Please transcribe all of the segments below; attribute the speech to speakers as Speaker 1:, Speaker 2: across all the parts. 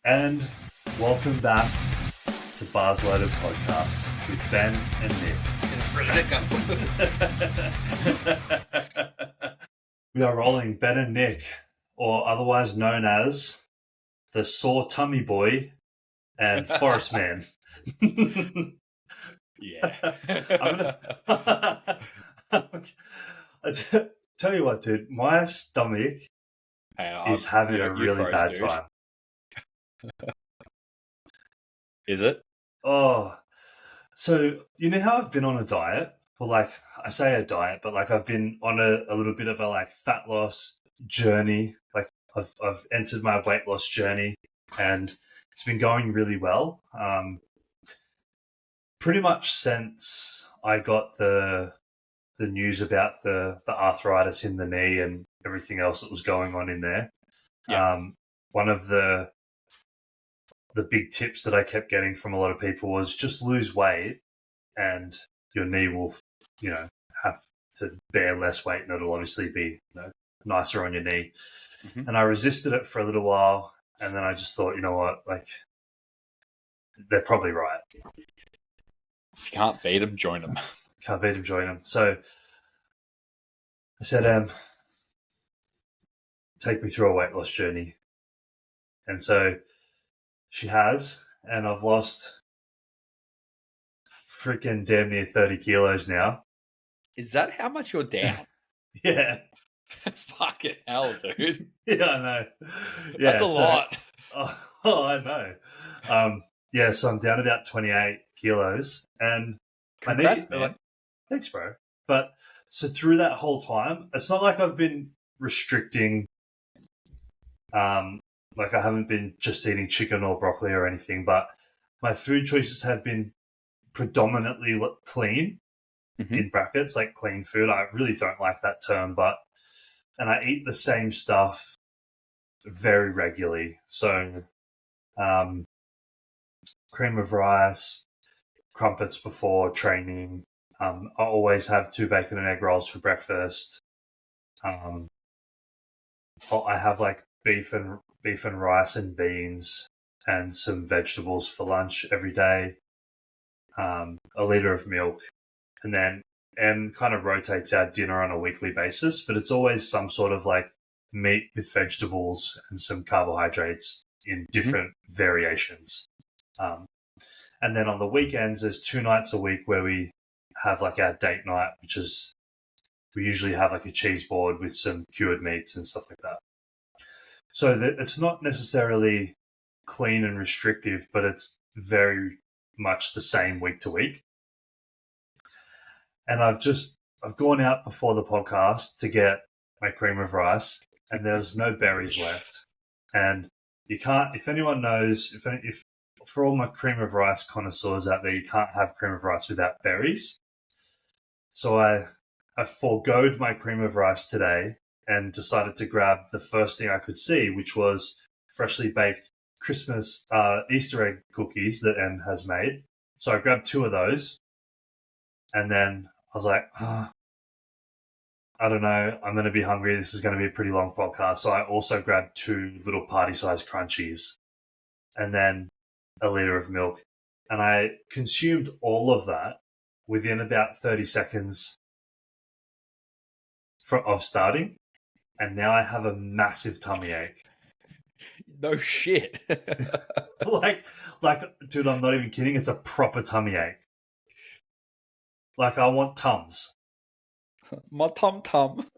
Speaker 1: And welcome back to Bars Loaded Podcast with Ben and Nick. We are rolling Ben and Nick, or otherwise known as the Sore Tummy Boy and Forest Man.
Speaker 2: Yeah.
Speaker 1: Tell you what, dude, my stomach is having a really bad time.
Speaker 2: Is it?
Speaker 1: Oh, so you know how I've been on a diet? Well, like I say a diet, but like I've been on a little bit of a like fat loss journey. Like I've entered my weight loss journey, and it's been going really well. Pretty much since I got the news about the arthritis in the knee and everything else that was going on in there.
Speaker 2: Yeah.
Speaker 1: One of the big tips that I kept getting from a lot of people was just lose weight and your knee will, have to bear less weight and it'll obviously be nicer on your knee. Mm-hmm. And I resisted it for a little while. And then I just thought, you know what, like they're probably right.
Speaker 2: If you can't beat them, join them.
Speaker 1: Can't beat them, join them. So I said, take me through a weight loss journey. And so she has, and I've lost freaking damn near 30 kilos now.
Speaker 2: Is that how much you're down?
Speaker 1: Yeah.
Speaker 2: Fucking hell, dude.
Speaker 1: Yeah, I know.
Speaker 2: Yeah, that's a lot.
Speaker 1: Oh, I know. So I'm down about 28 kilos. And
Speaker 2: congrats, man.
Speaker 1: Thanks, bro. But so through that whole time, it's not like I've been restricting, like I haven't been just eating chicken or broccoli or anything, but my food choices have been predominantly clean, in brackets, like clean food. I really don't like that term, and I eat the same stuff very regularly. So, cream of rice, crumpets before training. I always have 2 bacon and egg rolls for breakfast. I have like beef and rice and beans and some vegetables for lunch every day. A liter of milk, and then M kind of rotates our dinner on a weekly basis, but it's always some sort of like meat with vegetables and some carbohydrates in different variations. And then on the weekends, there's 2 nights a week where we have like our date night, which is we usually have like a cheese board with some cured meats and stuff like that. So it's not necessarily clean and restrictive, but it's very much the same week to week. And I've gone out before the podcast to get my cream of rice, and there's no berries left. And you can't, if anyone knows, if for all my cream of rice connoisseurs out there, you can't have cream of rice without berries. So I foregoed my cream of rice today and decided to grab the first thing I could see, which was freshly baked Christmas Easter egg cookies that Em has made. So I grabbed 2 of those, and then I was like, I don't know, I'm going to be hungry. This is going to be a pretty long podcast. So I also grabbed 2 little party-sized crunchies and then a liter of milk. And I consumed all of that within about 30 seconds of starting. And now I have a massive tummy ache.
Speaker 2: No shit.
Speaker 1: like, dude, I'm not even kidding. It's a proper tummy ache. Like, I want Tums.
Speaker 2: My tum-tum.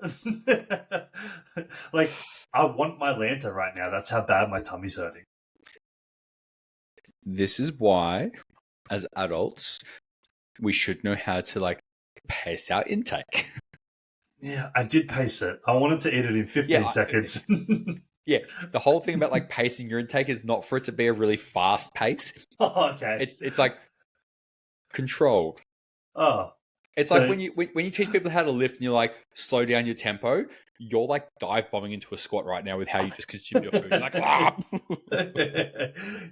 Speaker 1: Like, I want my Lanta right now. That's how bad my tummy's hurting.
Speaker 2: This is why, as adults, we should know how to, like, pace our intake.
Speaker 1: Yeah, I did pace it. I wanted to eat it in 15 seconds.
Speaker 2: Yeah, the whole thing about, like, pacing your intake is not for it to be a really fast pace.
Speaker 1: Oh, okay.
Speaker 2: It's like, controlled.
Speaker 1: Oh.
Speaker 2: It's like when you teach people how to lift and you're like, slow down your tempo, you're like dive bombing into a squat right now with how you just consume your food. You're like, ah!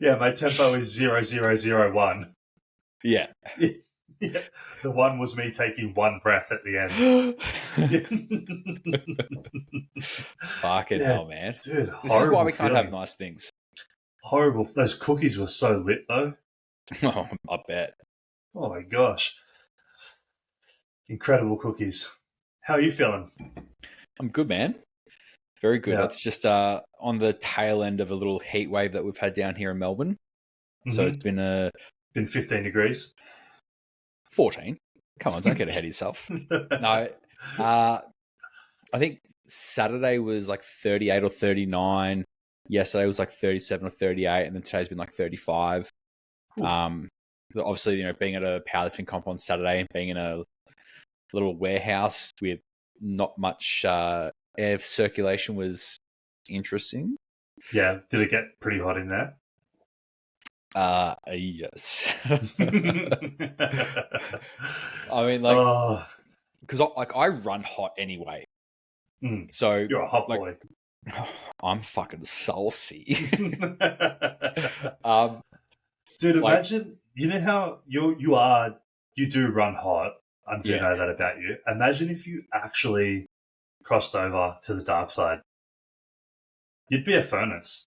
Speaker 1: Yeah, my tempo is 0, 0, 0, 1.
Speaker 2: Yeah.
Speaker 1: Yeah. The 1 was me taking 1 breath at the
Speaker 2: end. Fucking hell, man.
Speaker 1: Dude,
Speaker 2: this is why we can't have nice things.
Speaker 1: Horrible. Those cookies were so lit, though.
Speaker 2: Oh, I bet.
Speaker 1: Oh my gosh. Incredible cookies. How are you feeling?
Speaker 2: I'm good, man. Very good.
Speaker 1: Yeah.
Speaker 2: It's just on the tail end of a little heat wave that we've had down here in Melbourne. So it's been
Speaker 1: Been 15 degrees.
Speaker 2: 14. Come on, don't get ahead of yourself. No, I think Saturday was like 38 or 39. Yesterday was like 37 or 38, and then today's been like 35. But obviously, being at a powerlifting comp on Saturday and being in a little warehouse with not much air circulation was interesting.
Speaker 1: Yeah. Did it get pretty hot in there?
Speaker 2: Yes. I mean, like, because I run hot anyway. So
Speaker 1: you're a hot boy.
Speaker 2: I'm fucking saucy.
Speaker 1: Dude, imagine, you know how you do run hot. I do know that about you. Imagine if you actually crossed over to the dark side. You'd be a furnace.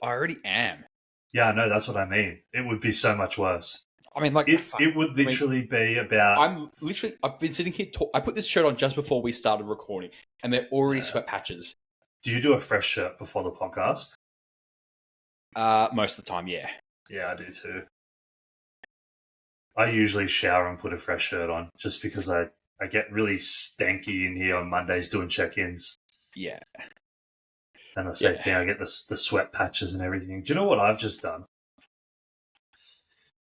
Speaker 2: I already am.
Speaker 1: Yeah, I know, that's what I mean. It would be so much worse.
Speaker 2: I mean, like,
Speaker 1: it would literally be about...
Speaker 2: I've been sitting here, I put this shirt on just before we started recording, and they're already sweat patches.
Speaker 1: Do you do a fresh shirt before the podcast?
Speaker 2: Most of the time, yeah.
Speaker 1: Yeah, I do too. I usually shower and put a fresh shirt on just because I get really stanky in here on Mondays doing check-ins.
Speaker 2: Yeah.
Speaker 1: And the same thing, I get the sweat patches and everything. Do you know what I've just done?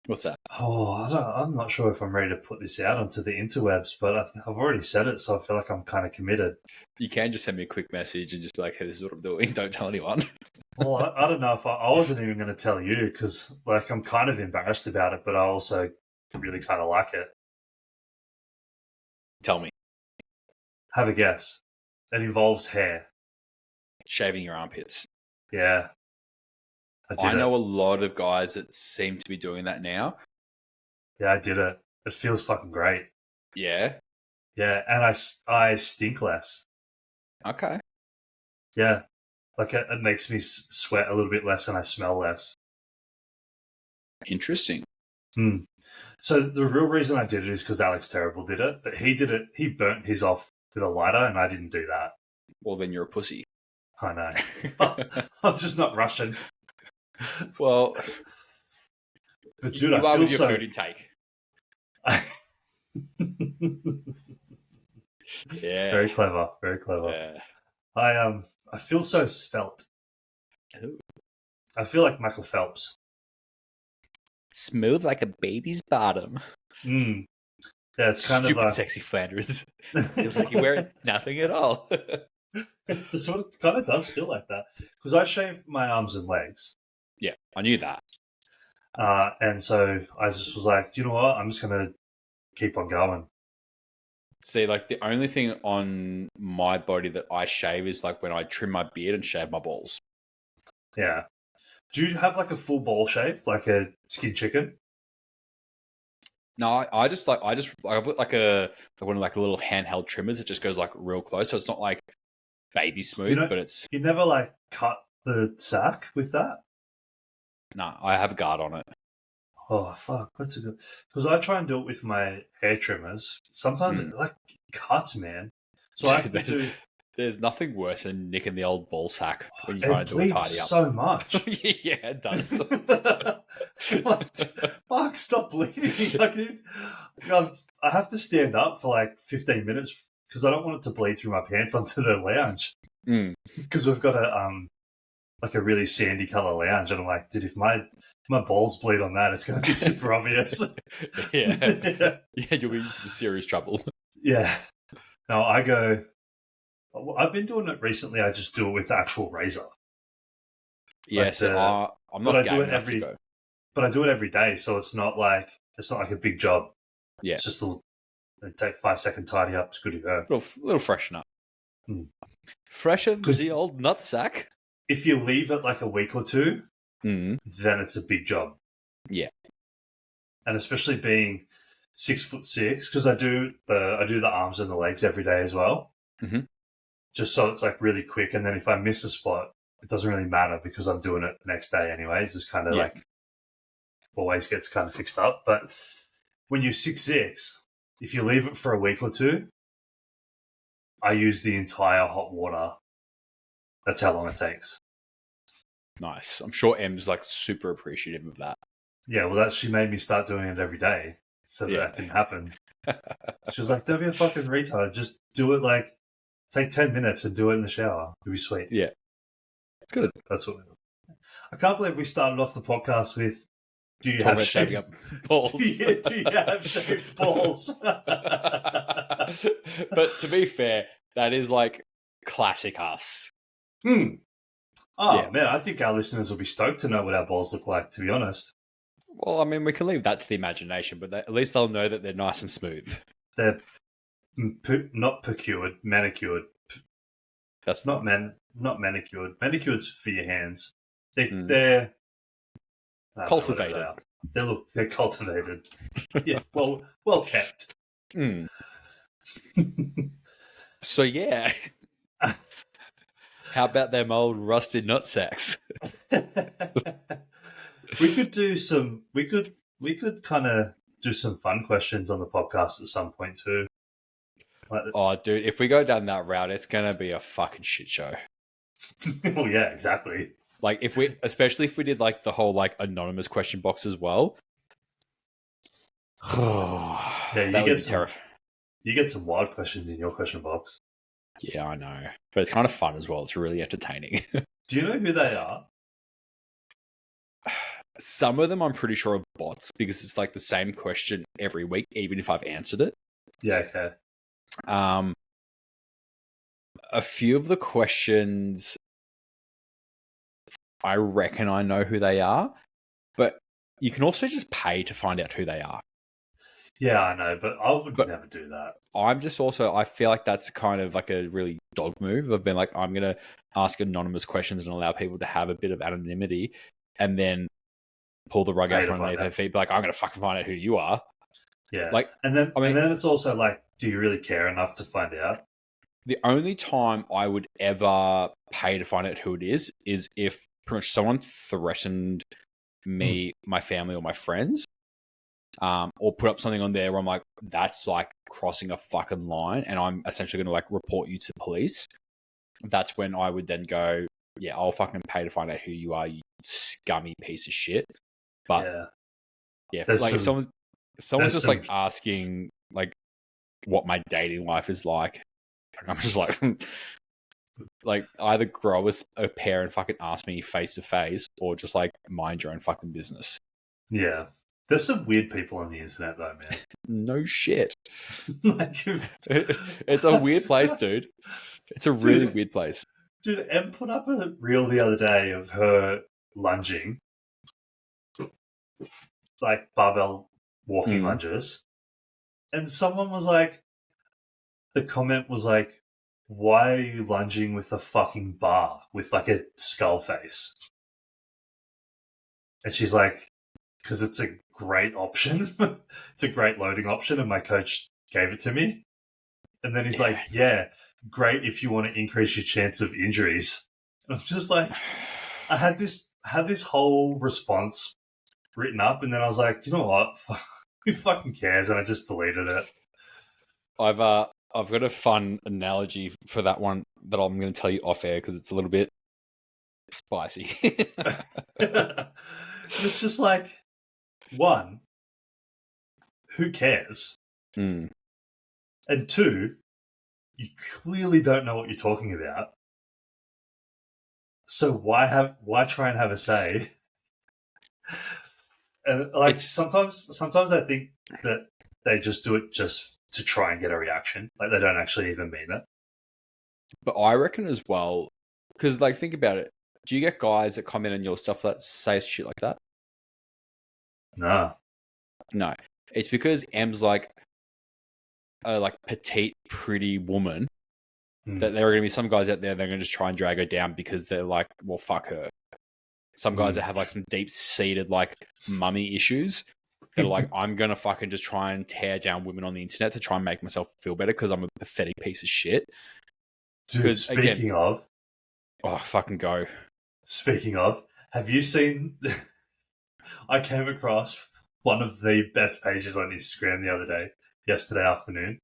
Speaker 2: What's that?
Speaker 1: Oh, I'm not sure if I'm ready to put this out onto the interwebs, but I've already said it, so I feel like I'm kind of committed.
Speaker 2: You can just send me a quick message and just be like, hey, this is what I'm doing. Don't tell anyone.
Speaker 1: Well, I don't know if I wasn't even going to tell you because, like, I'm kind of embarrassed about it, but I also really kind of like it.
Speaker 2: Tell me.
Speaker 1: Have a guess. It involves hair.
Speaker 2: Shaving your armpits.
Speaker 1: Yeah.
Speaker 2: I know a lot of guys that seem to be doing that now.
Speaker 1: Yeah, I did it. It feels fucking great.
Speaker 2: Yeah?
Speaker 1: Yeah, and I stink less.
Speaker 2: Okay.
Speaker 1: Yeah. Like, it makes me sweat a little bit less and I smell less.
Speaker 2: Interesting.
Speaker 1: So the real reason I did it is because Alex Terrible did it, but he did it, he burnt his off with a lighter and I didn't do that.
Speaker 2: Well, then you're a pussy.
Speaker 1: I know. I'm just not Russian.
Speaker 2: Well,
Speaker 1: but dude,
Speaker 2: you
Speaker 1: I
Speaker 2: are
Speaker 1: feel
Speaker 2: with your food intake. Yeah.
Speaker 1: Very clever. Very clever.
Speaker 2: Yeah.
Speaker 1: I feel so svelte.
Speaker 2: Ooh.
Speaker 1: I feel like Michael Phelps.
Speaker 2: Smooth like a baby's bottom.
Speaker 1: Yeah, it's kind
Speaker 2: Stupid
Speaker 1: of
Speaker 2: sexy Flanders. Feels like you're wearing nothing at all.
Speaker 1: That's what it kind of does feel like that. Because I shave my arms and legs.
Speaker 2: Yeah, I knew that.
Speaker 1: And so I just was like, you know what? I'm just going to keep on going.
Speaker 2: See, like the only thing on my body that I shave is like when I trim my beard and shave my balls.
Speaker 1: Yeah. Do you have like a full ball shave, like a skin chicken?
Speaker 2: No, I've got like one of like a little handheld trimmers that just goes like real close, so it's not like baby smooth, but it's...
Speaker 1: You never like cut the sack with that?
Speaker 2: No, I have a guard on it.
Speaker 1: Oh, fuck. That's a good... Because I try and do it with my hair trimmers. Sometimes it like cuts, man. So I have to do...
Speaker 2: There's nothing worse than nicking the old ball sack when you're trying to do a tidy up.
Speaker 1: So much.
Speaker 2: Yeah, it does.
Speaker 1: Fuck, stop bleeding. I have to stand up for like 15 minutes because I don't want it to bleed through my pants onto the lounge. Because we've got a really sandy color lounge, and I'm like, dude, if my balls bleed on that, it's going to be super obvious.
Speaker 2: Yeah, you'll be in some serious trouble.
Speaker 1: Yeah. No, I've been doing it recently. I just do it with the actual razor.
Speaker 2: Yeah, I'm not game enough to go.
Speaker 1: But I do it every day, so it's not like a big job.
Speaker 2: Yeah,
Speaker 1: it's just take 5-second tidy up. It's good to go.
Speaker 2: Little freshen up. Freshen the old nutsack.
Speaker 1: If you leave it like a week or two, then it's a big job.
Speaker 2: Yeah,
Speaker 1: and especially being 6'6", because I do the arms and the legs every day as well. Just so it's like really quick, and then if I miss a spot, it doesn't really matter because I'm doing it the next day anyway. It's just kind of like always gets kind of fixed up. But when you're 6'6", if you leave it for a week or two, I use the entire hot water. That's how long it takes.
Speaker 2: Nice. I'm sure M's like super appreciative of that.
Speaker 1: Yeah, well, she made me start doing it every day, so that didn't happen. She was like, "Don't be a fucking retard. Just do it. Like, take 10 minutes and do it in the shower. It'll be sweet."
Speaker 2: Yeah, it's good.
Speaker 1: That's what. I can't believe we started off the podcast with, "Do you have shaved
Speaker 2: balls?
Speaker 1: do you have shaved balls?"
Speaker 2: But to be fair, that is like classic us.
Speaker 1: Oh man, I think our listeners will be stoked to know what our balls look like. To be honest.
Speaker 2: Well, I mean, we can leave that to the imagination, but at least they'll know that they're nice and smooth.
Speaker 1: They're not manicured.
Speaker 2: That's
Speaker 1: not manicured. Manicured's for your hands. They're
Speaker 2: cultivated.
Speaker 1: They're cultivated. Yeah, well kept.
Speaker 2: So yeah, how about them old rusted nutsacks?
Speaker 1: We could do some. We could kind of do some fun questions on the podcast at some point too.
Speaker 2: Oh, dude, if we go down that route, it's gonna be a fucking shit show.
Speaker 1: Oh yeah, exactly.
Speaker 2: Like especially if we did like the whole like anonymous question box as well.
Speaker 1: Yeah, you get some wild questions in your question box.
Speaker 2: Yeah, I know, but it's kind of fun as well. It's really entertaining.
Speaker 1: Do you know who they are?
Speaker 2: Some of them I'm pretty sure are bots because it's like the same question every week, even if I've answered it.
Speaker 1: Yeah, okay.
Speaker 2: A few of the questions, I reckon I know who they are, but you can also just pay to find out who they are.
Speaker 1: Yeah, I know, but I would never do that.
Speaker 2: I feel like that's kind of like a really dog move. I've been like, I'm going to ask anonymous questions and allow people to have a bit of anonymity and then pull the rug out from underneath their feet. Be like, I'm going to fucking find out who you are.
Speaker 1: Yeah.
Speaker 2: Like,
Speaker 1: and then it's also like, do you really care enough to find out?
Speaker 2: The only time I would ever pay to find out who it is if pretty much someone threatened me, my family, or my friends, or put up something on there where I'm like, that's like crossing a fucking line, and I'm essentially going to like report you to police. That's when I would then go, yeah, I'll fucking pay to find out who you are, you scummy piece of shit. But like if someone's just like asking like what my dating life is like, I'm just like either grow a pair and fucking ask me face to face, or just like mind your own fucking business.
Speaker 1: Yeah, there's some weird people on the internet though, man.
Speaker 2: No shit. It's a weird place, dude. It's a really weird place.
Speaker 1: Dude, Em put up a reel the other day of her lunging, like barbell walking lunges, and someone was like, the comment was like, why are you lunging with a fucking bar with like a skull face? And she's like, because it's a great option. It's a great loading option, and my coach gave it to me. And then he's like, yeah, great if you want to increase your chance of injuries. And I'm just like, I had this whole response written up, and then I was like, you know what? Who fucking cares? And I just deleted it.
Speaker 2: I've got a fun analogy for that one that I'm going to tell you off air because it's a little bit spicy.
Speaker 1: It's just like, one, who cares? And two, you clearly don't know what you're talking about. So why try and have a say? And like sometimes I think that they just do it just to try and get a reaction. Like they don't actually even mean it.
Speaker 2: But I reckon as well, because like think about it. Do you get guys that comment on your stuff that say shit like that?
Speaker 1: No.
Speaker 2: It's because M's like a like petite, pretty woman. That there are going to be some guys out there that are going to just try and drag her down because they're like, well, fuck her. Some guys that have like some deep-seated like mummy issues that are like, I'm going to fucking just try and tear down women on the internet to try and make myself feel better because I'm a pathetic piece of shit.
Speaker 1: Dude, speaking of...
Speaker 2: Oh, fucking go.
Speaker 1: Speaking of, have you seen? I came across one of the best pages on Instagram the other day, yesterday afternoon.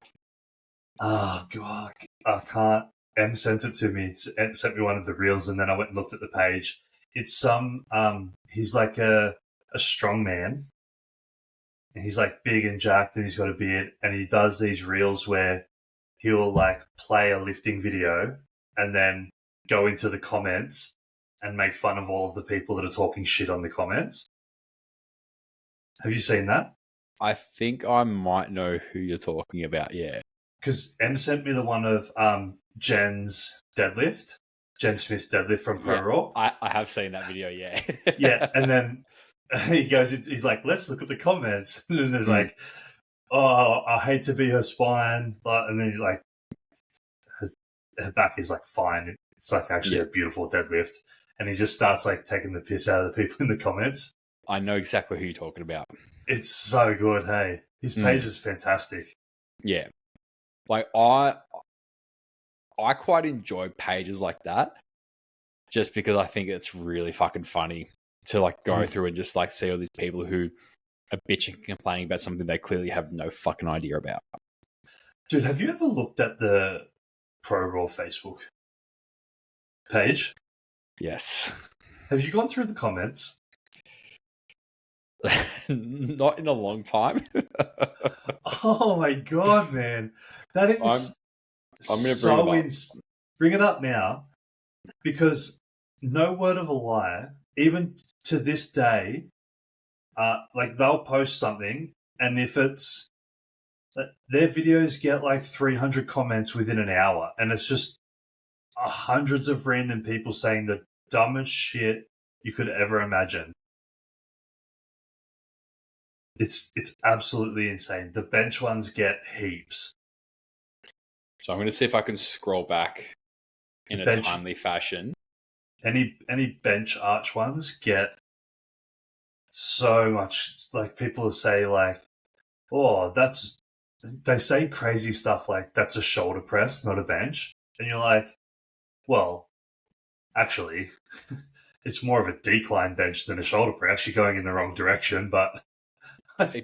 Speaker 1: Oh God, I can't. Em sent it to me. Em sent me one of the reels, and then I went and looked at the page. It's some. He's like a strong man, and he's like big and jacked, and he's got a beard, and he does these reels where he'll like play a lifting video, and then go into the comments and make fun of all of the people that are talking shit on the comments. Have you seen that?
Speaker 2: I think I might know who you're talking about. Yeah.
Speaker 1: Because Em sent me the one of Jen's deadlift, Jen Smith's deadlift from Pro Raw.
Speaker 2: I have seen that video, yeah.
Speaker 1: Yeah, and then he's like, let's look at the comments. And then there's like, oh, I hate to be her spine. But, and then like, her back is like fine. It's like actually a beautiful deadlift. And he just starts like taking the piss out of the people in the comments.
Speaker 2: I know exactly who you're talking about.
Speaker 1: It's so good, hey. His page is fantastic.
Speaker 2: Yeah. Like I quite enjoy pages like that just because I think it's really fucking funny to like go through and just like see all these people who are bitching and complaining about something they clearly have no fucking idea about.
Speaker 1: Dude, have you ever looked at the Pro Raw Facebook page?
Speaker 2: Yes.
Speaker 1: Have you gone through the comments?
Speaker 2: Not in a long time.
Speaker 1: Oh my god, man. That is
Speaker 2: I'm gonna
Speaker 1: bring it up now, because no word of a lie, even to this day, like they'll post something, and if it's their videos get like 300 comments within an hour, and it's just hundreds of random people saying the dumbest shit you could ever imagine. It's absolutely insane. The bench ones get heaps.
Speaker 2: So I'm going to see if I can scroll back in a timely fashion.
Speaker 1: Any bench arch ones get so much. Like people say like, oh, they say crazy stuff like that's a shoulder press, not a bench. And you're like, well, actually, it's more of a decline bench than a shoulder press. You're going in the wrong direction, but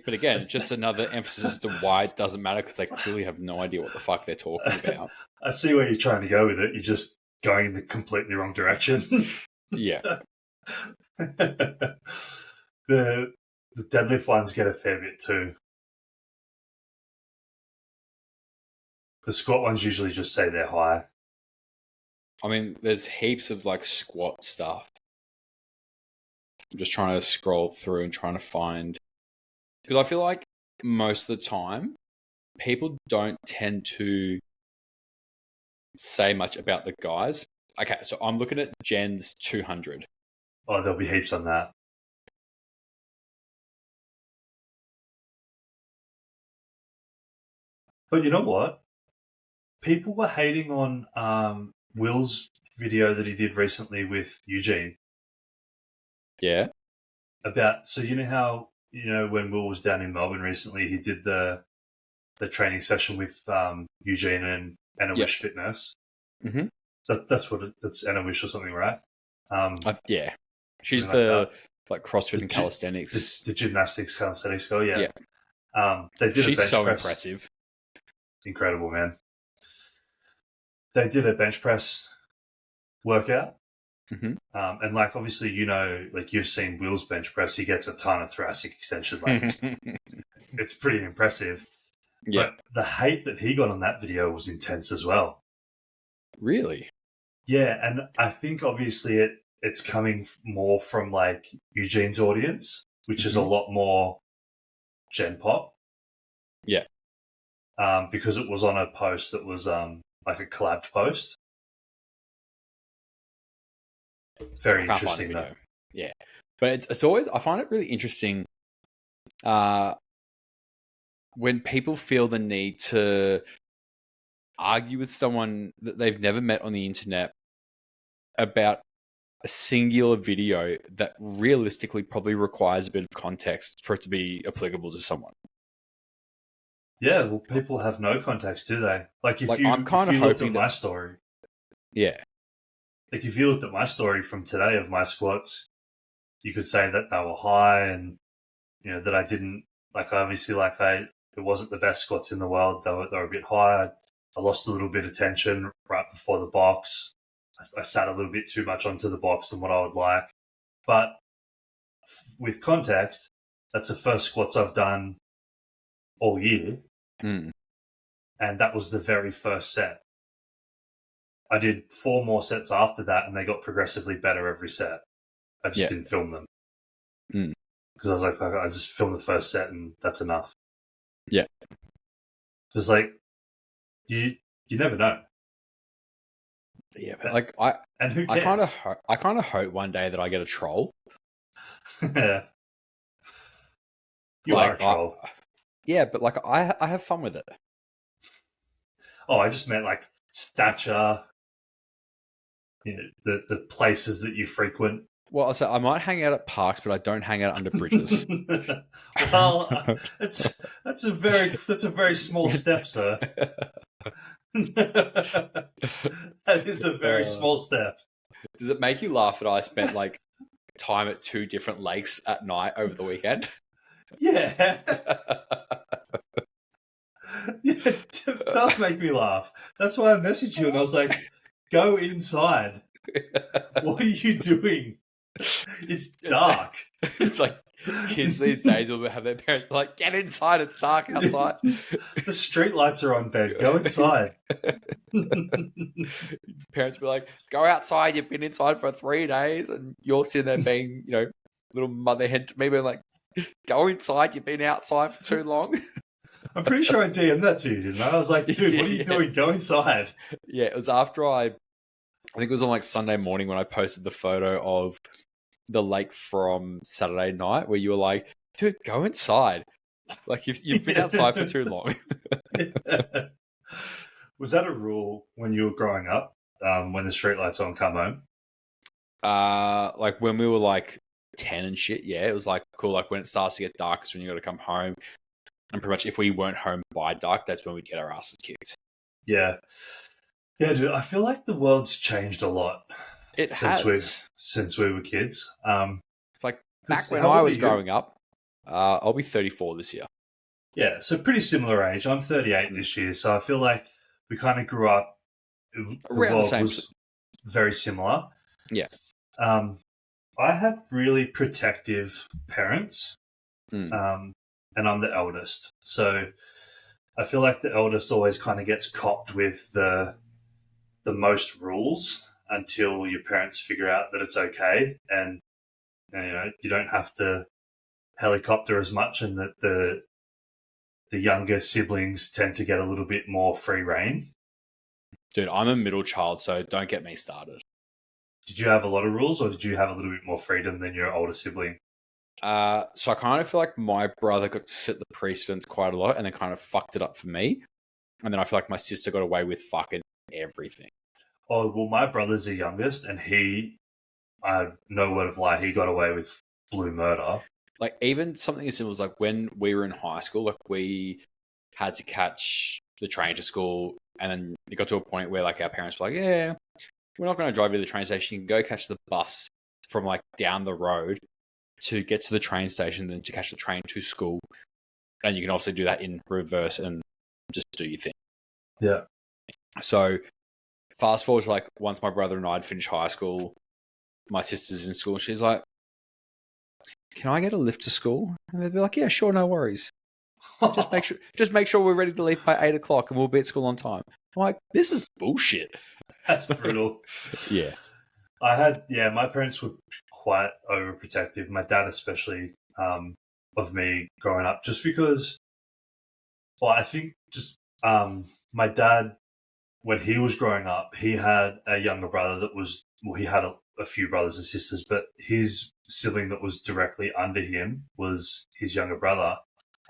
Speaker 2: again, just another emphasis as to why it doesn't matter, because they clearly have no idea what the fuck they're talking about.
Speaker 1: I see where you're trying to go with it. You're just going in the completely wrong direction.
Speaker 2: Yeah.
Speaker 1: The deadlift ones get a fair bit too. The squat ones usually just say they're high.
Speaker 2: I mean, there's heaps of like squat stuff. I'm just trying to scroll through and trying to find, because I feel like most of the time people don't tend to say much about the guys. Okay, so I'm looking at Jen's 200.
Speaker 1: Oh, there'll be heaps on that. But you know what? People were hating on Will's video that he did recently with Eugene.
Speaker 2: Yeah.
Speaker 1: So you know how, when Will was down in Melbourne recently, he did the training session with Eugene and Anna Wish Fitness.
Speaker 2: Mm-hmm.
Speaker 1: That's Anna Wish or something, right?
Speaker 2: Yeah. She's the CrossFit and calisthenics.
Speaker 1: The gymnastics calisthenics girl, yeah. They did
Speaker 2: She's
Speaker 1: a bench
Speaker 2: so
Speaker 1: press.
Speaker 2: impressive.
Speaker 1: Incredible, man. They did a bench press workout.
Speaker 2: Mm-hmm.
Speaker 1: And like, obviously, you've seen Will's bench press. He gets a ton of thoracic extension. Like, it's pretty impressive.
Speaker 2: Yeah.
Speaker 1: But the hate that he got on that video was intense as well.
Speaker 2: Really?
Speaker 1: Yeah, and I think obviously it's coming more from like Eugene's audience, which is a lot more Gen Pop.
Speaker 2: Yeah.
Speaker 1: Because it was on a post that was like a collabed post. Very interesting though.
Speaker 2: Yeah. But it's always, I find it really interesting when people feel the need to argue with someone that they've never met on the internet about a singular video that realistically probably requires a bit of context for it to be applicable to someone.
Speaker 1: Yeah, well, people have no context, do they? Like, if you
Speaker 2: I'm kind of
Speaker 1: looked at
Speaker 2: hoping
Speaker 1: my story,
Speaker 2: yeah,
Speaker 1: like if you looked at my story from today of my squats, you could say that they were high, and that I didn't like. Obviously, like it wasn't the best squats in the world. They were a bit high. I lost a little bit of tension right before the box. I sat a little bit too much onto the box than what I would like. But with context, that's the first squats I've done all year.
Speaker 2: Mm.
Speaker 1: And that was the very first set. I did 4 more sets after that, and they got progressively better every set. I just didn't film them. Because I was like, I just filmed the first set and that's enough.
Speaker 2: Yeah.
Speaker 1: It's like, you never know.
Speaker 2: Yeah, but like
Speaker 1: and who cares?
Speaker 2: I kind of hope one day that I get a troll.
Speaker 1: Yeah. You are a troll.
Speaker 2: Yeah, but like I have fun with it.
Speaker 1: Oh, I just meant like stature, the places that you frequent.
Speaker 2: Well, so I might hang out at parks, but I don't hang out under bridges.
Speaker 1: Well, that's a very small step, sir. That is a very small step.
Speaker 2: Does it make you laugh that I spent like time at 2 different lakes at night over the weekend?
Speaker 1: Yeah. It does make me laugh. That's why I messaged you and I was like, go inside. What are you doing? It's dark.
Speaker 2: It's like kids these days will have their parents like, get inside, it's dark outside.
Speaker 1: The street lights are on, bed. Go inside.
Speaker 2: Parents will be like, go outside, you've been inside for 3 days, and you're sitting there being, little mother hen to me, being like, go inside, you've been outside for too long.
Speaker 1: I'm pretty sure I DM'd that to you, didn't I? I was like, dude, what are you doing? Go inside.
Speaker 2: Yeah, it was after I think it was on like Sunday morning when I posted the photo of the lake from Saturday night where you were like, dude, go inside. Like you've been outside for too long.
Speaker 1: Was that a rule when you were growing up? When the streetlights on, come home?
Speaker 2: Like when we were like 10 and shit, yeah, it was like cool. Like when it starts to get dark is when you got to come home. And pretty much if we weren't home by dark, that's when we'd get our asses kicked.
Speaker 1: Yeah. Yeah, dude, I feel like the world's changed a lot. Since we were kids.
Speaker 2: It's like back when I was growing up, I'll be 34 this year.
Speaker 1: Yeah, so pretty similar age. I'm 38 this year, so I feel like we kind of grew up.
Speaker 2: Around the same.
Speaker 1: Was very similar.
Speaker 2: Yeah.
Speaker 1: I had really protective parents, and I'm the eldest. So I feel like the eldest always kind of gets copped with the most rules until your parents figure out that it's okay, and you don't have to helicopter as much, and that the younger siblings tend to get a little bit more free reign.
Speaker 2: Dude, I'm a middle child, so don't get me started.
Speaker 1: Did you have a lot of rules, or did you have a little bit more freedom than your older sibling?
Speaker 2: So I kind of feel like my brother got to set the precedence quite a lot and then kind of fucked it up for me. And then I feel like my sister got away with fucking everything.
Speaker 1: Oh, well, my brother's the youngest, and he, no word of lie, he got away with blue murder.
Speaker 2: Like, even something as simple as, like, when we were in high school, like, we had to catch the train to school, and then it got to a point where, like, our parents were like, yeah, we're not going to drive you to the train station. You can go catch the bus from, like, down the road to get to the train station, then to catch the train to school. And you can obviously do that in reverse and just do your thing.
Speaker 1: Yeah.
Speaker 2: So fast forward to like once my brother and I had finished high school, my sister's in school. She's like, "Can I get a lift to school?" And they'd be like, "Yeah, sure, no worries. Just make sure we're ready to leave by 8 o'clock, and we'll be at school on time." I'm like, "This is bullshit."
Speaker 1: That's brutal.
Speaker 2: Yeah.
Speaker 1: My parents were quite overprotective. My dad, especially, of me growing up, just because. Well, I think just my dad, when he was growing up, he had a younger brother that was. Well, he had a few brothers and sisters, but his sibling that was directly under him was his younger brother,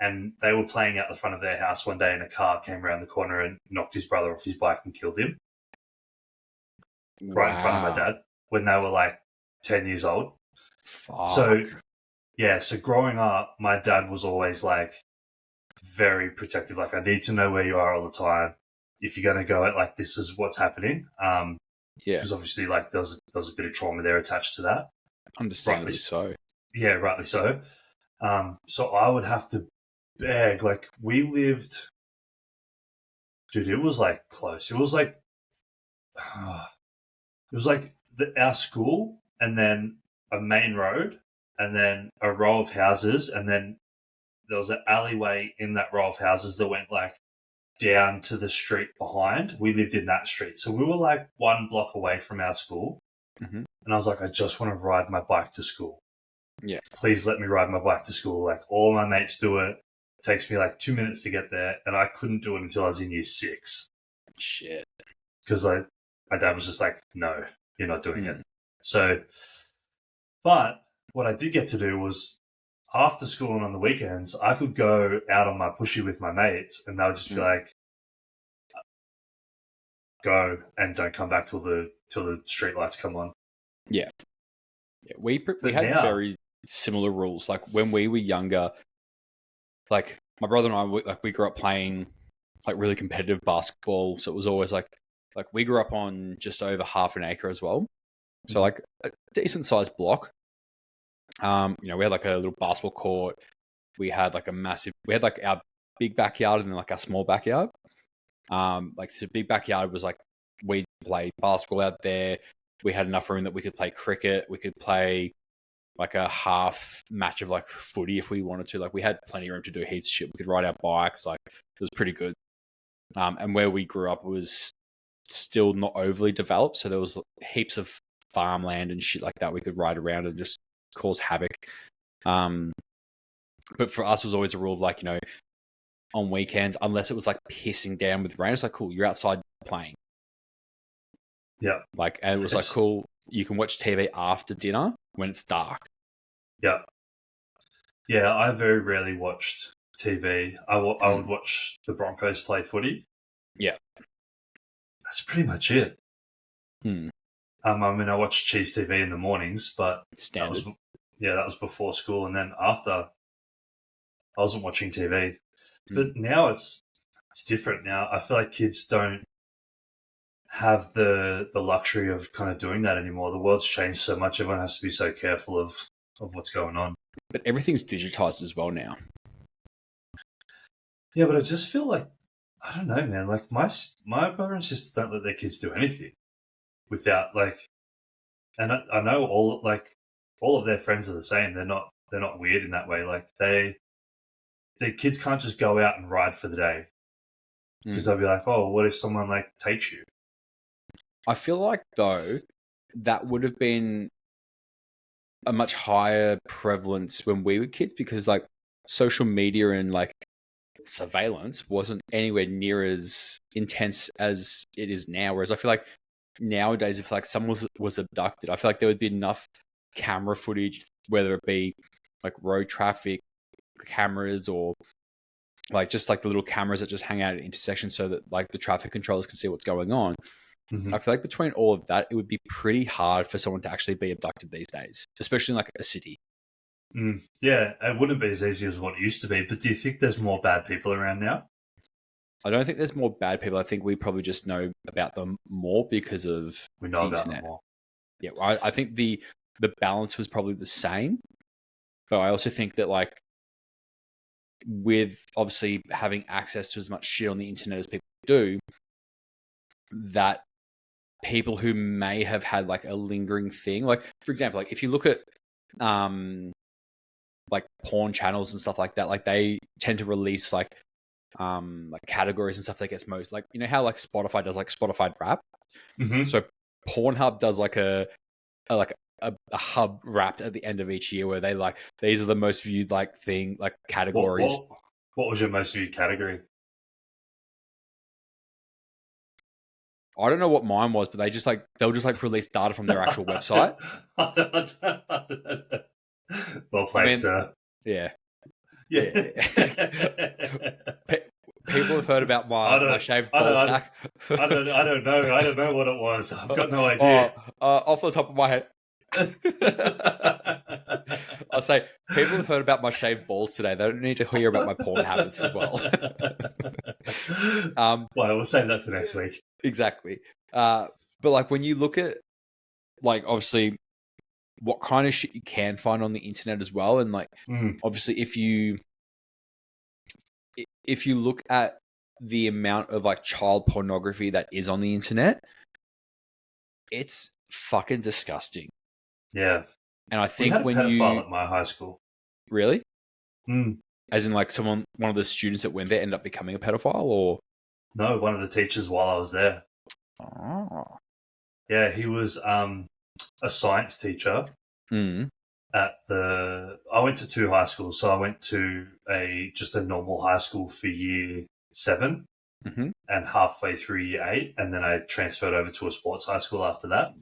Speaker 1: and they were playing out the front of their house one day, and a car came around the corner and knocked his brother off his bike and killed him. Right in front of my dad when they were like 10 years old.
Speaker 2: Fuck.
Speaker 1: So growing up, my dad was always like very protective. Like, I need to know where you are all the time. If you're going to go, like, this is what's happening.
Speaker 2: Yeah.
Speaker 1: Because obviously, like, there was a bit of trauma there attached to that.
Speaker 2: Understandably so.
Speaker 1: Yeah, rightly so. So I would have to beg. Like, we lived, dude. It was like close. It was like our school, and then a main road, and then a row of houses, and then there was an alleyway in that row of houses that went like down to the street behind. We lived in that street, so we were like 1 block away from our school.
Speaker 2: Mm-hmm.
Speaker 1: And I was like, I just want to ride my bike to school.
Speaker 2: Yeah.
Speaker 1: Please let me ride my bike to school. Like, all my mates do it. It takes me like 2 minutes to get there, and I couldn't do it until I was in year 6.
Speaker 2: Shit.
Speaker 1: Because my dad was just like, no, you're not doing it. So, but what I did get to do was, after school and on the weekends, I could go out on my pushy with my mates, and they would just be like, go and don't come back till the street lights come on.
Speaker 2: Yeah. We had very similar rules. Like, when we were younger, like, my brother and I, we grew up playing like really competitive basketball. So it was always like we grew up on just over half an acre as well. So like a decent sized block. We had like a little basketball court. We had like we had like our big backyard and then like our small backyard. Like the big backyard was like, we played basketball out there. We had enough room that we could play cricket. We could play like a half match of like footy if we wanted to. Like, we had plenty of room to do heaps of shit. We could ride our bikes. Like, it was pretty good. And where we grew up was still not overly developed. So there was heaps of farmland and shit like that we could ride around and just cause havoc. But for us, it was always a rule of like, on weekends, unless it was like pissing down with rain, it's like, cool, you're outside playing.
Speaker 1: Yeah.
Speaker 2: Like, and it was like, cool, you can watch TV after dinner when it's dark.
Speaker 1: Yeah. Yeah, I very rarely watched TV. I would watch the Broncos play footy.
Speaker 2: Yeah.
Speaker 1: That's pretty much it.
Speaker 2: I
Speaker 1: mean, I watched Cheese TV in the mornings, but
Speaker 2: standard.
Speaker 1: That was before school, and then after, I wasn't watching TV. But now it's different. Now I feel like kids don't have the luxury of kind of doing that anymore. The world's changed so much. Everyone has to be so careful of what's going on.
Speaker 2: But everything's digitized as well now.
Speaker 1: Yeah, but I just feel like, I don't know, man. Like, my brother and sister don't let their kids do anything without like, and I know all of their friends are the same. They're not weird in that way. Like, their kids can't just go out and ride for the day, because they'll be like, oh, what if someone like takes you?
Speaker 2: I feel like, though, that would have been a much higher prevalence when we were kids, because like social media and like surveillance wasn't anywhere near as intense as it is now. Whereas I feel like nowadays, if like someone was abducted, I feel like there would be enough camera footage, whether it be like road traffic cameras or like just like the little cameras that just hang out at intersections so that like the traffic controllers can see what's going on. I feel like between all of that, it would be pretty hard for someone to actually be abducted these days, especially in like a city.
Speaker 1: Yeah, it wouldn't be as easy as what it used to be. But do you think there's more bad people around now?
Speaker 2: I don't think there's more bad people. I think we probably just know about them more because of
Speaker 1: we know
Speaker 2: the
Speaker 1: about
Speaker 2: internet.
Speaker 1: them more.
Speaker 2: Yeah, I think the balance was probably the same, but I also think that like with obviously having access to as much shit on the internet as people do, that people who may have had like a lingering thing, like for example, like if you look at like porn channels and stuff like that, like they tend to release like categories and stuff that gets most, like, how like Spotify does like Spotify rap. So Pornhub does like a hub wrapped at the end of each year where they like, these are the most viewed like thing, like categories.
Speaker 1: What was your most viewed category?
Speaker 2: I don't know what mine was, but they'll just like release data from their actual website.
Speaker 1: Well played, sir.
Speaker 2: Yeah.
Speaker 1: People
Speaker 2: have heard about my shaved ball sack.
Speaker 1: I don't know what it was. I've got no idea.
Speaker 2: Off the top of my head. I'll say people have heard about my shaved balls today. They don't need to hear about my porn habits as well.
Speaker 1: Well, we'll save that for next week.
Speaker 2: Exactly. But But like when you look at like obviously what kind of shit you can find on the internet as well, and like obviously if you look at the amount of like child pornography that is on the internet, it's fucking disgusting.
Speaker 1: Yeah.
Speaker 2: And I
Speaker 1: We
Speaker 2: think
Speaker 1: had a
Speaker 2: when
Speaker 1: pedophile
Speaker 2: you
Speaker 1: at my high school.
Speaker 2: really,
Speaker 1: Mm.
Speaker 2: as in like one of the students that went there ended up becoming a pedophile, or
Speaker 1: No, one of the teachers while I was there.
Speaker 2: oh.
Speaker 1: Yeah, he was a science teacher at the. I went to two high schools, so I went to just a normal high school for year 7, and halfway through year 8, and then I transferred over to a sports high school after that.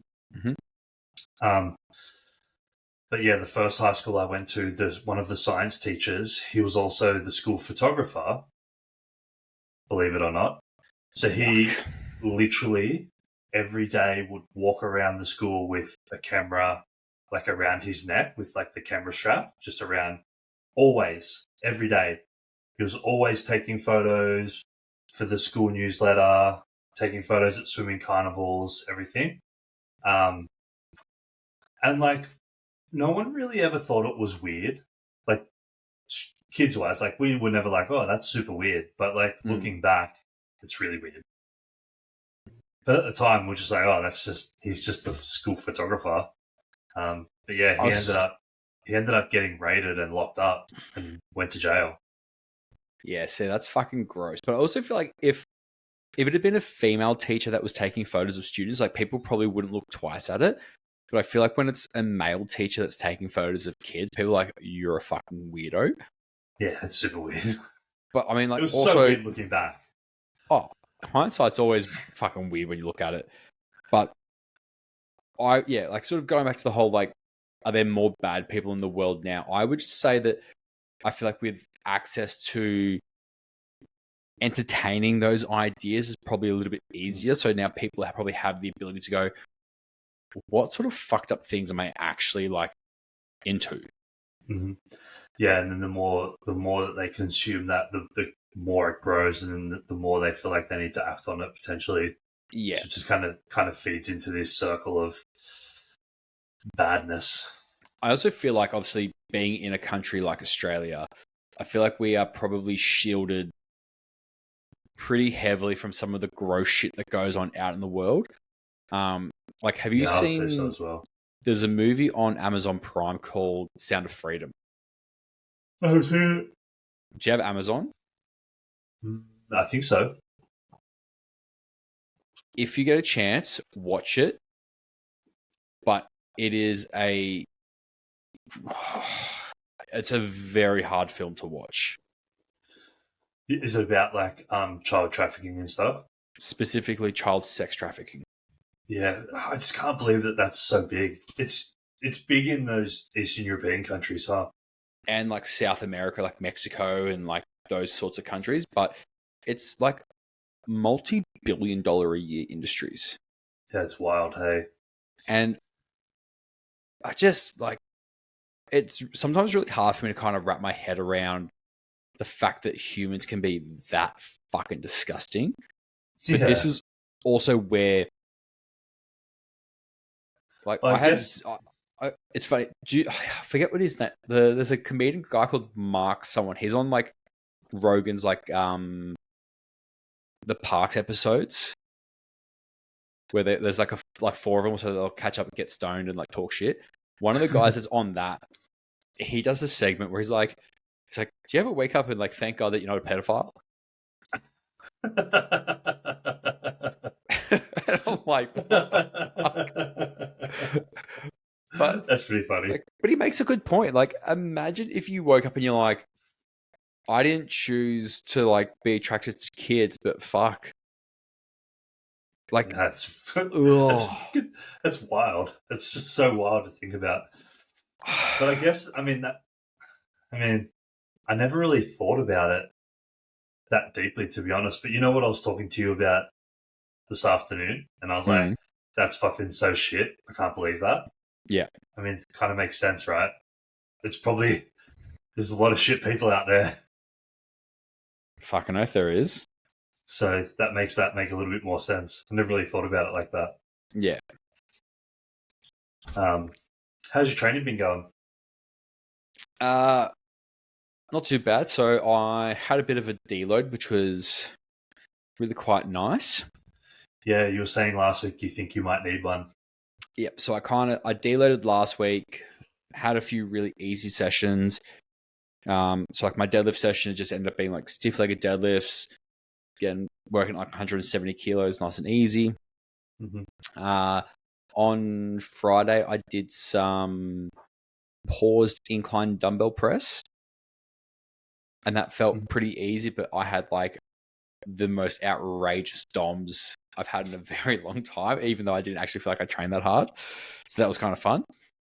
Speaker 1: But yeah, the first high school I went to, one of the science teachers, he was also the school photographer, believe it or not. So he literally every day would walk around the school with a camera like around his neck with like the camera strap just around, always, every day. He was always taking photos for the school newsletter, taking photos at swimming carnivals, everything. And like no one really ever thought it was weird. Like kids wise, like we were never like, oh, that's super weird. But like looking back, it's really weird. But at the time, we're just like, oh, he's just a school photographer. But yeah, he ended up getting raided and locked up and went to jail.
Speaker 2: Yeah, see, that's fucking gross. But I also feel like if it had been a female teacher that was taking photos of students, like people probably wouldn't look twice at it. But I feel like when it's a male teacher that's taking photos of kids, people are like, you're a fucking weirdo.
Speaker 1: Yeah, it's super weird.
Speaker 2: But I mean, like,
Speaker 1: it was
Speaker 2: also,
Speaker 1: so weird looking back.
Speaker 2: Oh, hindsight's always fucking weird when you look at it. But like sort of going back to the whole, like, are there more bad people in the world now? I would just say that I feel like with access to entertaining those ideas is probably a little bit easier. So now people probably have the ability to go, what sort of fucked up things am I actually like into?
Speaker 1: Mm-hmm. Yeah, and then the more that they consume that, the more it grows, and then the more they feel like they need to act on it potentially.
Speaker 2: Yeah,
Speaker 1: so it just kind of feeds into this circle of badness.
Speaker 2: I also feel like obviously being in a country like Australia, I feel like we are probably shielded pretty heavily from some of the gross shit that goes on out in the world. Like, have you seen?
Speaker 1: I would say so as well.
Speaker 2: There's a movie on Amazon Prime called Sound of Freedom.
Speaker 1: I haven't seen it.
Speaker 2: Do you have Amazon?
Speaker 1: I think so.
Speaker 2: If you get a chance, watch it. But it is it's a very hard film to watch.
Speaker 1: Is it about like child trafficking and stuff?
Speaker 2: Specifically, child sex trafficking.
Speaker 1: Yeah, I just can't believe that that's so big. It's big in those Eastern European countries, huh?
Speaker 2: And like South America, like Mexico and like those sorts of countries. But it's like multi-billion-dollar a year industries.
Speaker 1: Yeah, it's wild, hey.
Speaker 2: And I just like, it's sometimes really hard for me to kind of wrap my head around the fact that humans can be that fucking disgusting. But this is also where, like, it's funny. I forget what his name? There's a comedian guy called Mark someone. He's on like Rogan's like the Parks episodes where there's like four of them, so they'll catch up and get stoned and like talk shit. One of the guys that's on that, he does a segment where he's like, do you ever wake up and like thank God that you're not a pedophile? And I'm like, what the fuck? But
Speaker 1: that's pretty funny.
Speaker 2: Like, but he makes a good point. Like, imagine if you woke up and you're like, I didn't choose to like be attracted to kids, but fuck. Like
Speaker 1: that's wild. That's just so wild to think about. But I guess I never really thought about it that deeply, to be honest. But you know what I was talking to you about this afternoon, and I was like, "That's fucking so shit. I can't believe that."
Speaker 2: Yeah,
Speaker 1: I mean, it kind of makes sense, right? It's probably there's a lot of shit people out there.
Speaker 2: Fucking oath there is.
Speaker 1: So that make a little bit more sense. I never really thought about it like that.
Speaker 2: Yeah.
Speaker 1: How's your training been going?
Speaker 2: Not too bad. So I had a bit of a deload, which was really quite nice.
Speaker 1: Yeah, you were saying last week you think you might need one.
Speaker 2: Yep. So I deloaded last week, had a few really easy sessions. So like my deadlift session just ended up being like stiff-legged deadlifts, again working like 170 kilos, nice and easy.
Speaker 1: Mm-hmm.
Speaker 2: On Friday, I did some paused incline dumbbell press, and that felt pretty easy. But I had like the most outrageous DOMs I've had in a very long time, even though I didn't actually feel like I trained that hard. So that was kind of fun.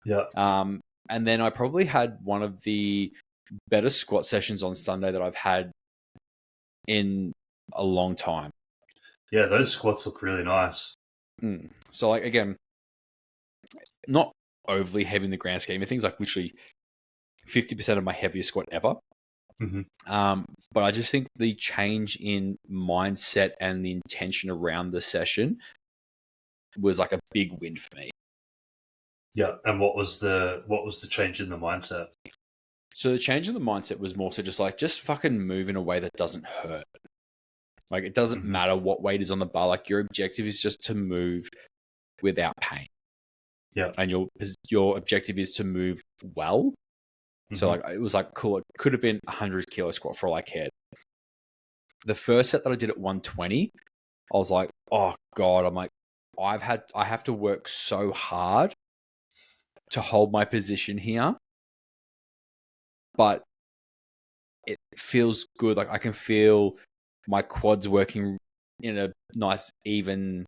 Speaker 1: Yeah.
Speaker 2: And then I probably had one of the better squat sessions on Sunday that I've had in a long time.
Speaker 1: Yeah, those squats look really nice.
Speaker 2: So like again, not overly heavy in the grand scheme of things, like literally 50% of my heaviest squat ever.
Speaker 1: Mm-hmm.
Speaker 2: But I just think the change in mindset and the intention around the session was like a big win for me.
Speaker 1: Yeah, and what was the change in the mindset?
Speaker 2: So the change in the mindset was more so just fucking move in a way that doesn't hurt. Like it doesn't matter what weight is on the bar. Like your objective is just to move without pain.
Speaker 1: Yeah.
Speaker 2: And your objective is to move well. So like it was like cool. It could have been 100 kilo squat for all I cared. The first set that I did at 120, I was like, oh God, I'm like, I have to work so hard to hold my position here. But it feels good. Like I can feel my quads working in a nice, even,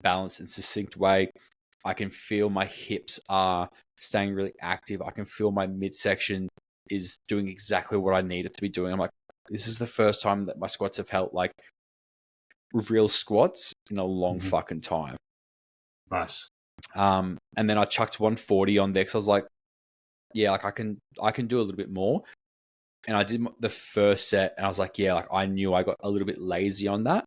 Speaker 2: balanced and succinct way. I can feel my hips are staying really active. I can feel my midsection is doing exactly what I need it to be doing. I'm like, this is the first time that my squats have felt like real squats in a long fucking time.
Speaker 1: Nice.
Speaker 2: And then I chucked 140 on there because I was like, yeah, like I can do a little bit more. And I did the first set and I was like, yeah, like I knew I got a little bit lazy on that.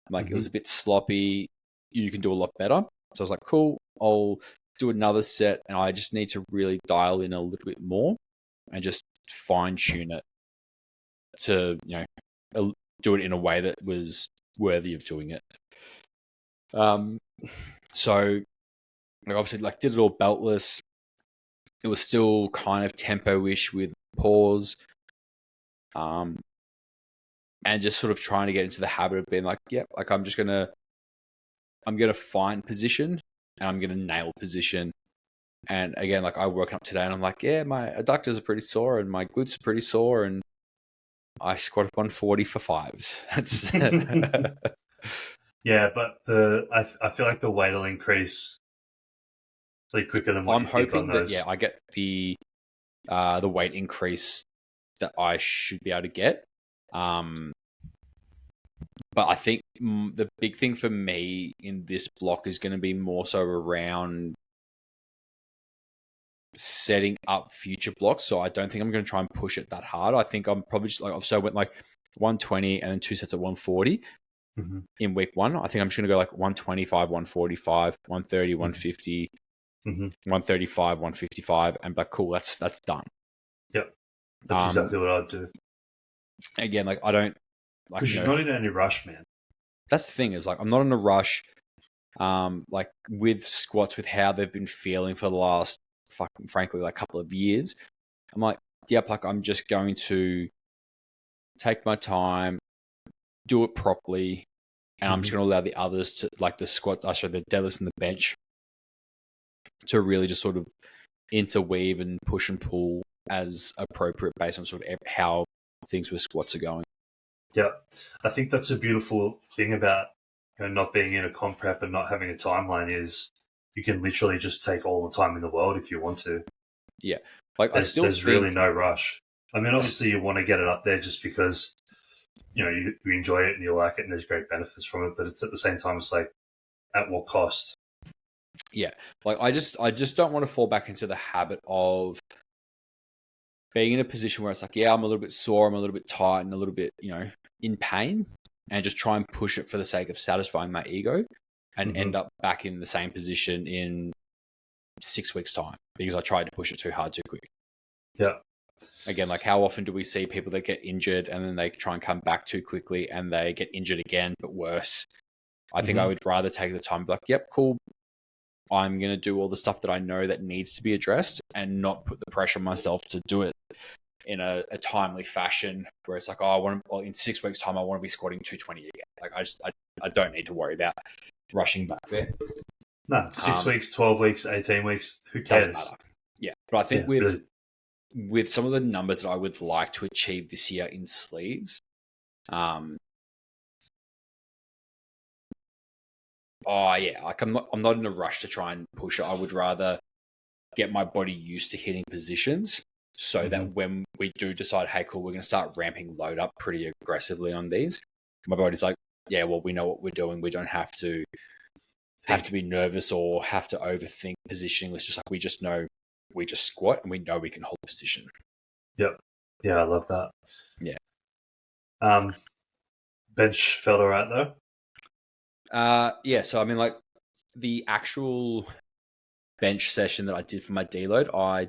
Speaker 2: Like it was a bit sloppy. You can do a lot better. So I was like, cool, I'll do another set and I just need to really dial in a little bit more and just fine tune it to, do it in a way that was worthy of doing it. So like obviously like did it all beltless. It was still kind of tempo-ish with pause. And just sort of trying to get into the habit of being like, yep, like I'm gonna find position and I'm gonna nail position. And again, like I woke up today and I'm like, yeah, my adductors are pretty sore and my glutes are pretty sore, and I squatted 140 for fives. That's
Speaker 1: Yeah, but I feel like the weight will increase really quicker than what
Speaker 2: I'm
Speaker 1: you think on
Speaker 2: hoping that
Speaker 1: those.
Speaker 2: I get the weight increase that I should be able to get. But I think the big thing for me in this block is going to be more so around setting up future blocks. So I don't think I'm going to try and push it that hard. I think I'm probably just like, so I went like 120 and then 2 sets at 140 in week one. I think I'm just going to go like 125, 145, 130, 150, 135, 155, and like, cool, that's done.
Speaker 1: Yep. That's exactly what I'd do.
Speaker 2: Again, like I don't, like,
Speaker 1: because you're not in any rush, man.
Speaker 2: That's the thing, is like I'm not in a rush. Like with squats, with how they've been feeling for the last frankly like couple of years, I'm like, yep, like I'm just going to take my time, do it properly, and I'm just going to allow the others to, like the squat, the deadlifts and the bench, to really just sort of interweave and push and pull as appropriate based on sort of how things with squats are going.
Speaker 1: Yeah, I think that's a beautiful thing about not being in a comp prep and not having a timeline is you can literally just take all the time in the world if you want to.
Speaker 2: Yeah, like
Speaker 1: there's really no rush. I mean, obviously you want to get it up there just because you enjoy it and you like it and there's great benefits from it, but it's at the same time it's like, at what cost?
Speaker 2: Yeah, like I just don't want to fall back into the habit of being in a position where it's like, yeah, I'm a little bit sore, I'm a little bit tight and a little bit, in pain, and just try and push it for the sake of satisfying my ego. and end up back in the same position in 6 weeks' time because I tried to push it too hard too quick.
Speaker 1: Yeah.
Speaker 2: Again, like how often do we see people that get injured and then they try and come back too quickly and they get injured again, but worse? I think I would rather take the time, like, yep, cool. I'm going to do all the stuff that I know that needs to be addressed and not put the pressure on myself to do it in a timely fashion where it's like, oh, in 6 weeks' time, I want to be squatting 220 again. Like, I don't need to worry about rushing back there.
Speaker 1: No, 6 weeks, 12 weeks, 18 weeks, who
Speaker 2: Doesn't
Speaker 1: cares?
Speaker 2: matter. Yeah. But I think with some of the numbers that I would like to achieve this year in sleeves, like I'm not in a rush to try and push it. I would rather get my body used to hitting positions so that when we do decide, hey, cool, we're going to start ramping load up pretty aggressively on these, my body's like, yeah, well, we know what we're doing. We don't have to be nervous or have to overthink positioning. It's just like we just know we just squat and we know we can hold position.
Speaker 1: Yep. Yeah, I love that.
Speaker 2: Yeah.
Speaker 1: Bench felt all right though?
Speaker 2: Yeah, so I mean, like the actual bench session that I did for my deload, I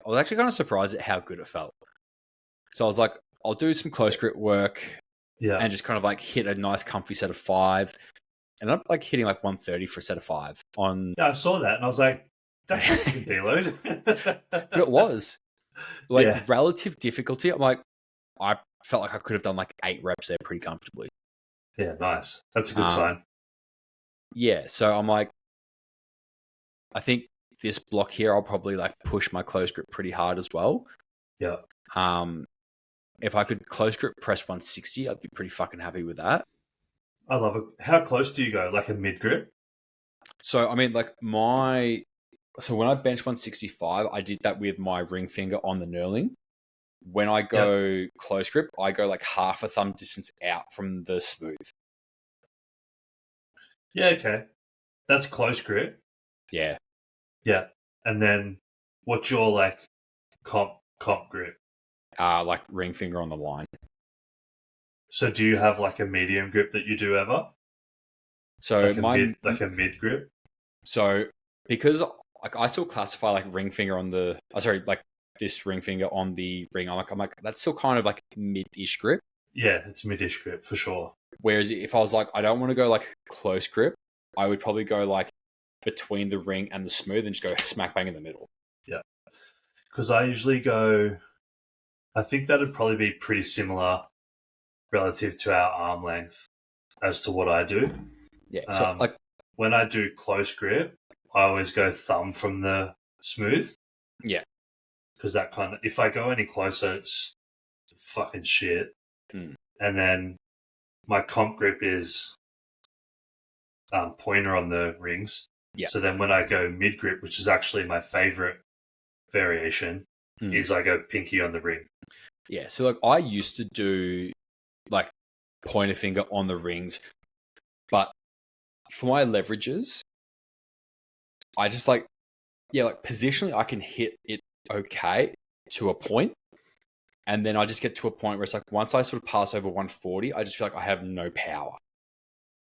Speaker 2: was actually kind of surprised at how good it felt. So I was like, I'll do some close grip work and just kind of like hit a nice comfy set of 5. And I'm like hitting like 130 for a set of 5 on.
Speaker 1: Yeah, I saw that and I was like, that's a good deload.
Speaker 2: But it was like relative difficulty. I'm like, I felt like I could have done like 8 reps there pretty comfortably.
Speaker 1: Yeah, nice. That's a good sign.
Speaker 2: Yeah, so I'm like, I think this block here, I'll probably like push my close grip pretty hard as well.
Speaker 1: Yeah.
Speaker 2: If I could close grip press 160, I'd be pretty fucking happy with that.
Speaker 1: I love it. How close do you go? Like a mid grip?
Speaker 2: So, I mean, like so when I bench 165, I did that with my ring finger on the knurling. When I go close grip, I go like half a thumb distance out from the smooth.
Speaker 1: Yeah, okay. That's close grip.
Speaker 2: Yeah.
Speaker 1: Yeah. And then what's your like comp grip?
Speaker 2: Like ring finger on the line.
Speaker 1: So do you have like a medium grip that you do ever?
Speaker 2: So
Speaker 1: like a mid grip?
Speaker 2: So because like I still classify like ring finger on the like this ring finger on the ring, I'm like that's still kind of like mid-ish grip.
Speaker 1: Yeah, it's mid-ish grip for sure.
Speaker 2: Whereas if I was like, I don't want to go like close grip, I would probably go like between the ring and the smooth and just go smack bang in the middle.
Speaker 1: Yeah. Because I usually go, I think that'd probably be pretty similar relative to our arm length as to what I do.
Speaker 2: Yeah. So like
Speaker 1: when I do close grip, I always go thumb from the smooth.
Speaker 2: Yeah.
Speaker 1: Because that kind of, if I go any closer, it's fucking shit. And then my comp grip is pointer on the rings.
Speaker 2: Yeah.
Speaker 1: So then when I go mid grip, which is actually my favorite variation, is I go pinky on the ring.
Speaker 2: Yeah. So like I used to do like pointer finger on the rings, but for my leverages, I just like positionally I can hit it okay to a point. And then I just get to a point where it's like once I sort of pass over 140, I just feel like I have no power.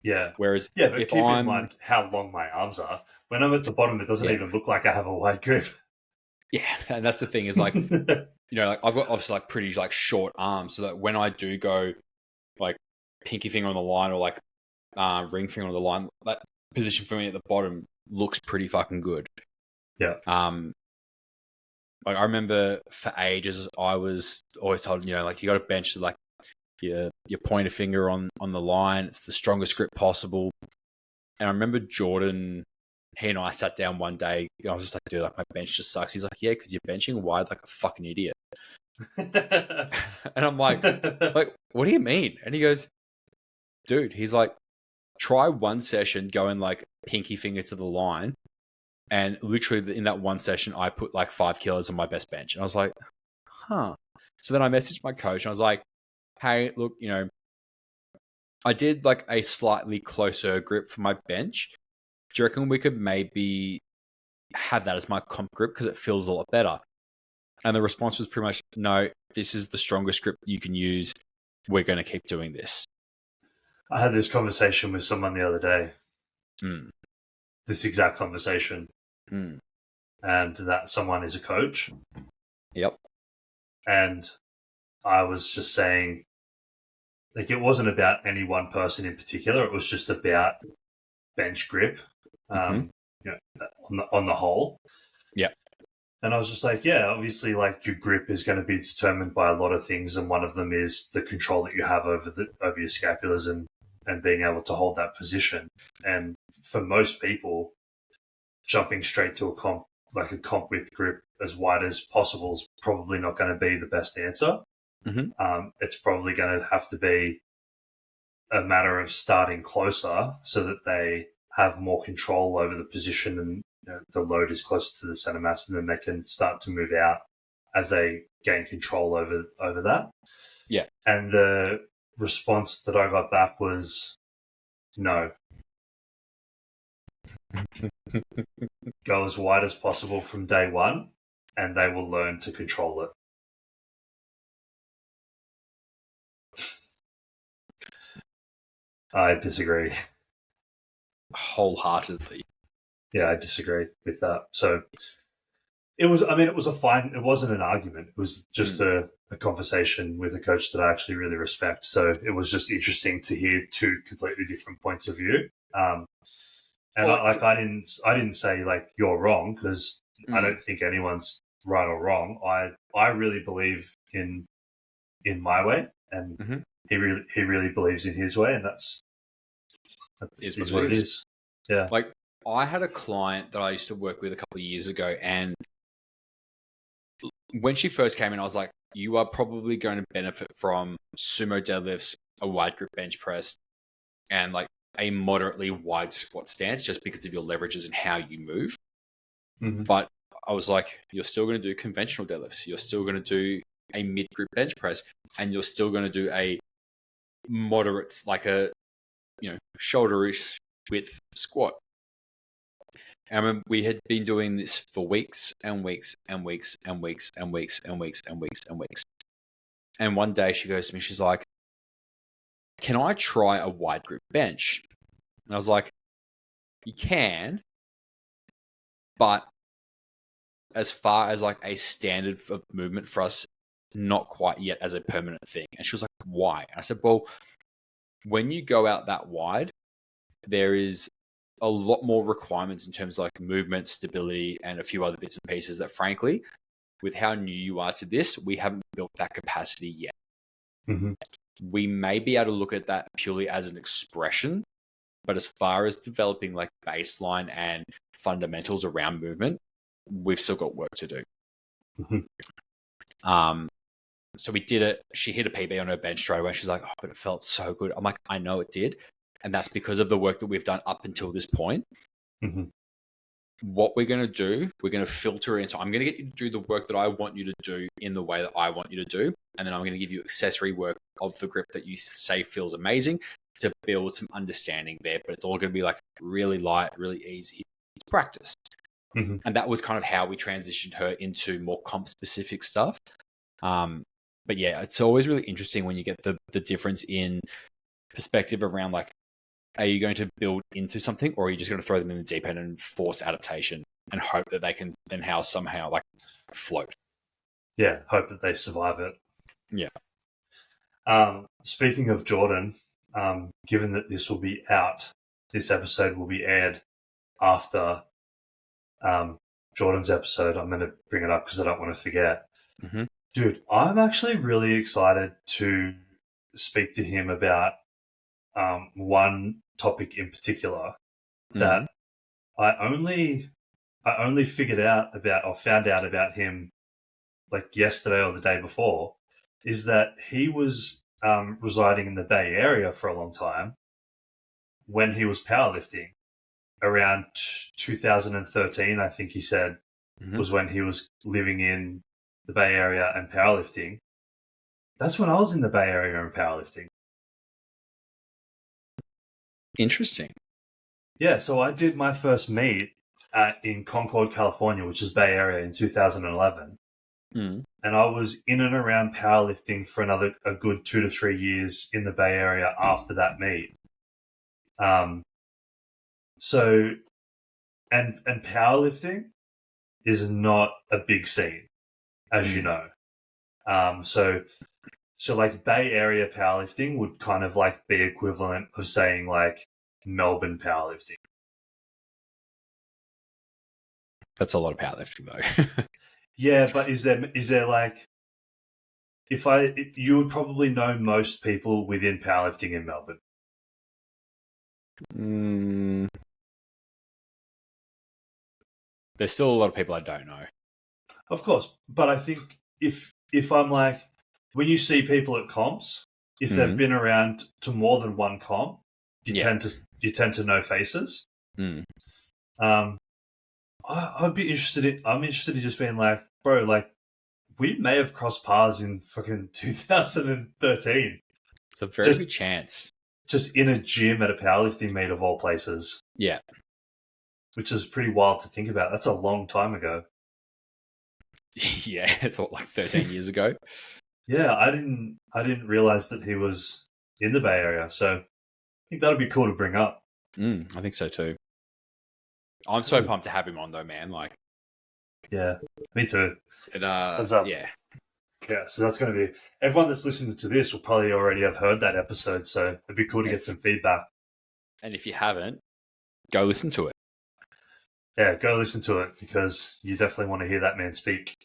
Speaker 1: Yeah.
Speaker 2: Whereas
Speaker 1: but keep in mind how long my arms are. When I'm at the bottom, it doesn't even look like I have a wide grip.
Speaker 2: Yeah, and that's the thing is like, like I've got obviously like pretty like short arms, so that when I do go like pinky finger on the line or like ring finger on the line, that position for me at the bottom looks pretty fucking good.
Speaker 1: Yeah.
Speaker 2: Like I remember for ages, I was always told, like you got to bench like your pointer finger on the line. It's the strongest grip possible. And I remember Jordan, he and I sat down one day. And I was just like, dude, like my bench just sucks. He's like, yeah, because you're benching wide like a fucking idiot. And I'm like, what do you mean? And he goes, dude, he's like, try one session going like pinky finger to the line. And literally in that one session, I put like 5 kilos on my best bench. And I was like, huh. So then I messaged my coach and I was like, hey, look, I did like a slightly closer grip for my bench. Do you reckon we could maybe have that as my comp grip because it feels a lot better? And the response was pretty much, no, this is the strongest grip you can use. We're going to keep doing this.
Speaker 1: I had this conversation with someone the other day this exact conversation,
Speaker 2: Mm.
Speaker 1: and that someone is a coach.
Speaker 2: Yep.
Speaker 1: And I was just saying, like, it wasn't about any one person in particular. It was just about bench grip,
Speaker 2: Mm-hmm.
Speaker 1: you know, on the whole.
Speaker 2: Yeah.
Speaker 1: And I was just like, yeah, obviously, like, your grip is going to be determined by a lot of things, and one of them is the control that you have over your scapulars and being able to hold that position. And for most people, jumping straight to a comp with grip as wide as possible is probably not going to be the best answer.
Speaker 2: Mm-hmm.
Speaker 1: It's probably going to have to be a matter of starting closer so that they have more control over the position, and the load is closer to the center mass, and then they can start to move out as they gain control over that.
Speaker 2: Yeah.
Speaker 1: And the response that I got back was no. Go as wide as possible from day one, and they will learn to control it. I disagree.
Speaker 2: Wholeheartedly.
Speaker 1: Yeah, I disagree with that. So it was a fine, it wasn't an argument. It was just a conversation with a coach that I actually really respect. So it was just interesting to hear two completely different points of view. And I didn't say like you're wrong, because I don't think anyone's right or wrong. I really believe in my way, and he really believes in his way, and that's what it is. Yeah.
Speaker 2: Like, I had a client that I used to work with a couple of years ago, and when she first came in, I was like, you are probably going to benefit from sumo deadlifts, a wide grip bench press, and like a moderately wide squat stance, just because of your leverages and how you move.
Speaker 1: Mm-hmm.
Speaker 2: But I was like, you're still going to do conventional deadlifts. You're still going to do a mid grip bench press, and you're still going to do a moderate, like a, shoulderish width squat. And I remember we had been doing this for weeks and weeks and weeks and weeks and weeks and weeks and weeks and weeks. And one day she goes to me, she's like, can I try a wide grip bench? And I was like, you can, but as far as like a standard of movement for us, not quite yet as a permanent thing. And she was like, why? And I said, well, when you go out that wide, there is a lot more requirements in terms of like movement, stability, and a few other bits and pieces that, frankly, with how new you are to this, we haven't built that capacity yet.
Speaker 1: Mm-hmm.
Speaker 2: We may be able to look at that purely as an expression, but as far as developing like baseline and fundamentals around movement, we've still got work to do.
Speaker 1: Mm-hmm.
Speaker 2: So we did it. She hit a PB on her bench straight away. She's like, oh, but it felt so good. I'm like, I know it did. And that's because of the work that we've done up until this point.
Speaker 1: Mm-hmm.
Speaker 2: What we're going to do, we're going to filter in. So I'm going to get you to do the work that I want you to do in the way that I want you to do. And then I'm going to give you accessory work of the grip that you say feels amazing to build some understanding there. But it's all going to be like really light, really easy. It's practice.
Speaker 1: Mm-hmm.
Speaker 2: And that was kind of how we transitioned her into more comp specific stuff. But yeah, it's always really interesting when you get the difference in perspective around like, are you going to build into something, or are you just going to throw them in the deep end and force adaptation and hope that they can somehow like float?
Speaker 1: Yeah, hope that they survive it.
Speaker 2: Yeah.
Speaker 1: Speaking of Jordan, given that this episode will be aired after Jordan's episode, I'm going to bring it up because I don't want to forget.
Speaker 2: Mm-hmm.
Speaker 1: Dude, I'm actually really excited to speak to him about one topic in particular that I only found out about him like yesterday or the day before, is that he was residing in the Bay Area for a long time when he was powerlifting. Around 2013, I think he said, was when he was living in the Bay Area and powerlifting. That's when I was in the Bay Area and powerlifting.
Speaker 2: Interesting.
Speaker 1: Yeah, so I did my first meet in Concord, California, which is Bay Area, in 2011. And I was in and around powerlifting for a good 2 to 3 years in the Bay Area after that meet. So, and powerlifting is not a big scene, as you know. So like Bay Area powerlifting would kind of like be equivalent of saying like Melbourne powerlifting.
Speaker 2: That's a lot of powerlifting, though.
Speaker 1: Yeah, but is there like, you would probably know most people within powerlifting in Melbourne.
Speaker 2: There's still a lot of people I don't know.
Speaker 1: Of course, but I think if I'm like, when you see people at comps, if they've been around to more than one comp, you tend to know faces. I'd be interested in. I'm interested in just being like, bro, like we may have crossed paths in fucking 2013.
Speaker 2: It's a very good chance.
Speaker 1: Just in a gym at a powerlifting meet of all places.
Speaker 2: Yeah.
Speaker 1: Which is pretty wild to think about. That's a long time ago.
Speaker 2: Yeah, it's like 13 years ago.
Speaker 1: Yeah, I didn't realize that he was in the Bay Area. So I think that'd be cool to bring up.
Speaker 2: I think so too. I'm so pumped to have him on, though, man. Like,
Speaker 1: yeah, me too.
Speaker 2: What's up? Yeah.
Speaker 1: Yeah, so that's going to be... Everyone that's listening to this will probably already have heard that episode, so it'd be cool to get some feedback.
Speaker 2: And if you haven't, go listen to it.
Speaker 1: Yeah, go listen to it, because you definitely want to hear that man speak.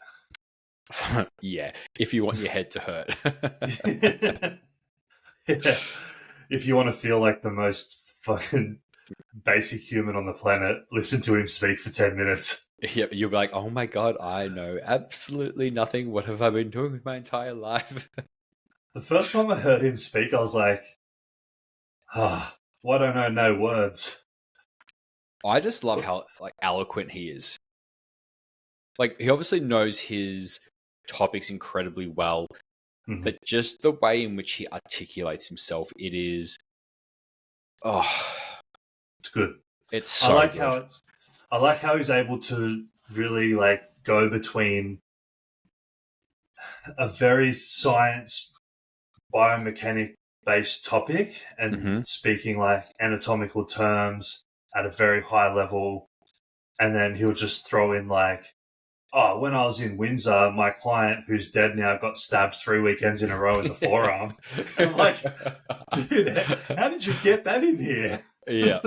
Speaker 2: Yeah, if you want your head to hurt.
Speaker 1: Yeah. If you want to feel like the most fucking basic human on the planet, listen to him speak for 10 minutes.
Speaker 2: Yeah, you'll be like, oh my God, I know absolutely nothing. What have I been doing with my entire life?
Speaker 1: The first time I heard him speak, I was like, why don't I know words?
Speaker 2: I just love how like eloquent he is. Like, he obviously knows his topics incredibly well, but just the way in which he articulates himself, it is...
Speaker 1: it's good.
Speaker 2: It's so good.
Speaker 1: I like how he's able to really like go between a very science biomechanic based topic and speaking like anatomical terms at a very high level, and then he'll just throw in like, oh, when I was in Windsor, my client who's dead now got stabbed 3 weekends in a row in the forearm. And I'm like, dude, how did you get that in here?
Speaker 2: Yeah.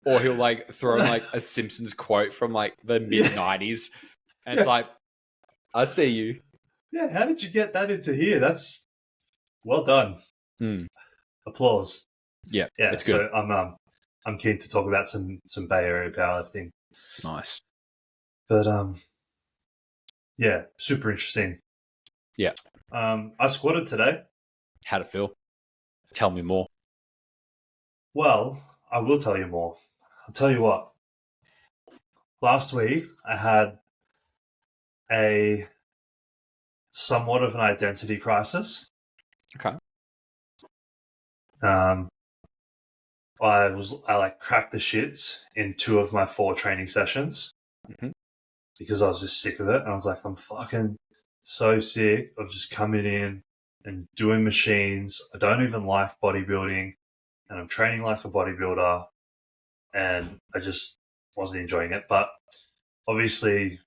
Speaker 2: Or he'll like throw in like a Simpsons quote from like the mid-90s. And it's like, I see you.
Speaker 1: Yeah, how did you get that into here? That's well done. Applause.
Speaker 2: Yeah, it's
Speaker 1: good.
Speaker 2: So
Speaker 1: I'm keen to talk about some Bay Area powerlifting.
Speaker 2: Nice.
Speaker 1: But yeah, super interesting.
Speaker 2: Yeah.
Speaker 1: I squatted today.
Speaker 2: How'd it feel? Tell me more.
Speaker 1: Well, I will tell you more. I'll tell you what. Last week, I had a somewhat of an identity crisis.
Speaker 2: Okay.
Speaker 1: I like cracked the shits in 2 of my 4 training sessions because I was just sick of it. And I was like, I'm fucking so sick of just coming in and doing machines. I don't even like bodybuilding, and I'm training like a bodybuilder, and I just wasn't enjoying it. But obviously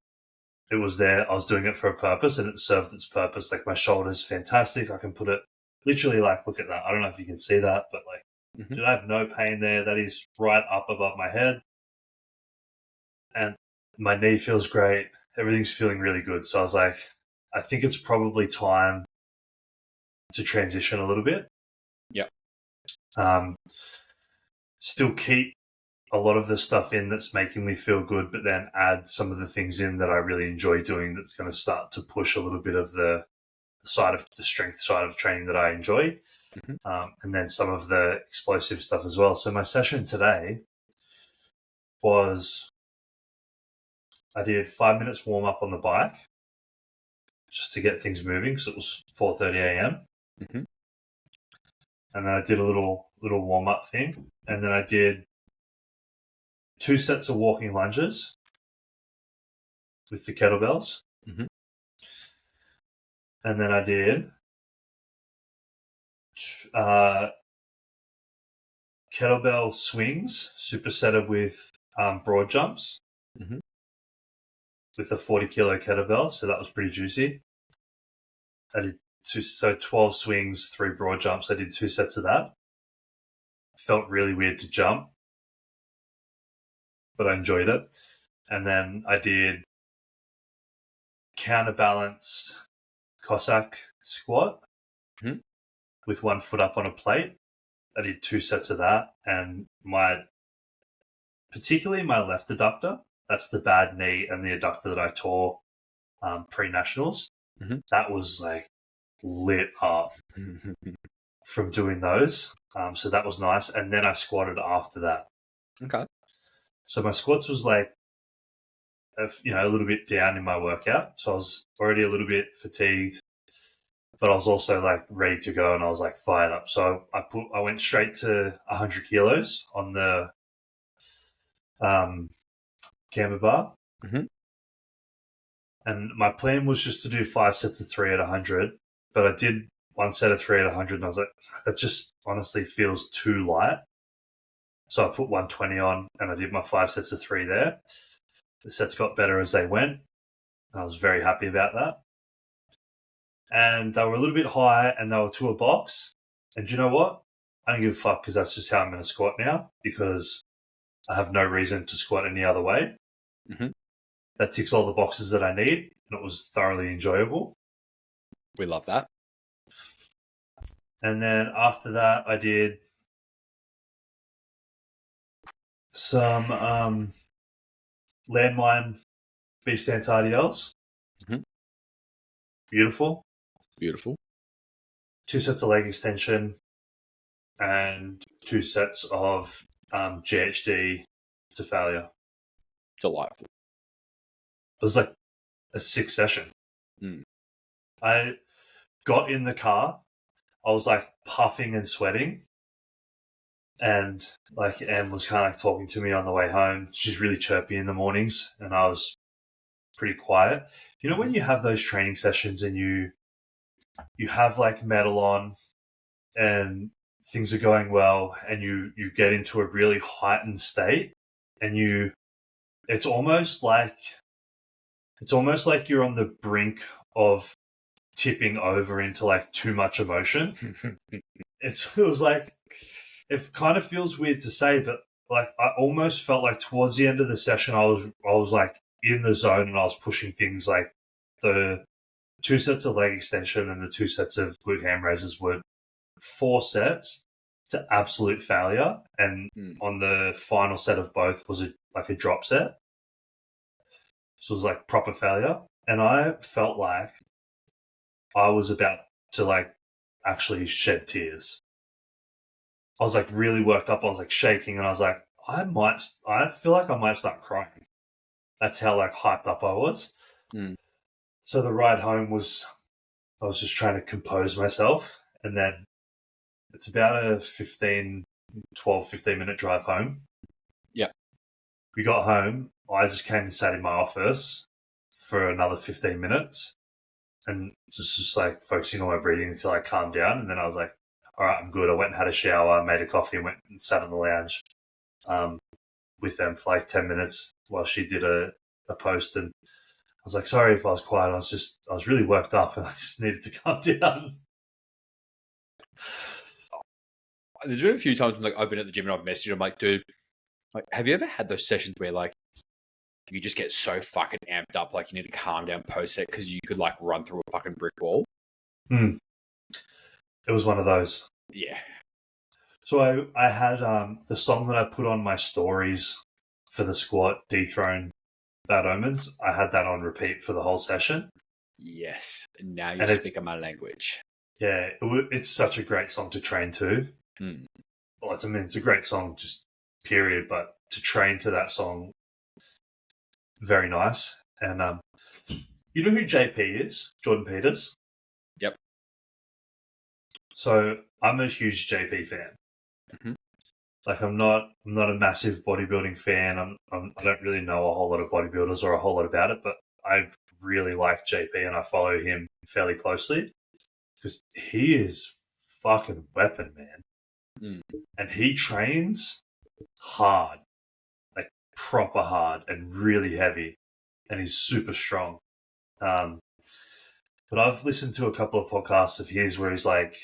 Speaker 1: it was there. I was doing it for a purpose, and it served its purpose. Like, my shoulder's fantastic. I can put it literally, like, look at that. I don't know if you can see that, but like, dude, I have no pain there. That is right up above my head. And my knee feels great. Everything's feeling really good. So I was like, I think it's probably time to transition a little bit.
Speaker 2: Yep.
Speaker 1: Still keep a lot of the stuff in that's making me feel good, but then add some of the things in that I really enjoy doing that's going to start to push a little bit of the strength side of training that I enjoy. And then some of the explosive stuff as well. So my session today was, I did 5 minutes warm up on the bike just to get things moving, because it was 4:30 a.m. And then I did a little warm up thing, and then I did 2 sets of walking lunges with the kettlebells, and then I did kettlebell swings supersetted with broad jumps with a 40-kilo kettlebell. So that was pretty juicy. I did 12 swings, 3 broad jumps. I did 2 sets of that. Felt really weird to jump, but I enjoyed it. And then I did counterbalanced Cossack squat with 1 foot up on a plate. I did 2 sets of that, and particularly my left adductor, that's the bad knee and the adductor that I tore pre-nationals, that was like lit up from doing those. So that was nice. And then I squatted after that.
Speaker 2: Okay.
Speaker 1: So my squats was like, a little bit down in my workout. So I was already a little bit fatigued, but I was also like ready to go, and I was like fired up. So I went straight to 100 kilos on the camber bar. And my plan was just to do 5 sets of 3 at 100, but I did 1 set of 3 at 100, and I was like, that just honestly feels too light. So I put 120 on, and I did my 5 sets of 3 there. The sets got better as they went. I was very happy about that. And they were a little bit high, and they were to a box. And do you know what? I don't give a fuck, because that's just how I'm going to squat now, because I have no reason to squat any other way. That ticks all the boxes that I need, and it was thoroughly enjoyable.
Speaker 2: We love that.
Speaker 1: And then after that, I did some landmine beach stance RDLs. Beautiful. 2 sets of leg extension and 2 sets of GHD to failure.
Speaker 2: Delightful.
Speaker 1: It was like a 6 session. I got in the car. I was like puffing and sweating. And like Em was kind of like talking to me on the way home. She's really chirpy in the mornings, and I was pretty quiet. You know when you have those training sessions and you have like metal on and things are going well, and you get into a really heightened state, and it's almost like you're on the brink of tipping over into like too much emotion. It kind of feels weird to say, but like I almost felt like towards the end of the session, I was like in the zone, and I was pushing things like the 2 sets of leg extension and the 2 sets of glute ham raises were 4 sets to absolute failure. And on the final set of both was a drop set. So it was like proper failure. And I felt like I was about to like actually shed tears. I was like really worked up. I was like shaking, and I was like, I feel like I might start crying. That's how like hyped up I was. So the ride home I was just trying to compose myself. And then it's about a 15 minute drive home.
Speaker 2: Yeah.
Speaker 1: We got home. I just came and sat in my office for another 15 minutes and just like focusing on my breathing until I calmed down. And then I was like, all right, I'm good. I went and had a shower, made a coffee, and went and sat in the lounge with them for like 10 minutes while she did a post. And I was like, sorry if I was quiet. I was really worked up, and I just needed to calm down.
Speaker 2: There's been a few times when like I've been at the gym and I've messaged you. I'm like, dude, like, have you ever had those sessions where like you just get so fucking amped up, like you need to calm down post set because you could like run through a fucking brick wall?
Speaker 1: It was one of those.
Speaker 2: Yeah.
Speaker 1: So I had the song that I put on my stories for the squat, Dethrone Bad Omens. I had that on repeat for the whole session.
Speaker 2: Yes. Now you're speaking my language.
Speaker 1: Yeah, it's such a great song to train to. Well, it's a great song, just period. But to train to that song, very nice. And you know who JP is? Jordan Peters.
Speaker 2: Yep.
Speaker 1: So I'm a huge JP fan. Like I'm not a massive bodybuilding fan. I don't really know a whole lot of bodybuilders or a whole lot about it, but I really like JP, and I follow him fairly closely because he is fucking weapon, man. and he trains hard, like proper hard and really heavy, and he's super strong. But I've listened to a couple of podcasts of his where he's like,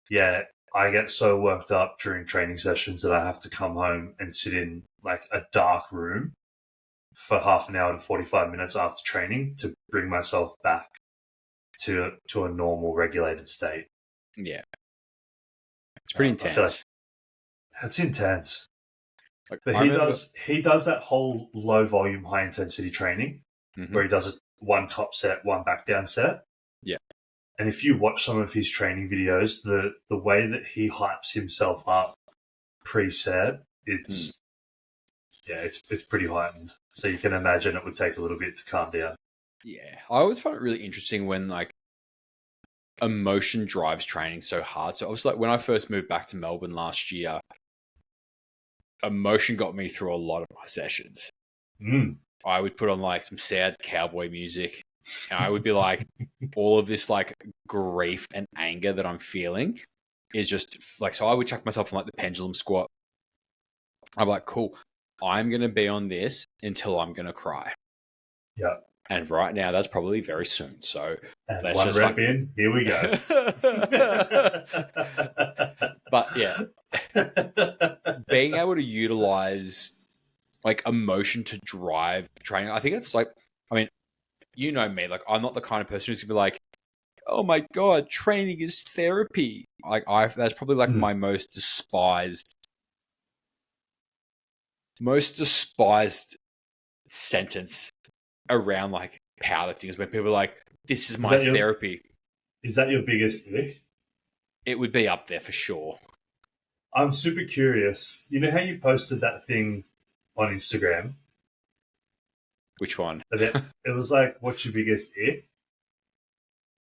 Speaker 1: yeah, I get so worked up during training sessions that I have to come home and sit in like a dark room for half an hour to 45 minutes after training to bring myself back to a normal regulated state.
Speaker 2: Yeah. It's pretty intense.
Speaker 1: I feel like that's intense.
Speaker 2: Like,
Speaker 1: But he does that whole low volume, high intensity training where he does it one top set, one back down set.
Speaker 2: Yeah.
Speaker 1: And if you watch some of his training videos, the way that he hypes himself up pre-set, it's pretty heightened. So you can imagine it would take a little bit to calm down.
Speaker 2: Yeah. I always find it really interesting when like emotion drives training so hard. So I was like, when I first moved back to Melbourne last year, emotion got me through a lot of my sessions. I would put on like some sad cowboy music, and I would be like, all of this like grief and anger that I'm feeling is just like, so I would chuck myself on like the pendulum squat. I'm like, cool, I'm going to be on this until I'm going to cry.
Speaker 1: Yeah.
Speaker 2: And right now, that's probably very soon. So
Speaker 1: and
Speaker 2: let's
Speaker 1: one
Speaker 2: just
Speaker 1: rep in, here we go.
Speaker 2: But yeah, being able to utilize like emotion to drive training, I think it's like, I mean, you know me, like I'm not the kind of person who's gonna be like, oh my god, training is therapy. Like that's probably like my most despised sentence around like powerlifting is when people are like, this is my therapy.
Speaker 1: Is that your biggest ick?
Speaker 2: It would be up there for sure.
Speaker 1: I'm super curious. You know how you posted that thing on Instagram?
Speaker 2: Which one?
Speaker 1: It was like, what's your biggest ick?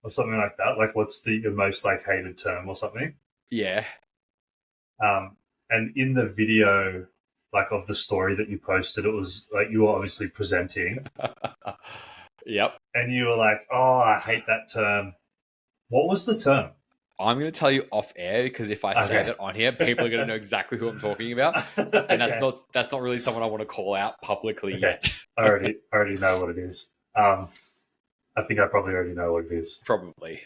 Speaker 1: Or something like that. Like, what's your most like hated term or something?
Speaker 2: Yeah.
Speaker 1: And in the video, like of the story that you posted, it was like you were obviously presenting.
Speaker 2: Yep.
Speaker 1: And you were like, oh, I hate that term. What was the term?
Speaker 2: I'm going to tell you off air, because if I say that on here, people are going to know exactly who I'm talking about. And that's not really someone I want to call out publicly yet.
Speaker 1: I already know what it is. I think I probably already know what it is.
Speaker 2: Probably.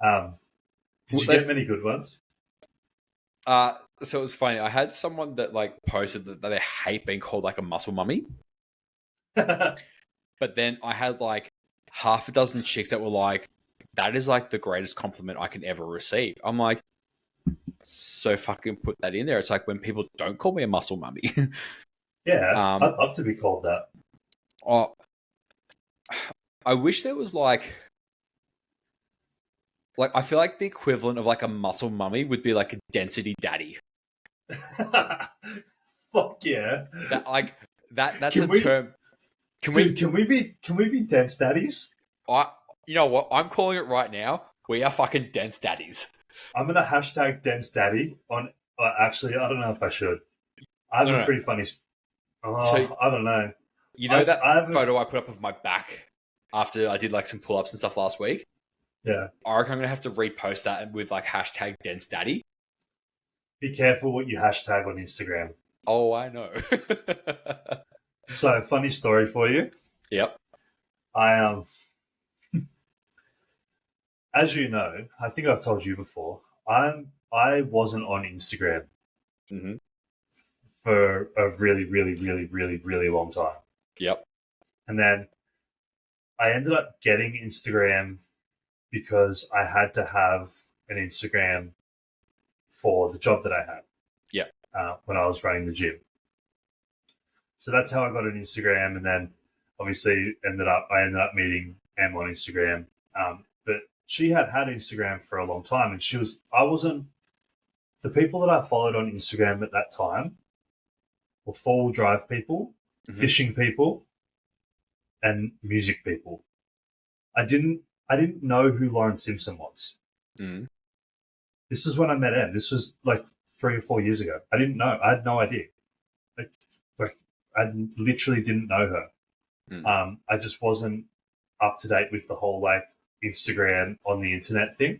Speaker 1: Did you get many good ones?
Speaker 2: So it was funny. I had someone that like posted that they hate being called like a muscle mummy. But then I had like half a dozen chicks that were like, that is like the greatest compliment I can ever receive. I'm like, so fucking put that in there. It's like when people don't call me a muscle mummy.
Speaker 1: Yeah, I'd love to be called that.
Speaker 2: Oh, I wish there was like I feel like the equivalent of like a muscle mummy would be like a density daddy.
Speaker 1: Fuck yeah!
Speaker 2: That's a term.
Speaker 1: Can we be dense daddies?
Speaker 2: You know what? I'm calling it right now. We are fucking dense daddies.
Speaker 1: I'm gonna hashtag dense daddy on. Actually, I don't know if I should. I have a pretty funny. So, I don't know.
Speaker 2: You know that photo I put up of my back after I did like some pull-ups and stuff last week?
Speaker 1: Yeah.
Speaker 2: I reckon I'm gonna have to repost that with like hashtag dense daddy.
Speaker 1: Be careful what you hashtag on Instagram.
Speaker 2: Oh, I know.
Speaker 1: So, funny story for you.
Speaker 2: Yep.
Speaker 1: As you know, I think I've told you before, I wasn't on Instagram for a really, really, really, really, really long time.
Speaker 2: Yep.
Speaker 1: And then I ended up getting Instagram because I had to have an Instagram for the job that I had.
Speaker 2: Yep.
Speaker 1: When I was running the gym. So that's how I got an Instagram, and then obviously I ended up meeting Em on Instagram. But she had Instagram for a long time, and the people that I followed on Instagram at that time were 4-wheel drive people, fishing people, and music people. I didn't know who Lauren Simpson was. This is when I met Em. This was like 3 or 4 years ago. I didn't know. I had no idea. Like I literally didn't know her. I just wasn't up to date with the whole like Instagram on the internet thing,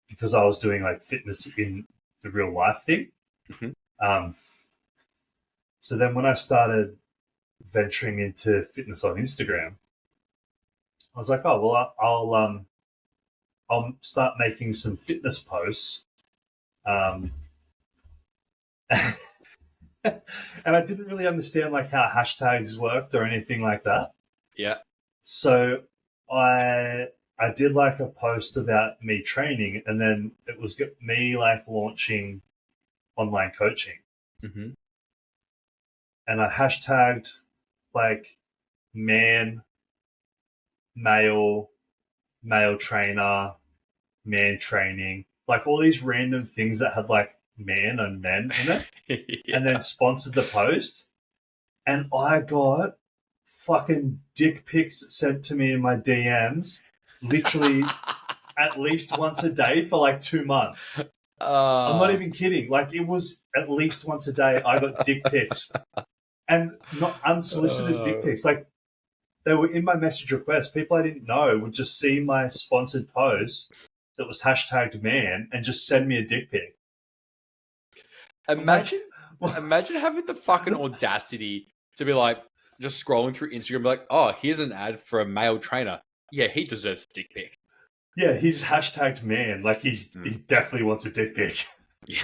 Speaker 1: because I was doing like fitness in the real life thing.
Speaker 2: Mhm.
Speaker 1: So then when I started venturing into fitness on Instagram, I was like, oh well, I'll start making some fitness posts. Um, and I didn't really understand like how hashtags worked or anything like that.
Speaker 2: Yeah.
Speaker 1: So I did like a post about me training, and then it was me like launching online coaching,
Speaker 2: Mhm.
Speaker 1: and I hashtagged like man, male, male trainer, man training, like all these random things that had like man and men in it, and then
Speaker 2: Yeah.
Speaker 1: sponsored the post. And I got fucking dick pics sent to me in my DMs literally at least once a day for like 2 months. I'm not
Speaker 2: Uh,
Speaker 1: even kidding. Like it was at least once a day I got dick pics, and not unsolicited dick
Speaker 2: uh,
Speaker 1: pics. Like they were in my message request. People I didn't know would just see my sponsored post that was hashtagged man and just send me a dick pic. I'm like,
Speaker 2: imagine, imagine having the fucking audacity to be like, just scrolling through Instagram, and be like, oh, here's an ad for a male trainer. Yeah, he deserves a dick pic.
Speaker 1: yeah, he's hashtagged man. Like he definitely wants a dick pic.
Speaker 2: Yeah.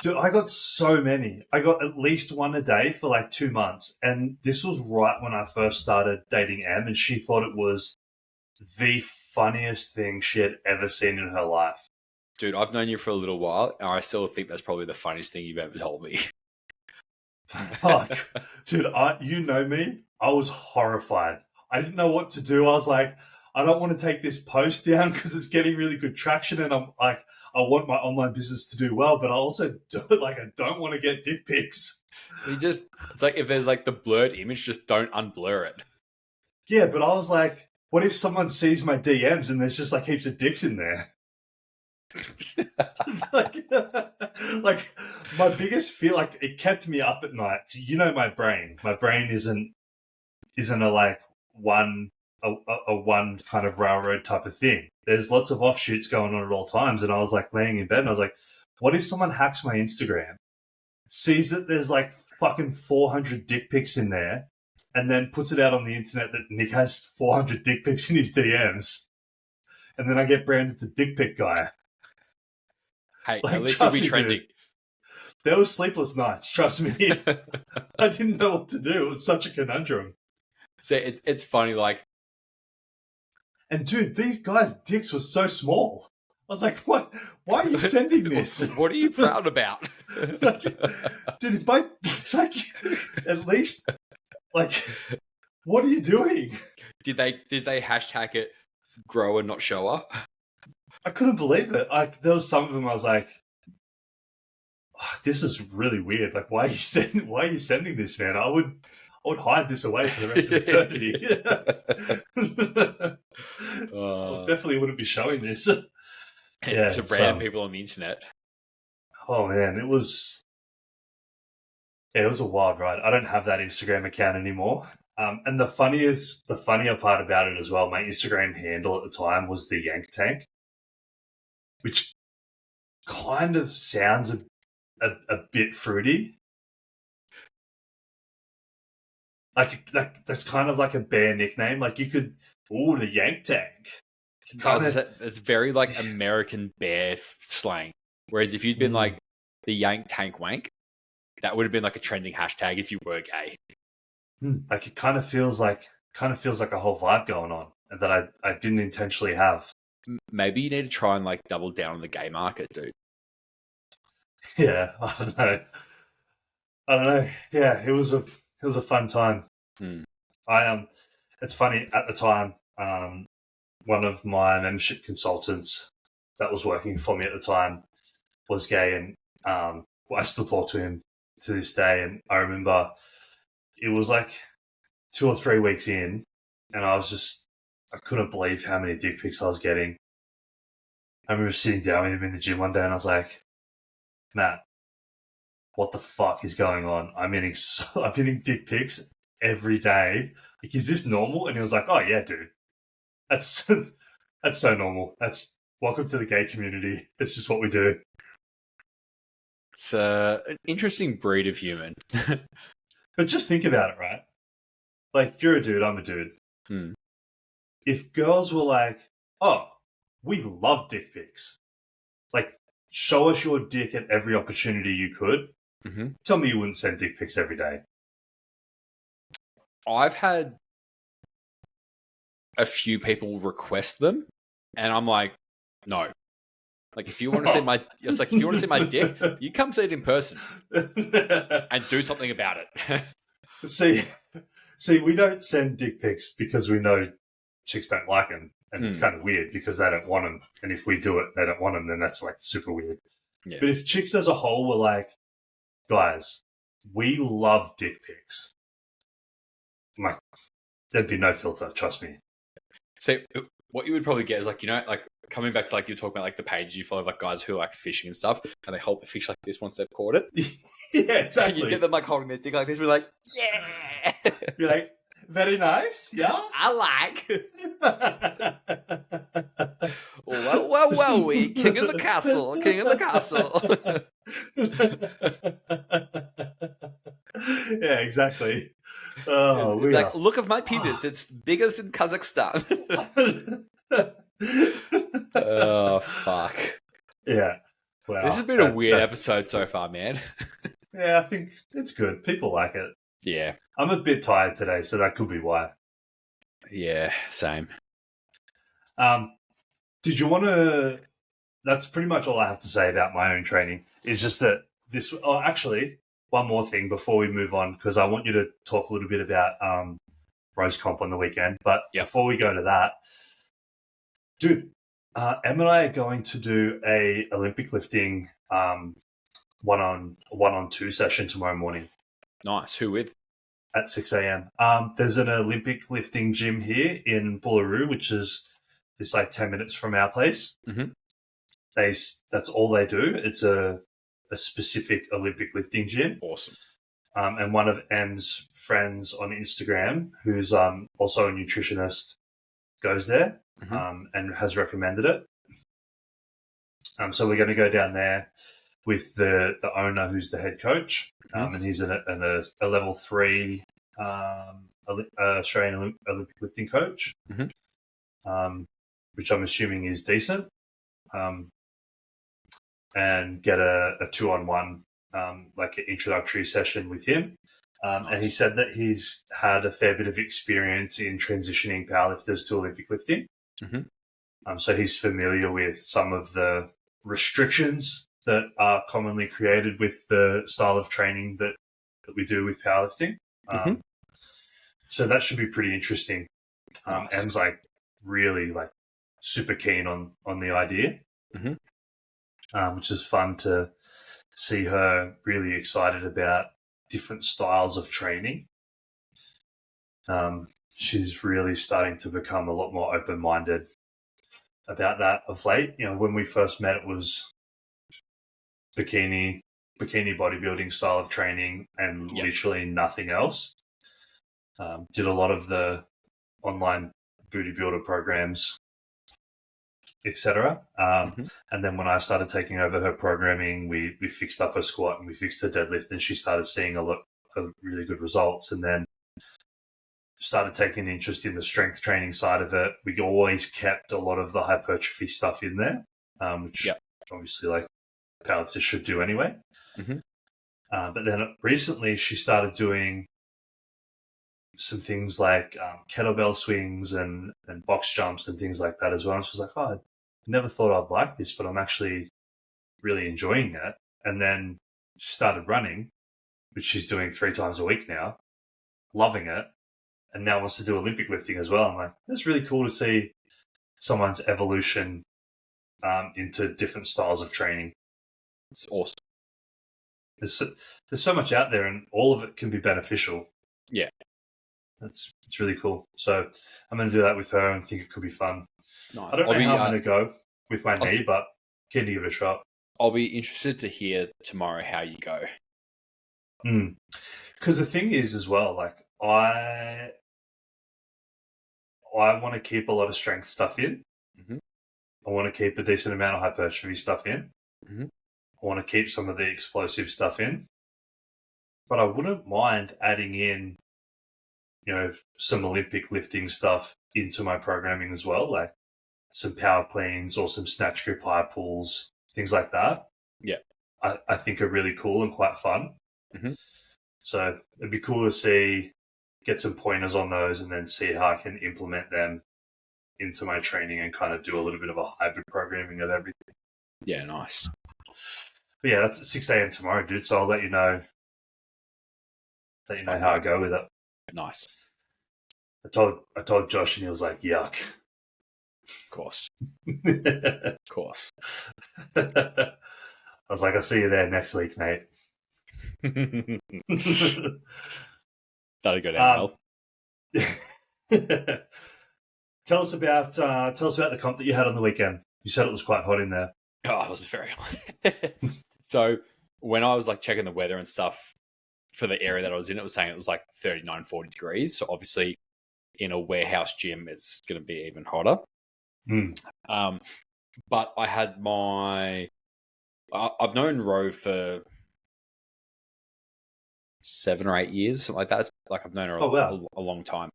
Speaker 1: Dude, I got so many. I got at least one a day for like 2 months. And this was right when I first started dating Em, and she thought it was the funniest thing she had ever seen in her life.
Speaker 2: Dude, I've known you for a little while, and I still think that's probably the funniest thing you've ever told me.
Speaker 1: Fuck. Dude, you know me. I was horrified. I didn't know what to do. I was like, I don't want to take this post down because it's getting really good traction, and I'm like, I want my online business to do well, but I also I don't want to get dick pics.
Speaker 2: It's like if there's like the blurred image, just don't unblur it.
Speaker 1: Yeah, but I was like, what if someone sees my DMs and there's just like heaps of dicks in there? like, like my biggest fear, like it kept me up at night. You know, my brain. My brain isn't a like one a one kind of railroad type of thing. There's lots of offshoots going on at all times, and I was like laying in bed and I was like, what if someone hacks my Instagram, sees that there's like fucking 400 dick pics in there, and then puts it out on the internet that Nick has 400 dick pics in his DMs, and then I get branded the dick pic guy.
Speaker 2: Hey, at
Speaker 1: Like,
Speaker 2: least you'll be
Speaker 1: trust me,
Speaker 2: trending.
Speaker 1: dude. There was sleepless nights. Trust me. I didn't know what to do. It was such a conundrum.
Speaker 2: So it's funny, like,
Speaker 1: And dude, these guys' dicks were so small. I was like, what? Why are you sending this?
Speaker 2: what are you proud about?
Speaker 1: Like, dude, like, at least, like, what are you doing?
Speaker 2: did they hashtag it grower not shower?
Speaker 1: I couldn't believe it. Like, there was some of them I was like, oh, this is really weird. Like, why are you sending this, man? I would hide this away for the rest of eternity. I definitely wouldn't be showing this. Yeah,
Speaker 2: to random people on the internet.
Speaker 1: oh man, it was a wild ride. I don't have that Instagram account anymore. And the funnier part about it as well, my Instagram handle at the time was the Yank Tank, which kind of sounds a bit fruity. Like that's kind of like a bear nickname. Like you could, the Yank Tank.
Speaker 2: It's very like American bear slang. Whereas if you'd been like the Yank Tank Wank, that would have been like a trending hashtag if you were gay.
Speaker 1: Like it kind of feels like a whole vibe going on that I didn't intentionally have.
Speaker 2: Maybe you need to try and like double down on the gay market, dude.
Speaker 1: Yeah, I don't know. Yeah, it was a fun time. I it's funny at the time. One of my membership consultants that was working for me at the time was gay, and I still talk to him to this day. And I remember it was like 2 or 3 weeks in, and I couldn't believe how many dick pics I was getting. I remember sitting down with him in the gym one day, and I was like, Matt, what the fuck is going on? I'm getting dick pics every day. Like, is this normal? And he was like, oh yeah, dude, that's that's so normal. That's welcome to the gay community. This is what we do.
Speaker 2: It's an interesting breed of human.
Speaker 1: But just think about it, right? Like, you're a dude, I'm a dude.
Speaker 2: Hmm.
Speaker 1: If girls were like, oh, we love dick pics. Like, show us your dick at every opportunity you could.
Speaker 2: Mm-hmm.
Speaker 1: Tell me you wouldn't send dick pics every day.
Speaker 2: I've had a few people request them, and I'm like, no. Like, if you want to see my, it's like if you want to see my dick, you come see it in person and do something about it.
Speaker 1: See, we don't send dick pics because we know chicks don't like them, and it's kind of weird because they don't want them. And if we do it, they don't want them, then that's like super weird.
Speaker 2: Yeah.
Speaker 1: But if chicks as a whole were like, guys, we love dick pics, like, there'd be no filter. Trust me.
Speaker 2: So what you would probably get is like, like coming back to like you're talking about like the pages you follow, like guys who are like fishing and stuff, and they hold the fish like this once they've caught it.
Speaker 1: Yeah, exactly.
Speaker 2: You get them like holding their dick like this, we're like, yeah.
Speaker 1: You're like, very nice, yeah.
Speaker 2: I like. Well, we king of the castle, king of the castle.
Speaker 1: Yeah, exactly. Oh, we
Speaker 2: like, look at my penis; it's biggest in Kazakhstan. Oh fuck!
Speaker 1: Yeah, wow.
Speaker 2: This has been a weird episode so far, man.
Speaker 1: Yeah, I think it's good. People like it.
Speaker 2: Yeah,
Speaker 1: I'm a bit tired today, so that could be why.
Speaker 2: Yeah, same.
Speaker 1: Did you want to? That's pretty much all I have to say about my own training. Is just that this. Oh, actually, one more thing before we move on, because I want you to talk a little bit about Rose Comp on the weekend. But before we go to that, dude, Em and I are going to do a Olympic lifting one on two session tomorrow morning.
Speaker 2: Nice. Who with?
Speaker 1: At 6 a.m. There's an Olympic lifting gym here in Bullaroo, which is just like 10 minutes from our place.
Speaker 2: Mm-hmm.
Speaker 1: That's all they do. It's a specific Olympic lifting gym.
Speaker 2: Awesome.
Speaker 1: And one of Em's friends on Instagram, who's also a nutritionist, goes there and has recommended it. So we're going to go down there with the owner, who's the head coach, and he's a level 3 Australian Olympic lifting coach, which I'm assuming is decent, and get a 2-on-1 like an introductory session with him. Nice. And he said that he's had a fair bit of experience in transitioning powerlifters to Olympic lifting. So he's familiar with some of the restrictions that are commonly created with the style of training that we do with powerlifting. So that should be pretty interesting. Nice. Em's like really like super keen on the idea, which is fun to see her really excited about different styles of training. She's really starting to become a lot more open-minded about that of late. You know, when we first met, it was bikini bodybuilding style of training and literally nothing else. Did a lot of the online booty builder programs, etc. And then when I started taking over her programming, we fixed up her squat and we fixed her deadlift, and she started seeing a lot of really good results. And then started taking interest in the strength training side of it. We always kept a lot of the hypertrophy stuff in there, which obviously like powerlifters should do anyway. But then recently she started doing some things like kettlebell swings and box jumps and things like that as well. And she was like, oh, I never thought I'd like this, but I'm actually really enjoying it. And then she started running, which she's doing 3 times a week now, loving it, and now wants to do Olympic lifting as well. I'm like, it's really cool to see someone's evolution into different styles of training.
Speaker 2: It's awesome.
Speaker 1: There's so much out there, and all of it can be beneficial.
Speaker 2: Yeah.
Speaker 1: It's really cool. So I'm going to do that with her and think it could be fun.
Speaker 2: Nice.
Speaker 1: I don't know how I'm going to go with my knee, but keen to give it a shot.
Speaker 2: I'll be interested to hear tomorrow how you go.
Speaker 1: Because the thing is as well, like I want to keep a lot of strength stuff in. I want to keep a decent amount of hypertrophy stuff in. I want to keep some of the explosive stuff in, but I wouldn't mind adding in, some Olympic lifting stuff into my programming as well, like some power cleans or some snatch grip high pulls, things like that.
Speaker 2: Yeah.
Speaker 1: I think are really cool and quite fun.
Speaker 2: Mm-hmm.
Speaker 1: So it'd be cool to get some pointers on those and then see how I can implement them into my training and kind of do a little bit of a hybrid programming of everything.
Speaker 2: Yeah, nice.
Speaker 1: But yeah, that's at 6 a.m. tomorrow, dude. So I'll let you know how I go with it.
Speaker 2: Nice.
Speaker 1: I told Josh and he was like, yuck.
Speaker 2: Of course.
Speaker 1: I
Speaker 2: Of course.
Speaker 1: was like, I'll see you there next week, mate.
Speaker 2: That'll go down
Speaker 1: well. Tell us about the comp that you had on the weekend. You said it was quite hot in there.
Speaker 2: Oh, it was very hot. So when I was like checking the weather and stuff for the area that I was in, it was saying it was like 39, 40 degrees. So obviously in a warehouse gym, it's going to be even hotter. But I had I've known Ro for 7 or 8 years, something like that. It's like I've known her a long time.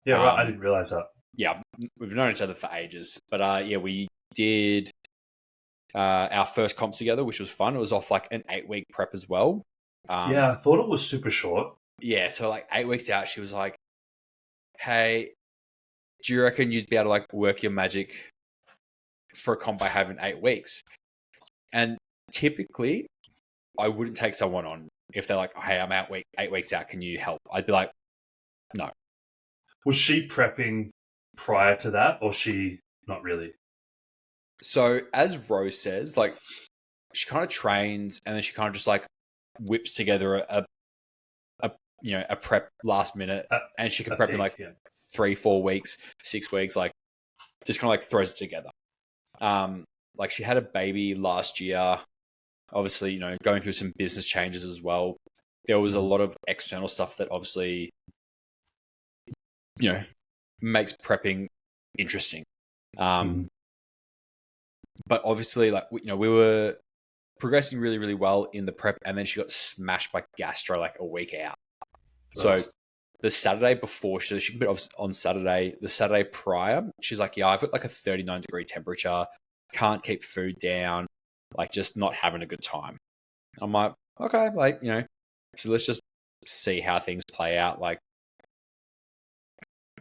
Speaker 1: Yeah, right. I didn't realize that.
Speaker 2: Yeah, we've known each other for ages. But we did our first comp together, which was fun. It was off like an 8-week prep as well.
Speaker 1: I thought it was super short.
Speaker 2: Yeah, so like 8 weeks out, she was like, hey, do you reckon you'd be able to like work your magic for a comp I have in 8 weeks? And typically, I wouldn't take someone on if they're like, hey, I'm out 8 weeks out. Can you help? I'd be like, no.
Speaker 1: Was she prepping prior to that, or she not really?
Speaker 2: So as Rose says, like she kind of trains and then she kind of just like whips together a prep last minute, and she can prep in like 3-4 weeks, 6 weeks, like just kind of like throws it together. Like she had a baby last year, obviously, going through some business changes as well. There was a lot of external stuff that obviously, makes prepping interesting. But obviously, like, we were progressing really, really well in the prep, and then she got smashed by gastro like a week out. So the Saturday before, she could be on Saturday, the Saturday prior, she's like, yeah, I've got like a 39-degree temperature, can't keep food down, like just not having a good time. I'm like, okay, like, so let's just see how things play out. Like,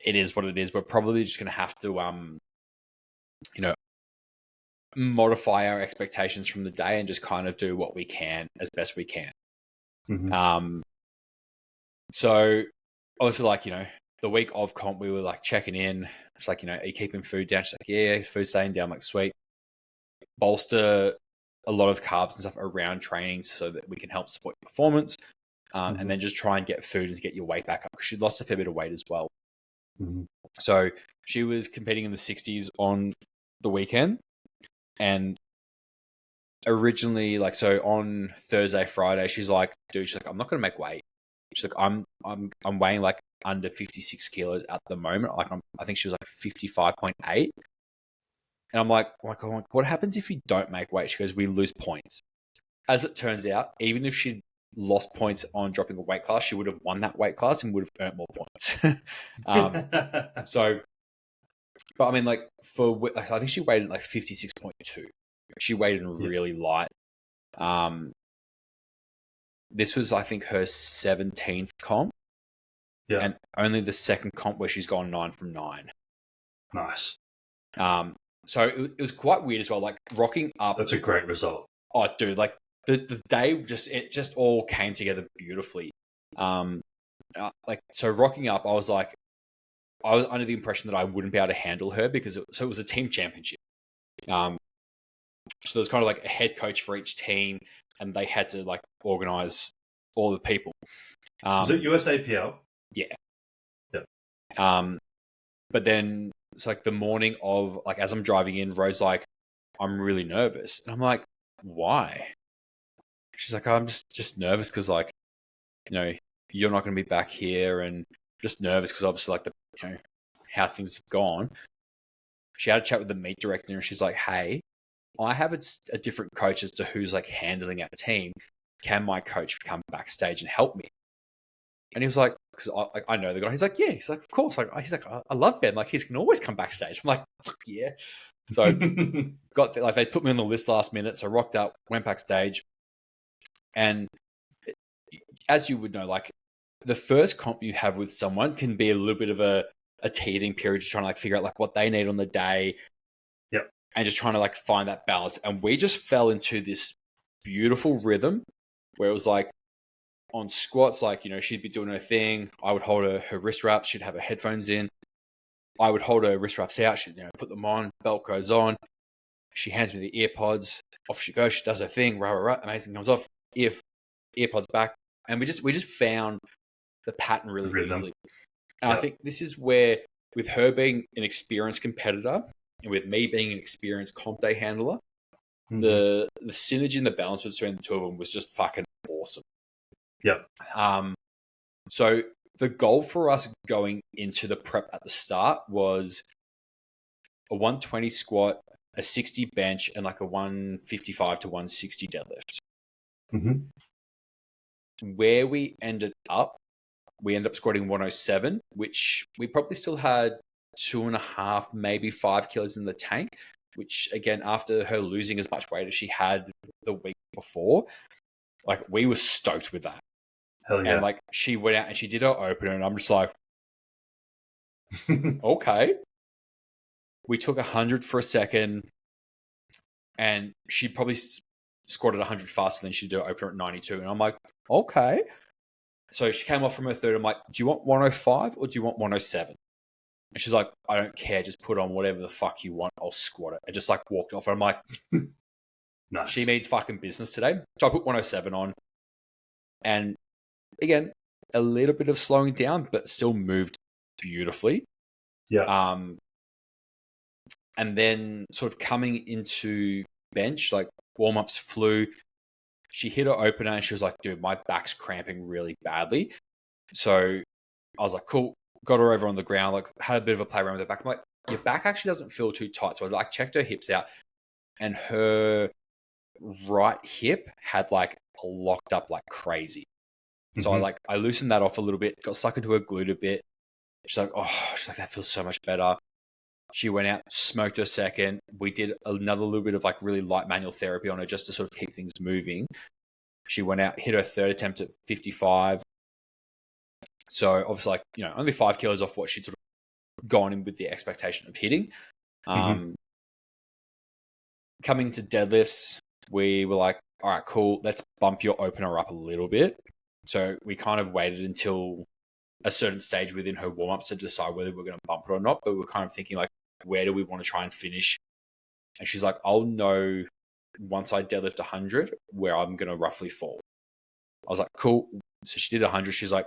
Speaker 2: it is what it is. We're probably just going to have to, modify our expectations from the day and just kind of do what we can as best we can. So obviously, like, the week of comp, we were like checking in. It's like, are you keeping food down? She's like, yeah, food's staying down. I'm like, sweet. Bolster a lot of carbs and stuff around training so that we can help support your performance. And then just try and get food and get your weight back up, because she lost a fair bit of weight as well. So she was competing in the 60s on the weekend. And originally, like, so on Thursday, Friday, she's like, I'm not going to make weight. She's like, I'm weighing like under 56 kilos at the moment. Like, I think she was like 55.8. And I'm like, what happens if you don't make weight? She goes, we lose points. As it turns out, even if she lost points on dropping a weight class, she would have won that weight class and would have earned more points. But I mean, like, I think she weighed at like 56.2. She weighed in really light. This was, I think, her 17th comp. Yeah. And only the second comp where she's gone 9 from 9.
Speaker 1: Nice.
Speaker 2: So it was quite weird as well, like rocking up.
Speaker 1: That's a great result.
Speaker 2: Oh, dude, like the day it just all came together beautifully. So rocking up, I was under the impression that I wouldn't be able to handle her because it was a team championship. So there was kind of like a head coach for each team, and they had to like organize all the people.
Speaker 1: Was it USAPL?
Speaker 2: Yeah.
Speaker 1: Yep.
Speaker 2: But then it's like the morning of, like, as I'm driving in, Rose like, I'm really nervous. And I'm like, why? She's like, I'm just nervous because, like, you're not going to be back here, and just nervous because obviously, like, how things have gone. She had a chat with the meet director, and she's like, hey, I have a different coach as to who's like handling our team. Can my coach come backstage and help me? And he was like, because I know the guy. He's like, yeah. He's like, of course. Like, he's like, I love Ben. Like, he can always come backstage. I'm like, fuck yeah. So they put me on the list last minute. So rocked up, went backstage, and as you would know, like the first comp you have with someone can be a little bit of a teething period, just trying to like figure out like what they need on the day.
Speaker 1: Yep.
Speaker 2: And just trying to like find that balance. And we just fell into this beautiful rhythm where it was like on squats, like, you know, she'd be doing her thing. I would hold her wrist wraps. She'd have her headphones in. I would hold her wrist wraps out. She'd, you know, put them on. Belt goes on. She hands me the earpods. Off she goes. She does her thing. Rah, rah, rah. Amazing comes off. Earpods back. And we just found the pattern really easily. And I think this is where, with her being an experienced competitor and with me being an experienced comp day handler, the synergy and the balance between the two of them was just fucking awesome.
Speaker 1: Yep.
Speaker 2: So the goal for us going into the prep at the start was a 120 squat, a 60 bench, and like a 155 to 160 deadlift. Where we ended up squatting 107, which we probably still had 2.5, maybe 5 kilos in the tank, which again, after her losing as much weight as she had the week before, like we were stoked with that.
Speaker 1: Hell yeah.
Speaker 2: And like she went out and she did her opener, and I'm just like, okay. We took 100 for a second, and she probably squatted 100 faster than she did her opener at 92. And I'm like, okay. So she came off from her third. I'm like, do you want 105 or do you want 107? And she's like, I don't care. Just put on whatever the fuck you want. I'll squat it. I just like walked off. And I'm like,
Speaker 1: nice.
Speaker 2: She means fucking business today. So I put 107 on. And again, a little bit of slowing down, but still moved beautifully.
Speaker 1: Yeah.
Speaker 2: And then sort of coming into bench, like warm-ups flew. She hit her opener and she was like, dude, my back's cramping really badly. So I was like, cool. Got her over on the ground, like had a bit of a play around with her back. I'm like, your back actually doesn't feel too tight. So I like checked her hips out, and her right hip had like locked up like crazy. So I loosened that off a little bit, got stuck into her glute a bit. She's like, that feels so much better. She went out, smoked her second. We did another little bit of like really light manual therapy on her just to sort of keep things moving. She went out, hit her third attempt at 55. So obviously, like, you know, only 5 kilos off what she'd sort of gone in with the expectation of hitting. Coming to deadlifts, we were like, all right, cool. Let's bump your opener up a little bit. So we kind of waited until a certain stage within her warm-ups to decide whether we're going to bump it or not. But we were kind of thinking like, where do we want to try and finish? And she's like, I'll know once I deadlift 100 where I'm going to roughly fall. I was like, cool. So she did 100. She's like,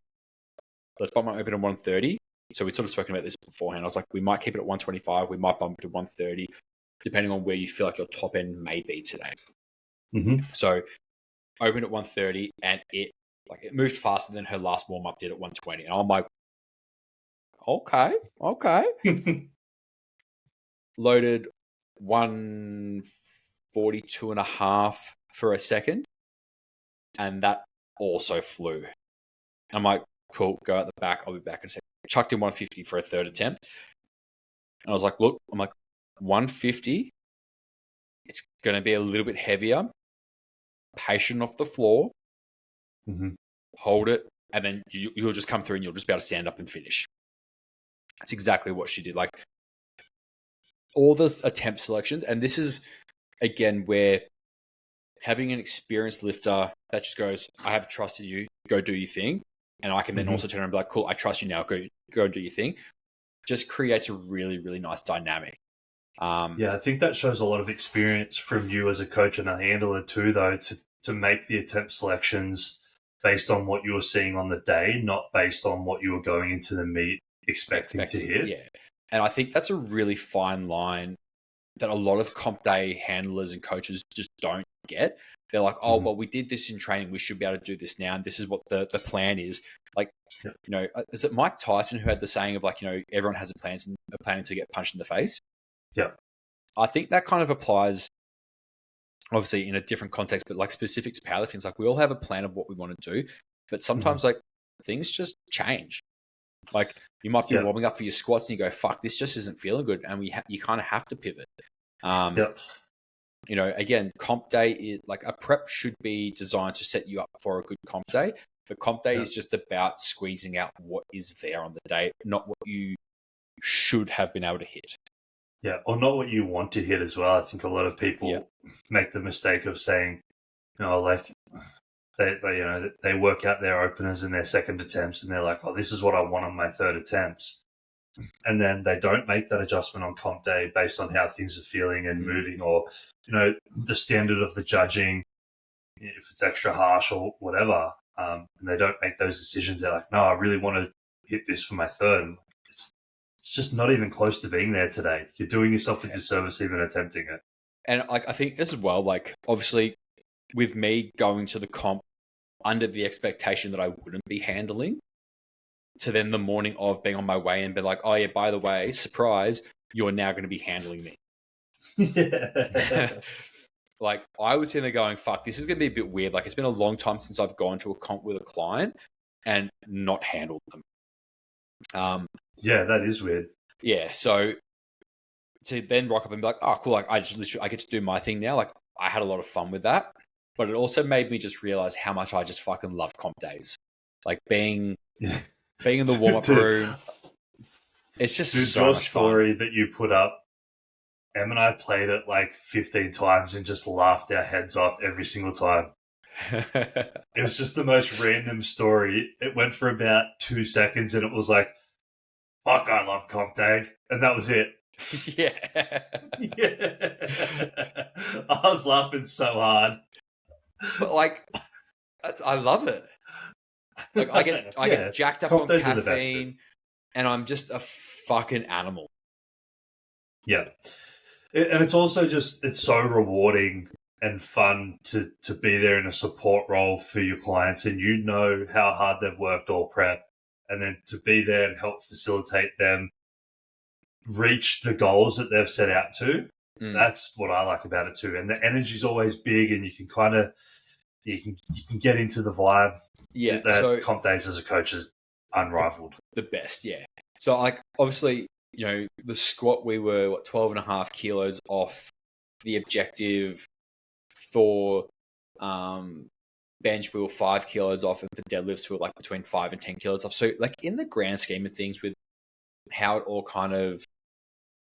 Speaker 2: let's bump my open to 130. So we'd sort of spoken about this beforehand. I was like, we might keep it at 125. We might bump it to 130, depending on where you feel like your top end may be today. So opened at 130, and it moved faster than her last warm-up did at 120. And I'm like, okay. Loaded 142.5 for a second, and that also flew. I'm like, cool, go out the back. I'll be back in a second. Chucked in 150 for a third attempt. And I was like, look, 150. It's going to be a little bit heavier. Patient off the floor. Hold it. And then you'll just come through and you'll just be able to stand up and finish. That's exactly what she did. Like, all the attempt selections. And this is, again, where having an experienced lifter that just goes, I have trusted you, go do your thing. And I can then also turn around and be like, cool, I trust you now, go do your thing. Just creates a really, really nice dynamic.
Speaker 1: Yeah, I think that shows a lot of experience from you as a coach and a handler too, though, to make the attempt selections based on what you were seeing on the day, not based on what you were going into the meet expecting to hit.
Speaker 2: Yeah. And I think that's a really fine line that a lot of comp day handlers and coaches just don't get. They're like, oh, well, we did this in training. We should be able to do this now. And this is what the plan is. Like, you know, is it Mike Tyson who had the saying of like, you know, everyone has a plan and are planning to get punched in the face?
Speaker 1: Yeah.
Speaker 2: I think that kind of applies obviously in a different context, but like specific to powerlifting, it's like we all have a plan of what we want to do, but sometimes like things just change. Like you might be
Speaker 1: Yep.
Speaker 2: warming up for your squats and you go, "Fuck, this just isn't feeling good," and you kind of have to pivot.
Speaker 1: Yep.
Speaker 2: You know, again, comp day is like a prep should be designed to set you up for a good comp day. But comp day is just about squeezing out what is there on the day, not what you should have been able to hit.
Speaker 1: Yeah, or not what you want to hit as well. I think a lot of people make the mistake of saying, like they work out their openers and their second attempts, and they're like, "Oh, this is what I want on my third attempts," and then they don't make that adjustment on comp day based on how things are feeling and moving, or the standard of the judging, if it's extra harsh or whatever, and they don't make those decisions. They're like, "No, I really want to hit this for my third." It's just not even close to being there today. You're doing yourself a disservice even attempting it.
Speaker 2: And like I think as well, like obviously with me going to the comp under the expectation that I wouldn't be handling, to then the morning of being on my way and be like, "Oh yeah, by the way, surprise, you're now going to be handling me."
Speaker 1: Yeah.
Speaker 2: Like I was in there going, "Fuck, this is going to be a bit weird." Like it's been a long time since I've gone to a comp with a client and not handled them.
Speaker 1: Yeah, that is weird.
Speaker 2: Yeah, so to then rock up and be like, "Oh, cool! Like I get to do my thing now." Like I had a lot of fun with that, but it also made me just realize how much I just fucking love comp days. Like being in the warm up room. It's just so
Speaker 1: your
Speaker 2: much
Speaker 1: story
Speaker 2: fun.
Speaker 1: that you put up. Em and I played it like 15 times and just laughed our heads off every single time. It was just the most random story. It went for about 2 seconds and it was like, "Fuck, I love comp day," and that was it.
Speaker 2: Yeah.
Speaker 1: I was laughing so hard.
Speaker 2: But like, I love it. Like I get jacked up
Speaker 1: comp
Speaker 2: on
Speaker 1: days are the best.
Speaker 2: caffeine, and I'm just a fucking animal.
Speaker 1: Yeah, and it's also just it's so rewarding and fun to be there in a support role for your clients, and how hard they've worked all prep, and then to be there and help facilitate them reach the goals that they've set out to. That's what I like about it too. And the energy's always big, and you can kind of you can get into the vibe.
Speaker 2: Yeah,
Speaker 1: that comp days as a coach is unrivaled.
Speaker 2: The best, yeah. So like obviously, the squat we were 12 and a half kilos off the objective. For bench we were 5 kilos off, and for deadlifts we were like between 5 and 10 kilos off. So like in the grand scheme of things, with how it all kind of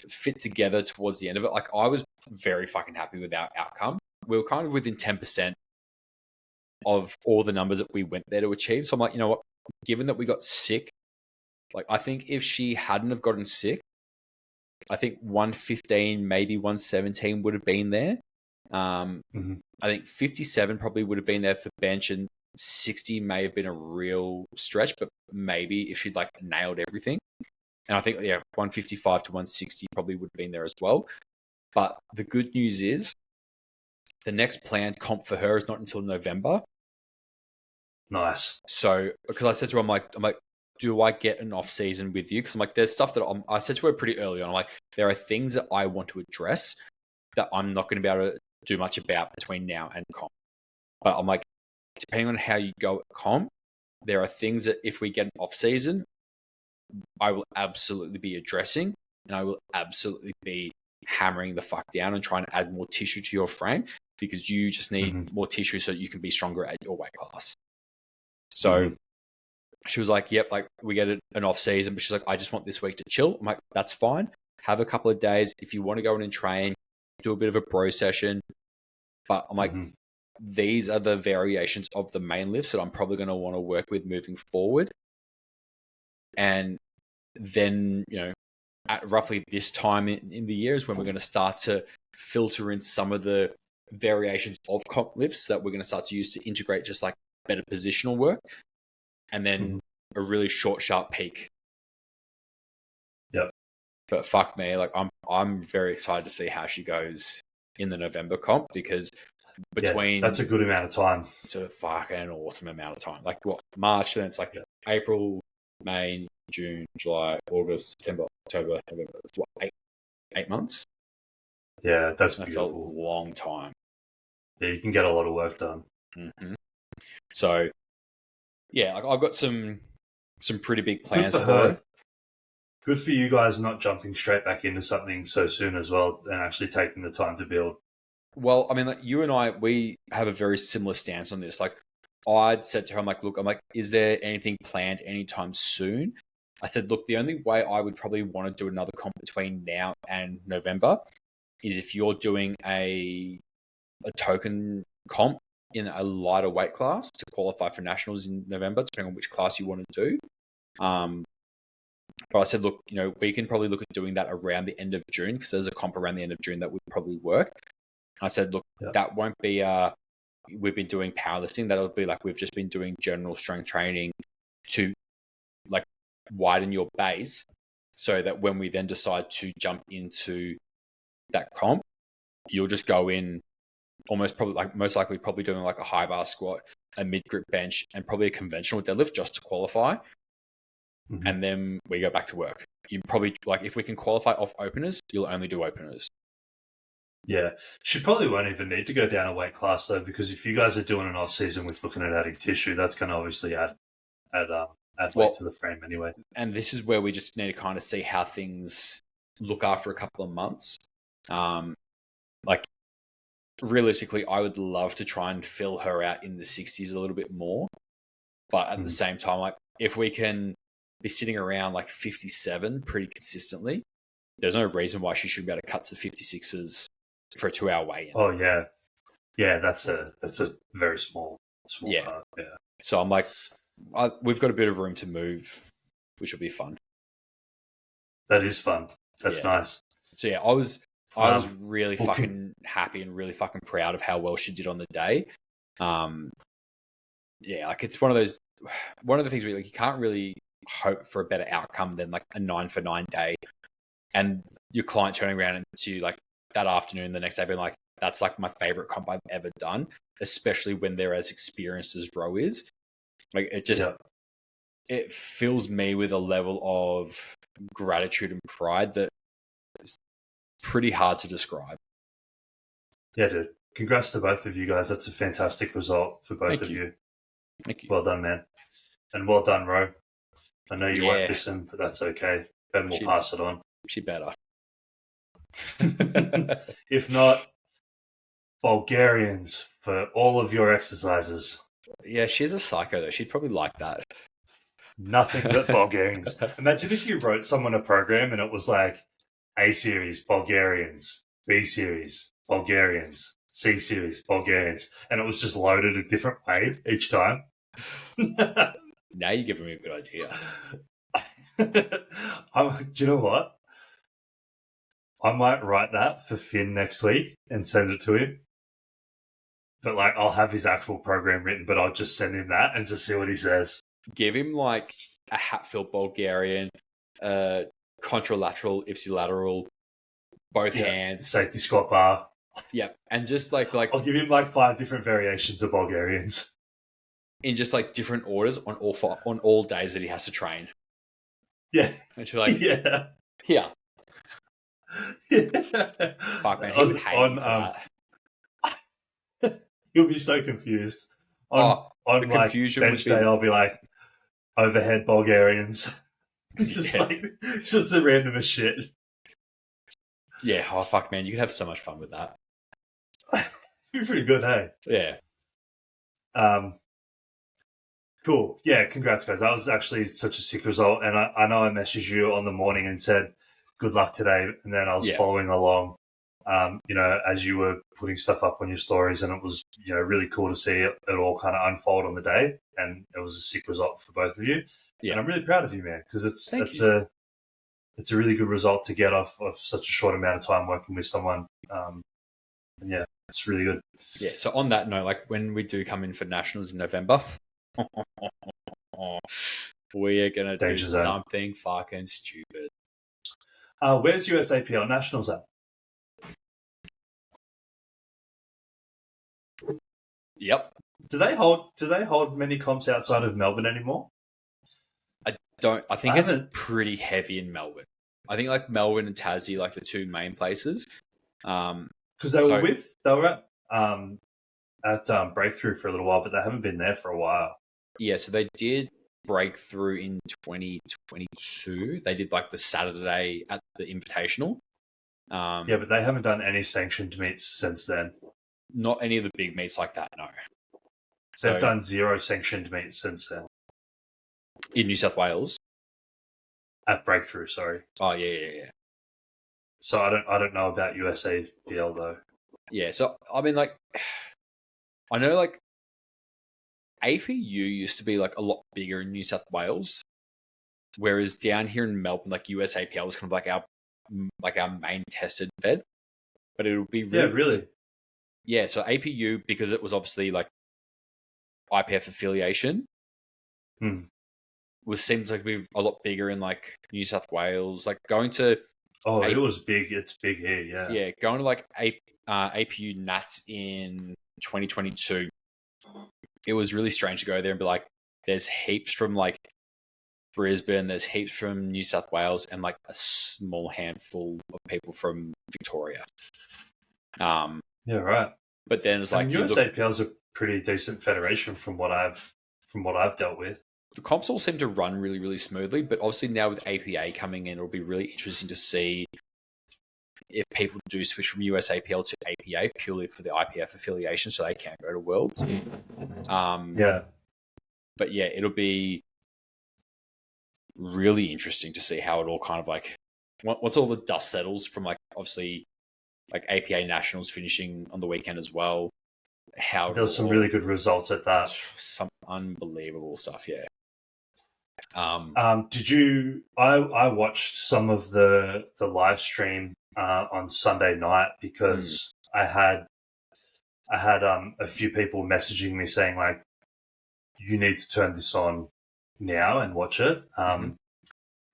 Speaker 2: fit together towards the end of it, like I was very fucking happy with our outcome. We were kind of within 10% of all the numbers that we went there to achieve. So I'm like, you know what, given that we got sick, like I think if she hadn't have gotten sick, I think 115, maybe 117 would have been there. I think 57 probably would have been there for bench, and 60 may have been a real stretch, but maybe if she'd like nailed everything. And I think 155 to 160 probably would have been there as well. But the good news is the next planned comp for her is not until November.
Speaker 1: Nice.
Speaker 2: So because I said to her, I'm like, do I get an off season with you? Because I'm like, there's stuff that I said to her pretty early on. I'm like, there are things that I want to address that I'm not going to be able to do much about between now and comp. But I'm like, depending on how you go at comp, there are things that if we get an off season, I will absolutely be addressing, and I will absolutely be hammering the fuck down and trying to add more tissue to your frame, because you just need more tissue so you can be stronger at your weight class. So she was like, "Yep, like we get an off season," but she's like, "I just want this week to chill." I'm like, "That's fine. Have a couple of days. If you want to go in and train, do a bit of a bro session." But I'm like, these are the variations of the main lifts that I'm probably going to want to work with moving forward. And then, at roughly this time in the year is when we're going to start to filter in some of the variations of comp lifts that we're going to start to use to integrate just like better positional work, and then a really short, sharp peak.
Speaker 1: Yep.
Speaker 2: But fuck me, like I'm very excited to see how she goes in the November comp, because
Speaker 1: that's a good amount of time.
Speaker 2: It's a fucking awesome amount of time. Like what, March, then it's like April, May, June, July, August, September, October, November. It's what, 8 months?
Speaker 1: Yeah, that's beautiful.
Speaker 2: A long time.
Speaker 1: Yeah, you can get a lot of work done.
Speaker 2: Mm-hmm. So, yeah, like I've got some pretty big
Speaker 1: Good
Speaker 2: plans
Speaker 1: for
Speaker 2: for
Speaker 1: her.
Speaker 2: her.
Speaker 1: Good for you guys not jumping straight back into something so soon as well, and actually taking the time to build.
Speaker 2: Well, I mean, like you and I, we have a very similar stance on this. Like, I'd said to her, I'm like, look, I'm like, is there anything planned anytime soon? I said, look, the only way I would probably want to do another comp between now and November is if you're doing a token comp in a lighter weight class to qualify for nationals in November, depending on which class you want to do. But I said, look, we can probably look at doing that around the end of June because there's a comp around the end of June that would probably work. I said, look, that won't be we've been doing powerlifting. That'll be like we've just been doing general strength training to like widen your base so that when we then decide to jump into that comp, you'll just go in almost probably like most likely probably doing like a high bar squat, a mid grip bench, and probably a conventional deadlift just to qualify.
Speaker 1: Mm-hmm.
Speaker 2: And then we go back to work. You probably like if we can qualify off openers, you'll only do openers.
Speaker 1: Yeah, she probably won't even need to go down a weight class though, because if you guys are doing an off season with looking at adding tissue, that's going to obviously add weight to the frame anyway.
Speaker 2: And this is where we just need to kind of see how things look after a couple of months. Like realistically, I would love to try and fill her out in the 60s a little bit more, but at the same time, like if we can be sitting around like 57 pretty consistently, there's no reason why she should be able to cut to the 56s for a 2-hour weigh-in.
Speaker 1: Oh yeah, that's a very small part. Yeah.
Speaker 2: So I'm like, we've got a bit of room to move, which will be fun.
Speaker 1: That is fun. That's nice.
Speaker 2: So yeah, I was really fucking happy and really fucking proud of how well she did on the day. Yeah, like it's one of the things where like you can't really hope for a better outcome than like a 9 for 9 day, and your client turning around to like that afternoon, the next day, being like, "That's like my favorite comp I've ever done," especially when they're as experienced as Ro is. Like it just it fills me with a level of gratitude and pride that is pretty hard to describe.
Speaker 1: Yeah, dude. Congrats to both of you guys. That's a fantastic result for both of you.
Speaker 2: Thank you.
Speaker 1: Well done, man. And well done, Ro. I know you won't listen, but that's okay. Ben will pass it on.
Speaker 2: She better.
Speaker 1: If not, Bulgarians for all of your exercises.
Speaker 2: Yeah, she's a psycho, though. She'd probably like that.
Speaker 1: Nothing but Bulgarians. Imagine if you wrote someone a program and it was like A series, Bulgarians, B series, Bulgarians, C series, Bulgarians, and it was just loaded a different way each time.
Speaker 2: Now you're giving me a good idea.
Speaker 1: Do you know what? I might write that for Finn next week and send it to him. But like, I'll have his actual program written, but I'll just send him that and just see what he says.
Speaker 2: Give him like a Hatfield Bulgarian, contralateral, ipsilateral, both hands,
Speaker 1: safety squat bar.
Speaker 2: Yeah, and just like
Speaker 1: I'll give him like 5 different variations of Bulgarians
Speaker 2: in just like different orders on all days that he has to train.
Speaker 1: Yeah,
Speaker 2: and you're like,
Speaker 1: yeah.
Speaker 2: Fuck man, he would hate me for
Speaker 1: that. He'll be so confused. On like bench day, I'll be like overhead Bulgarians, just the randomest shit.
Speaker 2: Yeah, oh fuck man, you could have so much fun with that.
Speaker 1: Be pretty good, hey?
Speaker 2: Yeah.
Speaker 1: Cool. Yeah, congrats, guys. That was actually such a sick result. And I know I messaged you on the morning and said, good luck today. And then I was following along, as you were putting stuff up on your stories. And it was, really cool to see it all kind of unfold on the day. And it was a sick result for both of you. Yeah. And I'm really proud of you, man, because it's a really good result to get off of such a short amount of time working with someone. And yeah, it's really good.
Speaker 2: Yeah. So on that note, like when we do come in for nationals in November, we are going to do something fucking stupid.
Speaker 1: Where's USAPL Nationals at?
Speaker 2: Yep.
Speaker 1: Do they hold many comps outside of Melbourne anymore?
Speaker 2: I think it's pretty heavy in Melbourne. I think like Melbourne and Tassie, like the two main places.
Speaker 1: Because they were at Breakthrough for a little while, but they haven't been there for a while.
Speaker 2: Yeah, so they did Breakthrough in 2022. They did like the Saturday at the Invitational.
Speaker 1: Yeah, but they haven't done any sanctioned meets since then.
Speaker 2: Not any of the big meets like that, no.
Speaker 1: They've done 0 sanctioned meets since then.
Speaker 2: In New South Wales?
Speaker 1: At Breakthrough, sorry.
Speaker 2: Oh, yeah.
Speaker 1: So I don't know about USAPL though.
Speaker 2: Yeah, so I mean, like, I know like APU used to be like a lot bigger in New South Wales, whereas down here in Melbourne, like USAPL was kind of like our main tested fed. But it'll be really,
Speaker 1: yeah, really.
Speaker 2: Yeah, so APU, because it was obviously like IPF affiliation, seems like be a lot bigger in like New South Wales. Like going to
Speaker 1: it was big. It's big here. Yeah,
Speaker 2: yeah, going to like APU Nats in 2022. It was really strange to go there and be like, there's heaps from like Brisbane, there's heaps from New South Wales, and like a small handful of people from Victoria.
Speaker 1: Yeah, right.
Speaker 2: But then it's like
Speaker 1: USAPL is a pretty decent federation from what I've dealt with.
Speaker 2: The comps all seem to run really, really smoothly, but obviously now with APA coming in, it'll be really interesting to see if people do switch from USAPL to APA purely for the IPF affiliation, so they can't go to Worlds.
Speaker 1: Yeah.
Speaker 2: But yeah, it'll be really interesting to see how it all kind of like once all the dust settles from like obviously like APA Nationals finishing on the weekend as well. How
Speaker 1: there's some really good results at that.
Speaker 2: Some unbelievable stuff, yeah.
Speaker 1: Did you? I watched some of the live stream on Sunday night because I had a few people messaging me saying like, you need to turn this on now and watch it.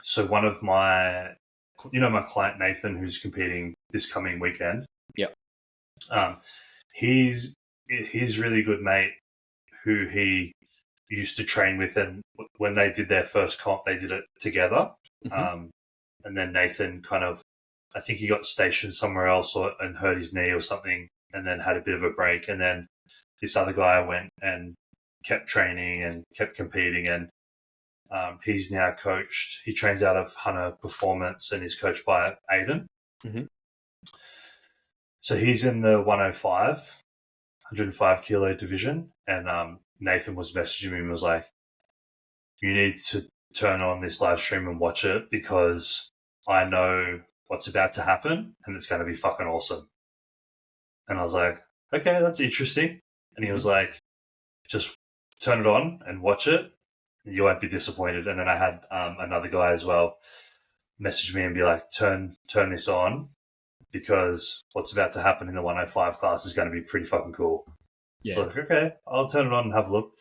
Speaker 1: So one of my client Nathan, who's competing this coming weekend.
Speaker 2: Yep.
Speaker 1: He's really good mate who he used to train with, and when they did their first comp, they did it together. And then Nathan kind of, I think he got stationed somewhere else and hurt his knee or something, and then had a bit of a break. And then this other guy went and kept training and kept competing, and he's now coached. He trains out of Hunter Performance and is coached by Aiden. So he's in the 105 kilo division, and Nathan was messaging me and was like, you need to turn on this live stream and watch it because I know what's about to happen and it's going to be fucking awesome. And I was like, okay, that's interesting. And he was like, just turn it on and watch it and you won't be disappointed. And then I had another guy as well message me and be like, turn this on because what's about to happen in the 105 class is going to be pretty fucking cool. Yeah. So like, okay, I'll turn it on and have a look.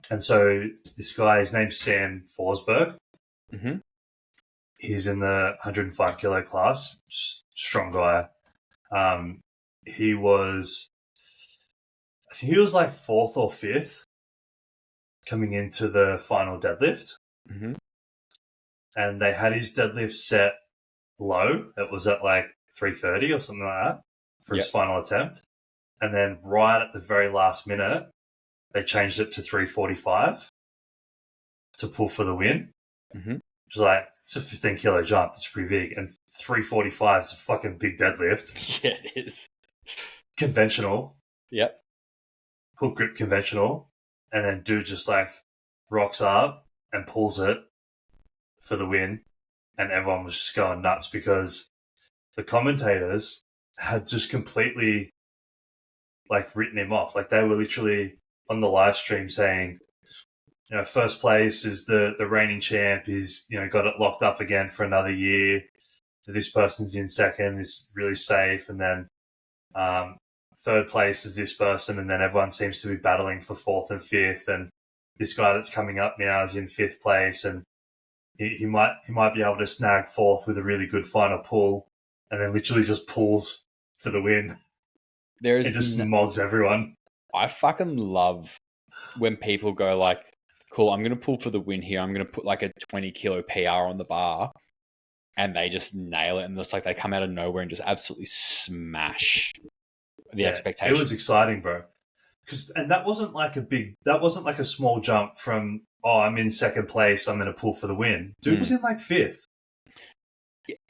Speaker 1: And so this guy, his name's Sam Forsberg. He's in the 105 kilo class. Strong guy. I think he was like 4th or 5th coming into the final deadlift. And they had his deadlift set low. It was at like 330 or something like that for his final attempt. And then right at the very last minute, they changed it to 345 to pull for the win. Which is like, it's a 15 kilo jump. It's pretty big. And 345 is a fucking big deadlift.
Speaker 2: Yeah, it is.
Speaker 1: Conventional.
Speaker 2: Yep.
Speaker 1: Hook grip conventional. And then dude just like rocks up and pulls it for the win. And everyone was just going nuts because the commentators had just completely like written him off. Like they were literally on the live stream saying, you know, first place is the reigning champ. He's, you know, got it locked up again for another year. This person's in second, is really safe. And then third place is this person. And then everyone seems to be battling for 4th and 5th. And this guy that's coming up now is in 5th place. And he might be able to snag 4th with a really good final pull. And then literally just pulls for the win. It just mogs everyone.
Speaker 2: I fucking love when people go like, cool, I'm going to pull for the win here. I'm going to put like a 20 kilo PR on the bar and they just nail it. And it's like they come out of nowhere and just absolutely smash the
Speaker 1: It
Speaker 2: expectation.
Speaker 1: was exciting, bro. And that wasn't like a small jump from, oh, I'm in second place, I'm going to pull for the win. Dude was in like fifth.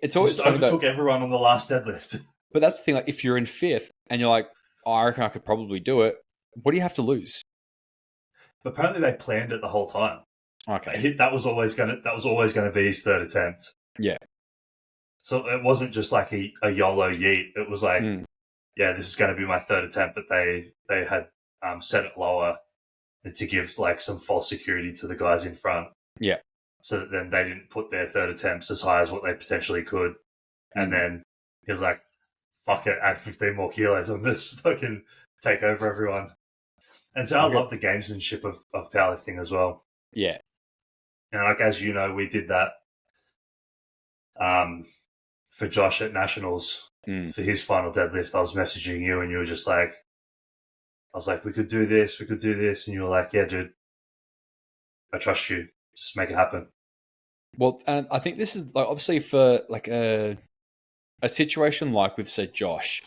Speaker 2: It's
Speaker 1: He
Speaker 2: always
Speaker 1: just
Speaker 2: funny
Speaker 1: overtook everyone on the last deadlift.
Speaker 2: but that's the thing. Like, if you're in fifth and you're like, oh, I reckon I could probably do it. What do you have to lose?
Speaker 1: But apparently they planned it the whole time.
Speaker 2: Okay.
Speaker 1: That was always gonna be his third attempt.
Speaker 2: Yeah.
Speaker 1: So it wasn't just like a YOLO yeet. It was like, yeah, this is going to be my third attempt. But they had set it lower to give like some false security to the guys in front.
Speaker 2: Yeah.
Speaker 1: So that then they didn't put their third attempts as high as what they potentially could. And then he was like, fuck it, add 15 more kilos. I'm going to just fucking take over everyone. And so I love the gamesmanship of powerlifting as well.
Speaker 2: Yeah.
Speaker 1: And like, as you know, we did that for Josh at Nationals for his final deadlift. I was messaging you and you were just like, I was like, we could do this. And you were like, yeah, dude, I trust you. Just make it happen.
Speaker 2: Well, and I think this is like, obviously for like a situation like with, say, Josh,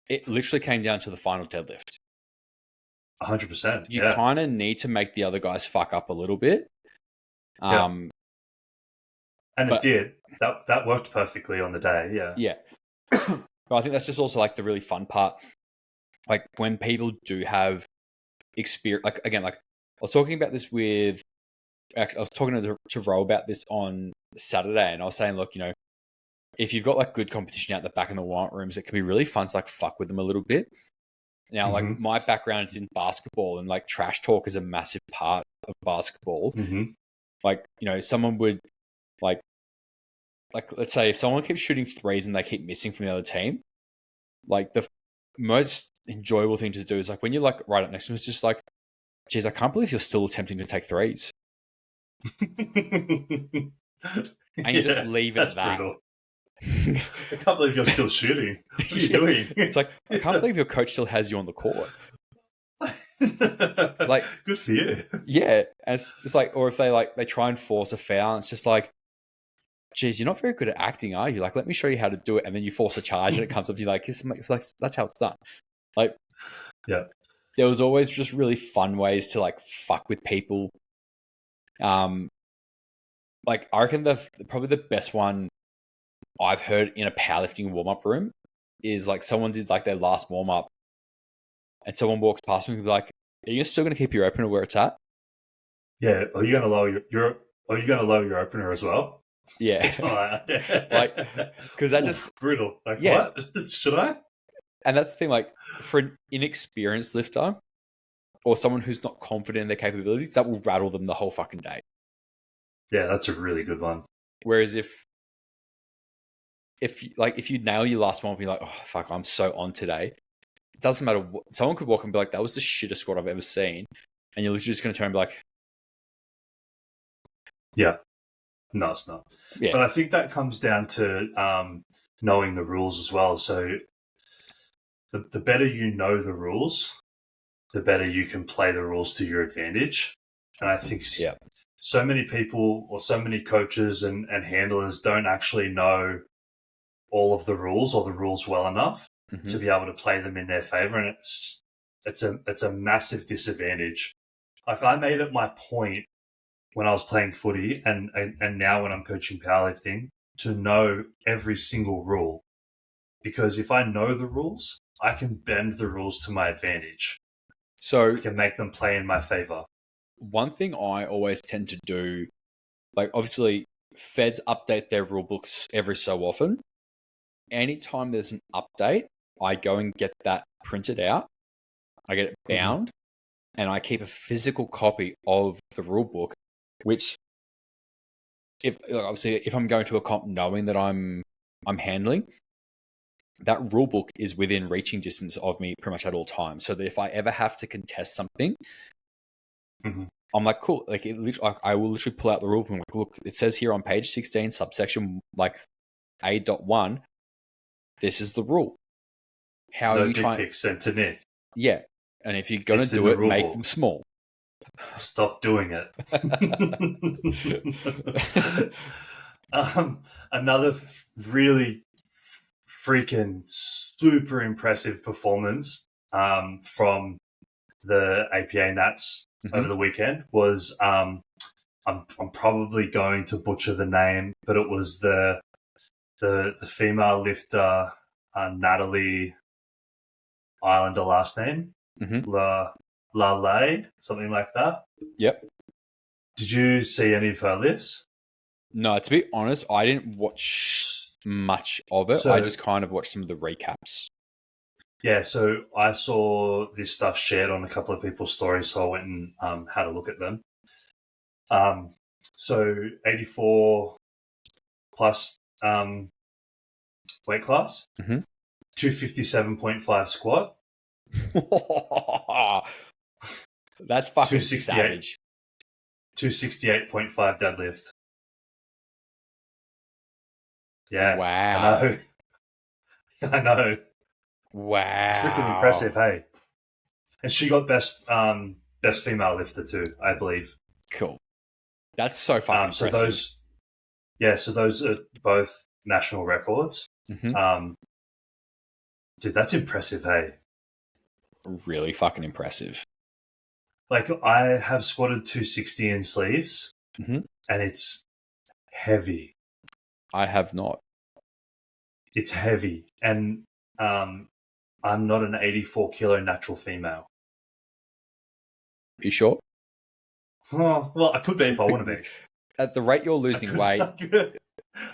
Speaker 2: it literally came down to the final deadlift.
Speaker 1: 100%.
Speaker 2: You kind of need to make the other guys fuck up a little bit.
Speaker 1: And it did. That worked perfectly on the day. Yeah.
Speaker 2: Yeah. But I think that's just also like the really fun part. Like when people do have experience, like again, like I was talking about this with, actually, I was talking to Ro about this on Saturday, and I was saying, look, you know, if you've got like good competition out the back in the warm rooms, it can be really fun to like fuck with them a little bit. Now, like my background is in basketball, and like trash talk is a massive part of basketball. Like, you know, someone would like let's say if someone keeps shooting threes and they keep missing from the other team, like the most enjoyable thing to do is like when you're like right up next to them, it's just like, geez, I can't believe you're still attempting to take threes. And you just leave it at that.
Speaker 1: Brutal. I can't believe you're still shooting. What are you doing?
Speaker 2: It's like, I can't believe your coach still has you on the court. Like,
Speaker 1: good for you.
Speaker 2: Yeah. And it's just like, or if they try and force a foul, it's just like, geez, you're not very good at acting, are you? Like, let me show you how to do it. And then you force a charge and it comes up to you like, it's like, that's how it's done. Like,
Speaker 1: yeah.
Speaker 2: There was always just really fun ways to like fuck with people. Like I reckon probably the best one I've heard in a powerlifting warm-up room is like someone did like their last warm-up and someone walks past me and be like, are you still going to keep your opener where it's at?
Speaker 1: Yeah. Are you going to lower your opener as well?
Speaker 2: Yeah. Like, because that just
Speaker 1: brutal. Like, what? Should I?
Speaker 2: And that's the thing, like for an inexperienced lifter or someone who's not confident in their capabilities, that will rattle them the whole fucking day.
Speaker 1: Yeah, that's a really good one.
Speaker 2: Whereas if you nail your last one and be like, oh fuck, I'm so on today, it doesn't matter what, someone could walk and be like, that was the shittest squat I've ever seen, and you're literally just going to turn and be like,
Speaker 1: yeah, no, it's not. Yeah. But I think that comes down to knowing the rules as well. So the better you know the rules, the better you can play the rules to your advantage. And I think so many people or so many coaches and handlers don't actually know all of the rules or the rules well enough to be able to play them in their favor. And it's a massive disadvantage. Like I made it my point when I was playing footy and now when I'm coaching powerlifting to know every single rule. Because if I know the rules, I can bend the rules to my advantage.
Speaker 2: So
Speaker 1: I can make them play in my favor.
Speaker 2: One thing I always tend to do, like obviously feds update their rule books every so often. Anytime there's an update, I go and get that printed out. I get it bound and I keep a physical copy of the rule book, which if I'm going to a comp knowing that I'm handling, that rule book is within reaching distance of me pretty much at all times. So that if I ever have to contest something, I'm like, cool. Like I will literally pull out the rule book and like, look, it says here on page 16, subsection like A.1, this is the rule. How are you trying?
Speaker 1: Pics sent to Nick.
Speaker 2: Yeah, and if you're gonna do it, make them small.
Speaker 1: Stop doing it. Another really freaking super impressive performance from the APA Nats over the weekend was I'm probably going to butcher the name, but it was the female lifter, Natalie Islander last name, La Lay, something like that.
Speaker 2: Yep.
Speaker 1: Did you see any of her lifts?
Speaker 2: No, to be honest, I didn't watch much of it.
Speaker 1: So,
Speaker 2: I just kind of watched some of the recaps.
Speaker 1: Yeah, so I saw this stuff shared on a couple of people's stories, so I went and had a look at them. So 84 plus weight class, 257.5 squat.
Speaker 2: That's fucking savage.
Speaker 1: 268.5 deadlift. Yeah.
Speaker 2: Wow.
Speaker 1: I know.
Speaker 2: Wow.
Speaker 1: It's freaking impressive, hey. And she got best female lifter too, I believe.
Speaker 2: Cool. That's so fucking
Speaker 1: so
Speaker 2: impressive.
Speaker 1: those are both national records. Dude, that's impressive, hey.
Speaker 2: Really fucking impressive.
Speaker 1: Like, I have squatted 260 in sleeves, and it's heavy.
Speaker 2: I have not.
Speaker 1: It's heavy, and I'm not an 84 kilo natural female.
Speaker 2: You sure?
Speaker 1: Oh, well, I could be if I want to be.
Speaker 2: At the rate you're losing weight,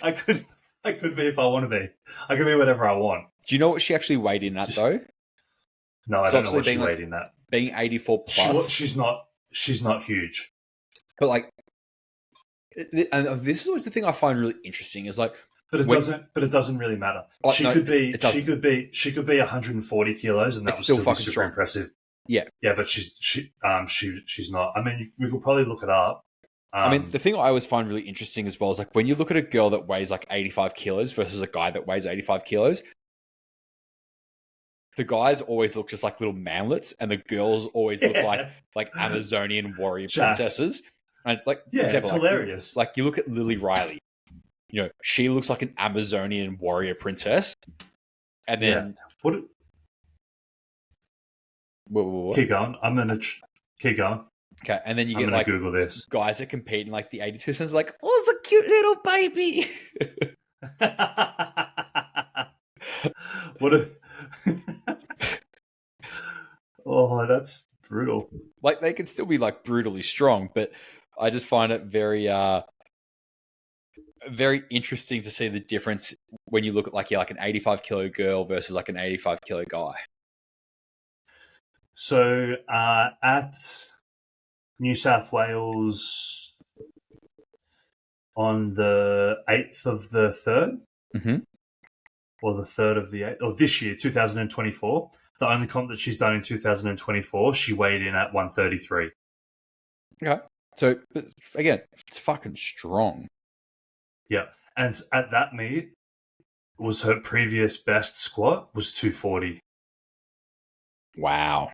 Speaker 1: I could be if I want to be. I can be whatever I want.
Speaker 2: Do you know what she actually weighed in at though?
Speaker 1: No, I don't know what she weighed in that.
Speaker 2: Being 84 plus,
Speaker 1: she's not huge.
Speaker 2: But like, and this is always the thing I find really interesting is like,
Speaker 1: but it doesn't really matter. She could be 140 kilos, and that was still fucking super strong. Impressive.
Speaker 2: Yeah,
Speaker 1: but she's not. I mean, we could probably look it up.
Speaker 2: I mean, the thing I always find really interesting as well is like when you look at a girl that weighs like 85 kilos versus a guy that weighs 85 kilos, the guys always look just like little manlets, and the girls always look like Amazonian warrior princesses. And like, for example,
Speaker 1: it's hilarious.
Speaker 2: Like you look at Lily Riley, you know, she looks like an Amazonian warrior princess, and then
Speaker 1: what? Keep going. I'm gonna keep going.
Speaker 2: Okay, and then you get like
Speaker 1: Google this.
Speaker 2: Guys that compete in like the 82 cents, like, oh, it's a cute little baby.
Speaker 1: What a oh, that's brutal.
Speaker 2: Like they can still be like brutally strong, but I just find it very very interesting to see the difference when you look at like an 85 kilo girl versus like an 85 kilo guy.
Speaker 1: So at New South Wales on the 8th of the 3rd, or the 3rd of the 8th, or this year, 2024, the only comp that she's done in 2024, she weighed in at 133.
Speaker 2: Okay. So, again, it's fucking strong.
Speaker 1: Yeah. And at that meet, was her previous best squat was 240.
Speaker 2: Wow.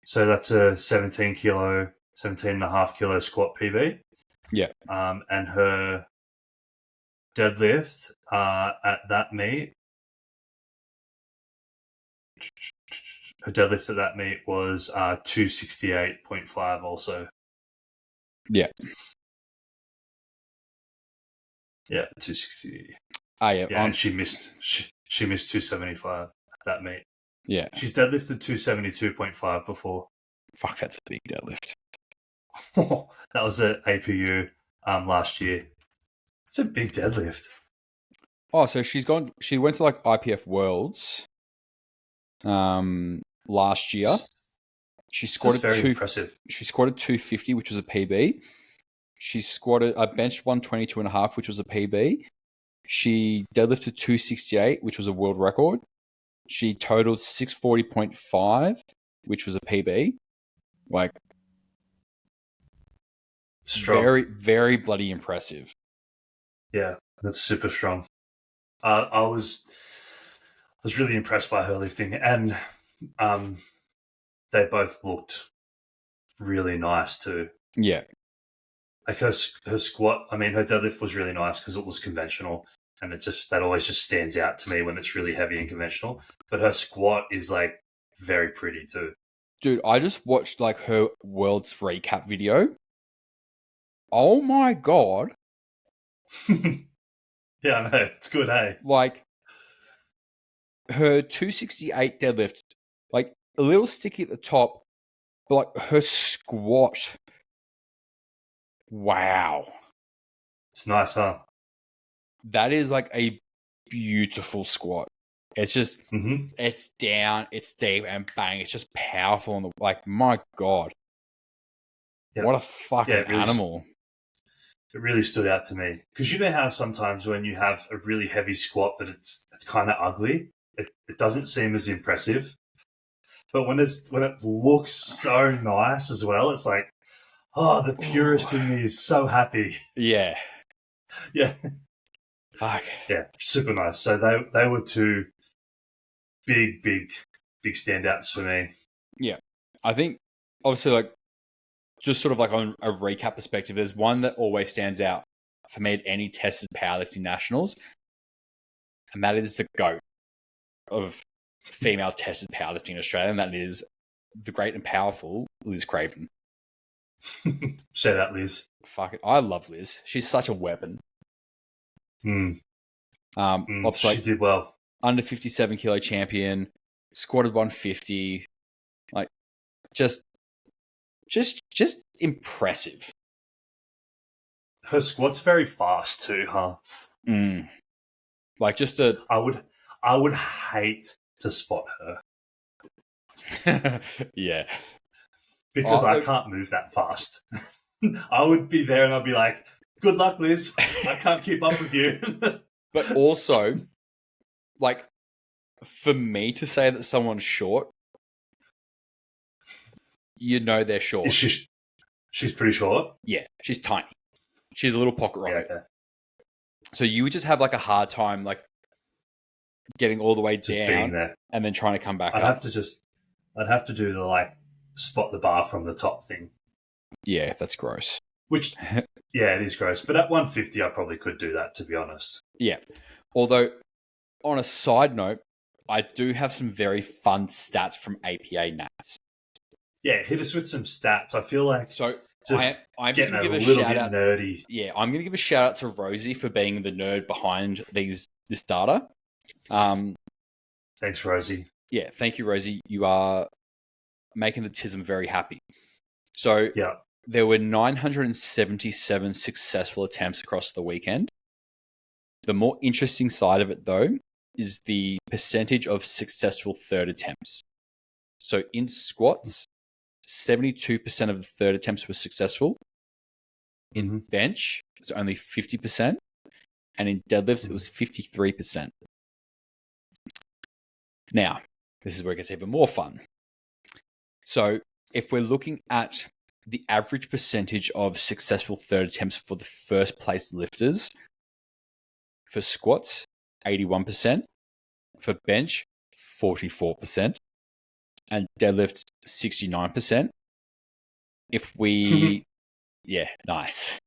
Speaker 1: So that's a 17.5 kilo squat PB.
Speaker 2: Yeah.
Speaker 1: And her deadlift at that meet, was 268.5 also.
Speaker 2: Yeah.
Speaker 1: Yeah, 260.
Speaker 2: Yeah.
Speaker 1: And she missed 275 at that meet.
Speaker 2: Yeah.
Speaker 1: She's deadlifted 272.5 before.
Speaker 2: Fuck, that's a big deadlift.
Speaker 1: That was at APU last year. It's a big deadlift.
Speaker 2: Oh, so she went to like IPF Worlds last year. She squatted
Speaker 1: impressive.
Speaker 2: She squatted 250, which was a PB. She squatted benched 122.5, which was a PB. She deadlifted 268, which was a world record. She totaled 640.5, which was a PB. Like,
Speaker 1: strong.
Speaker 2: Very, very bloody impressive.
Speaker 1: Yeah, that's super strong. I was really impressed by her lifting, and they both looked really nice too.
Speaker 2: Yeah.
Speaker 1: Like her squat, I mean, her deadlift was really nice because it was conventional, and that always just stands out to me when it's really heavy and conventional. But her squat is like very pretty too.
Speaker 2: Dude, I just watched like her world's recap video. Oh my god.
Speaker 1: Yeah, I know. It's good, hey?
Speaker 2: Like her 268 deadlift, like a little sticky at the top, but like her squat. Wow.
Speaker 1: It's nice, huh?
Speaker 2: That is like a beautiful squat. It's just,
Speaker 1: Mm-hmm.
Speaker 2: it's down, it's deep, and bang, it's just powerful. And like, my god,
Speaker 1: Yeah.
Speaker 2: what a fucking animal.
Speaker 1: It really stood out to me because you know how sometimes when you have a really heavy squat, but it's kind of ugly. It doesn't seem as impressive, but when it looks so nice as well, it's like, oh, the purist in me is so happy.
Speaker 2: Yeah.
Speaker 1: Yeah,
Speaker 2: Fuck.
Speaker 1: yeah, super nice. So they were two big standouts for me.
Speaker 2: Yeah. I think, obviously, like, just sort of like on a recap perspective, there's one that always stands out for me at any tested powerlifting nationals, and that is the GOAT of female tested powerlifting in Australia, and that is the great and powerful Liz Craven.
Speaker 1: Shout out, Liz.
Speaker 2: Fuck it. I love Liz. She's such a weapon. Obviously,
Speaker 1: She
Speaker 2: like,
Speaker 1: did well.
Speaker 2: under 57 kilo champion, squatted 150, like just impressive.
Speaker 1: Her squat's very fast too, huh?
Speaker 2: Like just a
Speaker 1: I would hate to spot her.
Speaker 2: yeah,
Speaker 1: because I can't move that fast. I would be there and I'd be like, good luck, Liz. I can't keep up with you.
Speaker 2: But also, like, for me to say that someone's short, you know they're short.
Speaker 1: She's pretty short?
Speaker 2: Yeah, she's tiny. She's a little pocket rocket.
Speaker 1: Yeah, okay.
Speaker 2: So you would just have like a hard time like getting all the way
Speaker 1: Just
Speaker 2: down
Speaker 1: being there.
Speaker 2: and then trying to come back up.
Speaker 1: I'd have to do the like spot the bar from the top thing.
Speaker 2: Yeah, that's gross.
Speaker 1: Which, yeah, it is gross. But at 150, I probably could do that, to be honest.
Speaker 2: Yeah. Although, on a side note, I do have some very fun stats from APA Nats.
Speaker 1: Yeah, hit us with some stats. I feel like
Speaker 2: so.
Speaker 1: I'm getting a little bit nerdy.
Speaker 2: Yeah, I'm going to give a shout out to Rosie for being the nerd behind this data.
Speaker 1: Thanks, Rosie.
Speaker 2: Yeah, thank you, Rosie. You are making the TISM very happy. So
Speaker 1: yeah.
Speaker 2: There were 977 successful attempts across the weekend. The more interesting side of it, though, is the percentage of successful third attempts. So in squats, 72% of the third attempts were successful. In bench, it was only 50%. And in deadlifts, it was 53%. Now, this is where it gets even more fun. So if we're looking at the average percentage of successful third attempts for the first place lifters, for squats, 81%, for bench, 44%, and deadlift, 69%. If we, yeah, nice.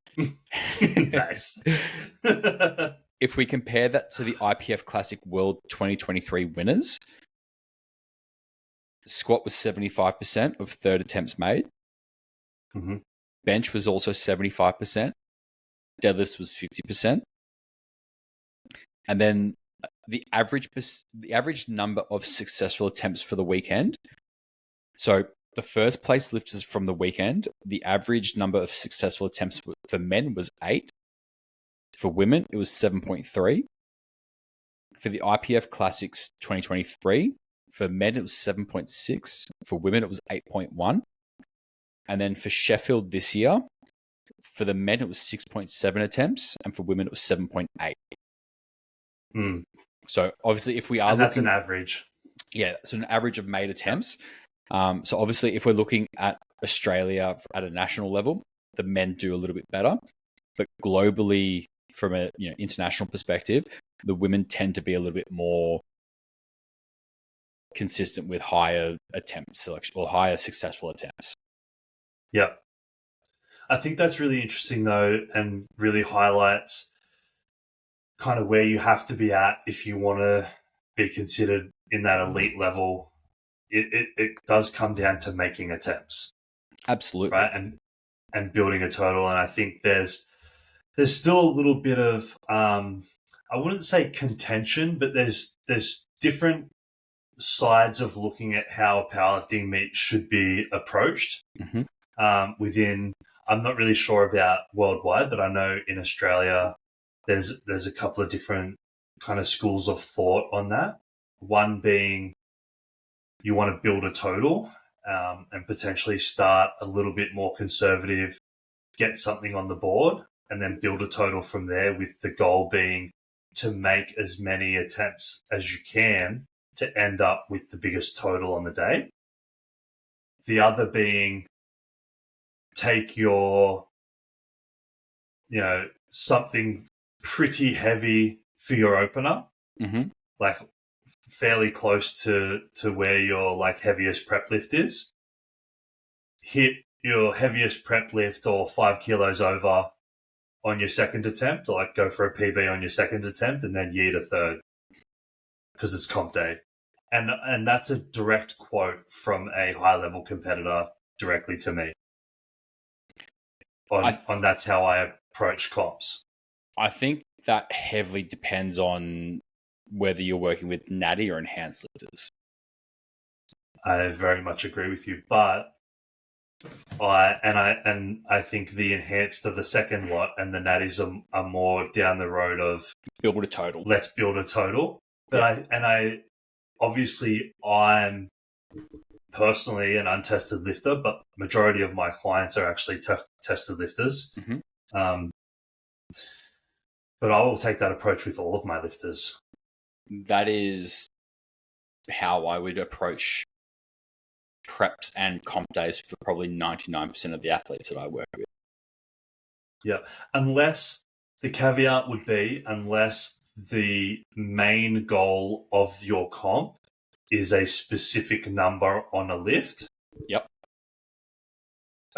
Speaker 1: Nice.
Speaker 2: If we compare that to the IPF Classic World 2023 winners, squat was 75% of third attempts made. Bench was also 75%. Deadlifts was 50%. And then the average number of successful attempts for the weekend. So the first place lifters from the weekend, the average number of successful attempts for men was 8. For women, it was 7.3. For the IPF Classics 2023, for men, it was 7.6. For women, it was 8.1. And then for Sheffield this year, for the men, it was 6.7 attempts. And for women, it was 7.8. So obviously, if we are
Speaker 1: that's an average.
Speaker 2: Yeah, so an average of made attempts. So obviously, if we're looking at Australia at a national level, the men do a little bit better. But globally, from a international perspective, the women tend to be a little bit more consistent with higher attempt selection or higher successful attempts.
Speaker 1: Yeah. I think that's really interesting, though, and really highlights kind of where you have to be at if you want to be considered in that elite level. It does come down to making attempts.
Speaker 2: Absolutely.
Speaker 1: Right. And building a total. And I think there's still a little bit of, I wouldn't say contention, but there's different sides of looking at how a powerlifting meet should be approached. Within, I'm not really sure about worldwide, but I know in Australia there's a couple of different kind of schools of thought on that. One being you want to build a total, and potentially start a little bit more conservative, get something on the board, and then build a total from there, with the goal being to make as many attempts as you can to end up with the biggest total on the day. The other being take your, something pretty heavy for your opener, like fairly close to where your like heaviest prep lift is. Hit your heaviest prep lift or 5 kilos over on your second attempt, or like go for a PB on your second attempt, and then yeet a third because it's comp day. And that's a direct quote from a high level competitor directly to me. On that's how I approach comps.
Speaker 2: I think that heavily depends on whether you're working with natty or enhanced lifters.
Speaker 1: I very much agree with you, but I think the enhanced are the second lot, and the natties are more down the road of
Speaker 2: build a total.
Speaker 1: Let's build a total. But I obviously I'm personally an untested lifter, but majority of my clients are actually tested lifters. But I will take that approach with all of my lifters.
Speaker 2: That is how I would approach preps and comp days for probably 99% of the athletes that I work with.
Speaker 1: Yeah, unless the caveat would be, unless the main goal of your comp is a specific number on a lift.
Speaker 2: Yep.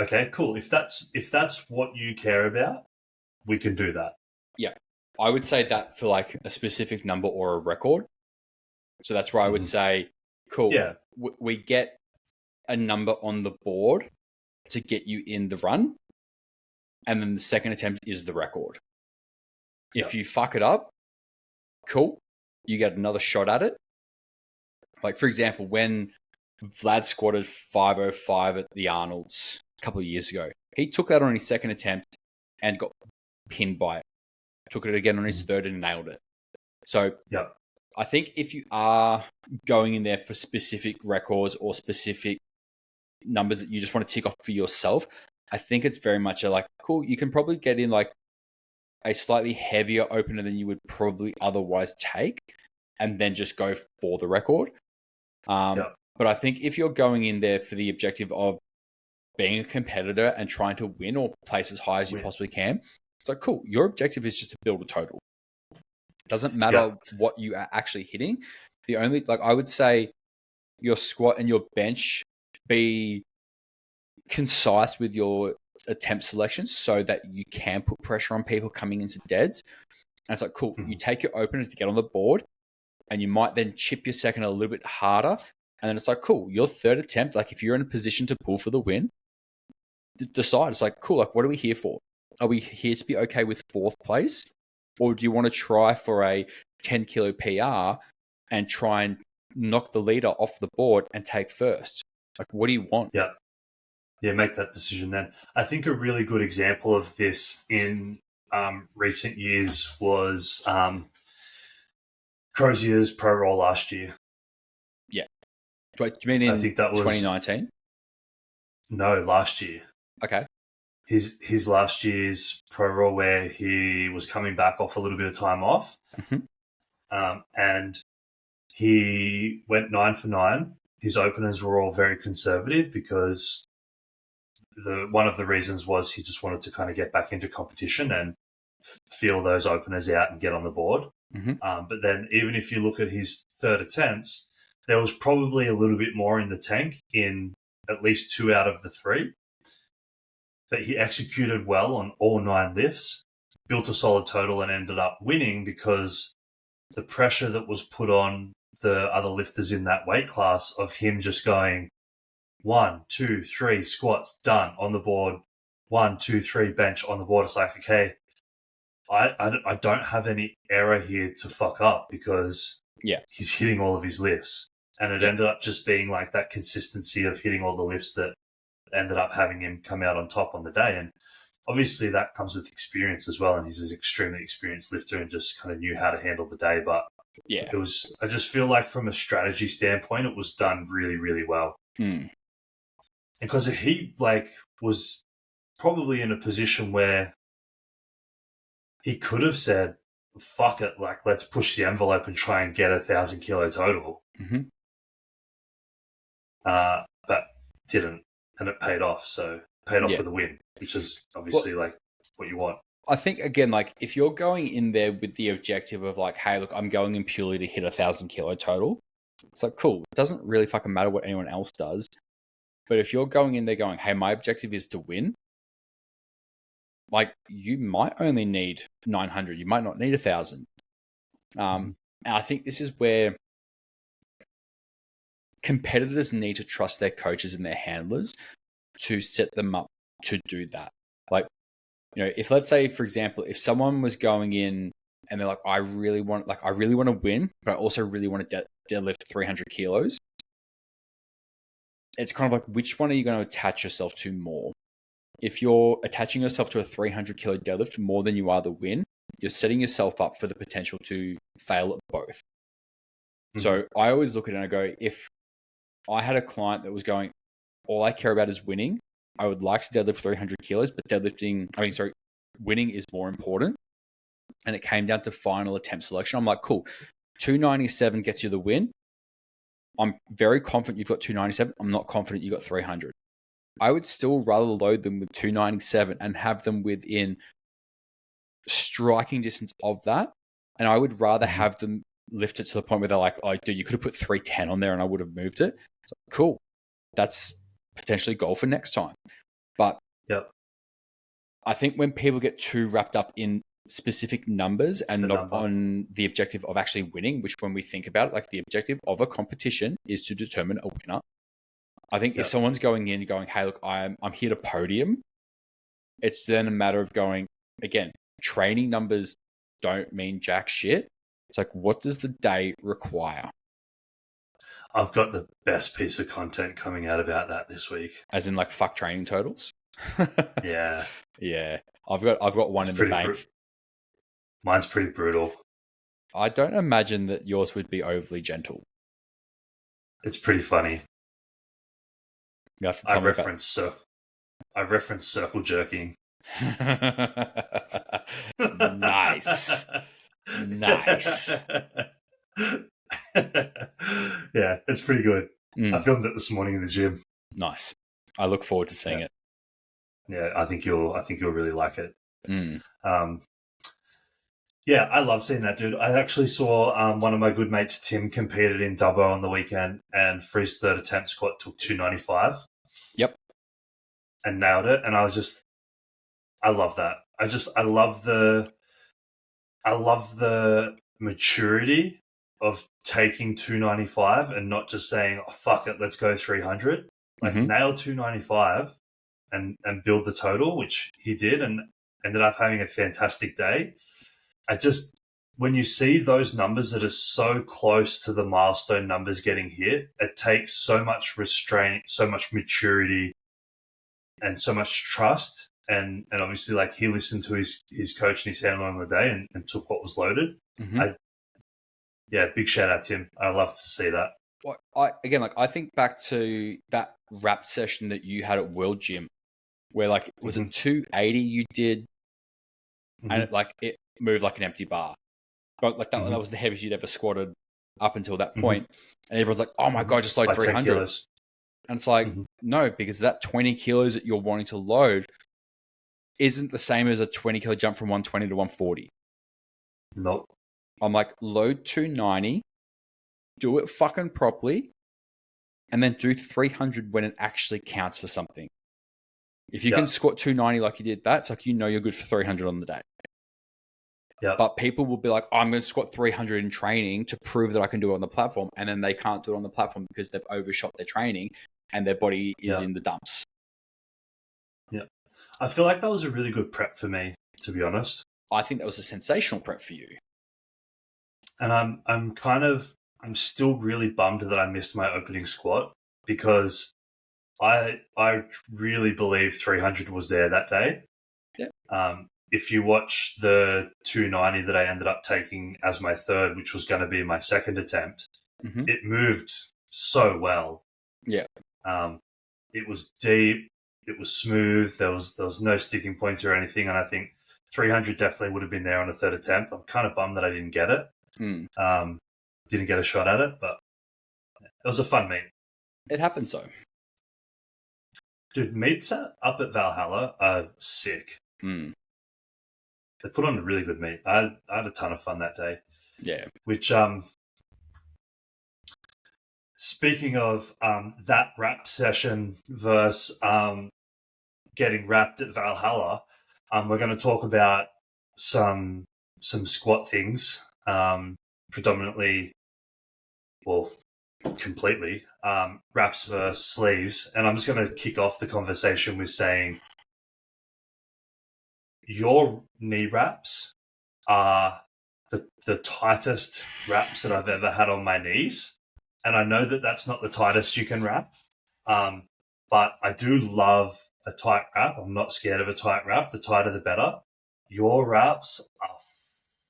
Speaker 1: Okay, cool. If that's what you care about, we can do that.
Speaker 2: Yeah. I would say that for like a specific number or a record. So that's where I would say, cool.
Speaker 1: Yeah.
Speaker 2: We get a number on the board to get you in the run. And then the second attempt is the record. If you fuck it up, cool. You get another shot at it. Like, for example, when Vlad squatted 505 at the Arnold's a couple of years ago, he took that on his second attempt and got pinned by it. Took it again on his third and nailed it. So I think if you are going in there for specific records or specific numbers that you just want to tick off for yourself, I think it's very much a like, cool, you can probably get in like a slightly heavier opener than you would probably otherwise take, and then just go for the record. But I think if you're going in there for the objective of being a competitor and trying to win or place as high as you possibly can, it's like, cool, your objective is just to build a total. Doesn't matter what you are actually hitting. The only, like, I would say your squat and your bench, be concise with your attempt selections so that you can put pressure on people coming into deads. And it's like, cool, you take your opener to get on the board, and you might then chip your second a little bit harder. And then it's like, cool, your third attempt, like if you're in a position to pull for the win, decide. It's like, cool, like what are we here for? Are we here to be okay with fourth place? Or do you want to try for a 10 kilo PR and try and knock the leader off the board and take first? Like, what do you want?
Speaker 1: Yeah, make that decision then. I think a really good example of this in recent years was Crozier's pro roll last year.
Speaker 2: Yeah. Do you mean in 2019?
Speaker 1: No, last year.
Speaker 2: Okay.
Speaker 1: His last year's pro roll, where he was coming back off a little bit of time off, and he went 9 for 9. His openers were all very conservative because one of the reasons was he just wanted to kind of get back into competition and feel those openers out and get on the board. But then even if you look at his third attempts, there was probably a little bit more in the tank in at least 2 out of the 3. But he executed well on all 9 lifts, built a solid total and ended up winning because the pressure that was put on the other lifters in that weight class of him just going 1, 2, 3 squats done on the board, 1, 2, 3 bench on the board. It's like, okay, I don't have any error here to fuck up because he's hitting all of his lifts. And it ended up just being like that consistency of hitting all the lifts that ended up having him come out on top on the day. And obviously that comes with experience as well. And he's an extremely experienced lifter and just kind of knew how to handle the day. But it was, I just feel like from a strategy standpoint, it was done really, really well. Because he was probably in a position where he could have said, fuck it, like, let's push the envelope and try and get 1,000 kilo total. But didn't, and it paid off. So paid off for the win, which is obviously like what you want.
Speaker 2: I think, again, like if you're going in there with the objective of like, hey, look, I'm going in purely to hit 1,000 kilo total, it's like, cool. It doesn't really fucking matter what anyone else does. But if you're going in there going, hey, my objective is to win, like you might only need 900. You might not need 1,000. And I think this is where competitors need to trust their coaches and their handlers to set them up to do that. Like, you know, if let's say, for example, if someone was going in and they're like, I really want to win, but I also really want to deadlift 300 kilos. It's kind of like, which one are you going to attach yourself to more? If you're attaching yourself to a 300 kilo deadlift more than you are the win, you're setting yourself up for the potential to fail at both. So I always look at it and I go, if I had a client that was going, all I care about is winning, I would like to deadlift 300 kilos, but winning is more important. And it came down to final attempt selection. I'm like, cool, 297 gets you the win. I'm very confident you've got 297. I'm not confident you got 300. I would still rather load them with 297 and have them within striking distance of that. And I would rather have them lift it to the point where they're like, oh, dude, you could have put 310 on there and I would have moved it. So, cool. That's potentially goal for next time. But I think when people get too wrapped up in specific numbers and not on the objective of actually winning, which when we think about it, like the objective of a competition is to determine a winner. I think if someone's going in going, hey, look, I'm here to podium, it's then a matter of going, again, training numbers don't mean jack shit. It's like, what does the day require?
Speaker 1: I've got the best piece of content coming out about that this week.
Speaker 2: As in like fuck training totals?
Speaker 1: Yeah.
Speaker 2: I've got one in the bank.
Speaker 1: Mine's pretty brutal.
Speaker 2: I don't imagine that yours would be overly gentle.
Speaker 1: It's pretty funny.
Speaker 2: You have to tell me
Speaker 1: I reference circle jerking.
Speaker 2: Nice.
Speaker 1: Yeah, it's pretty good. I filmed it this morning in the gym.
Speaker 2: Nice. I look forward to seeing it.
Speaker 1: Yeah, I think you'll really like it. Yeah, I love seeing that, dude. I actually saw one of my good mates, Tim, competed in Dubbo on the weekend, and for his third attempt squat took 295.
Speaker 2: Yep.
Speaker 1: And nailed it. And I love that. I love the maturity of taking 295 and not just saying, oh, fuck it, let's go 300. Like nail 295 and build the total, which he did and ended up having a fantastic day. When you see those numbers that are so close to the milestone numbers getting hit, it takes so much restraint, so much maturity, and so much trust. And obviously, like, he listened to his coach and his handler on the day and took what was loaded. Big shout out to him. I love to see that.
Speaker 2: Well, I think back to that rap session that you had at World Gym, where like was it 280 you did, and it moved like an empty bar, but like that was the heaviest you'd ever squatted up until that point. And everyone's like, "Oh my god, just load 300." And it's like, no, because that 20 kilos that you're wanting to load isn't the same as a 20 kilo jump from 120 to 140.
Speaker 1: Nope.
Speaker 2: I'm like, load 290, do it fucking properly, and then do 300 when it actually counts for something. If you can squat 290 like you did that, it's like, you're good for 300 on the day.
Speaker 1: Yeah.
Speaker 2: But people will be like, oh, I'm going to squat 300 in training to prove that I can do it on the platform. And then they can't do it on the platform because they've overshot their training and their body is in the dumps.
Speaker 1: Yeah. I feel like that was a really good prep for me, to be honest.
Speaker 2: I think that was a sensational prep for you.
Speaker 1: And I'm still really bummed that I missed my opening squat because I really believe 300 was there that day.
Speaker 2: Yeah.
Speaker 1: If you watch the 290 that I ended up taking as my third, which was going to be my second attempt, it moved so well.
Speaker 2: Yeah.
Speaker 1: It was deep. It was smooth. There was no sticking points or anything. And I think 300 definitely would have been there on a third attempt. I'm kind of bummed that I didn't get it. Didn't get a shot at it, but it was a fun meet.
Speaker 2: It happened so.
Speaker 1: Dude, meets up at Valhalla are sick. They put on a really good meet. I had a ton of fun that day.
Speaker 2: Yeah.
Speaker 1: Which, speaking of that wrap session versus getting wrapped at Valhalla, we're going to talk about some squat things, predominantly, well, completely, wraps versus sleeves. And I'm just going to kick off the conversation with saying your knee wraps are the tightest wraps that I've ever had on my knees. And I know that that's not the tightest you can wrap, but I do love a tight wrap. I'm not scared of a tight wrap. The tighter, the better. Your wraps are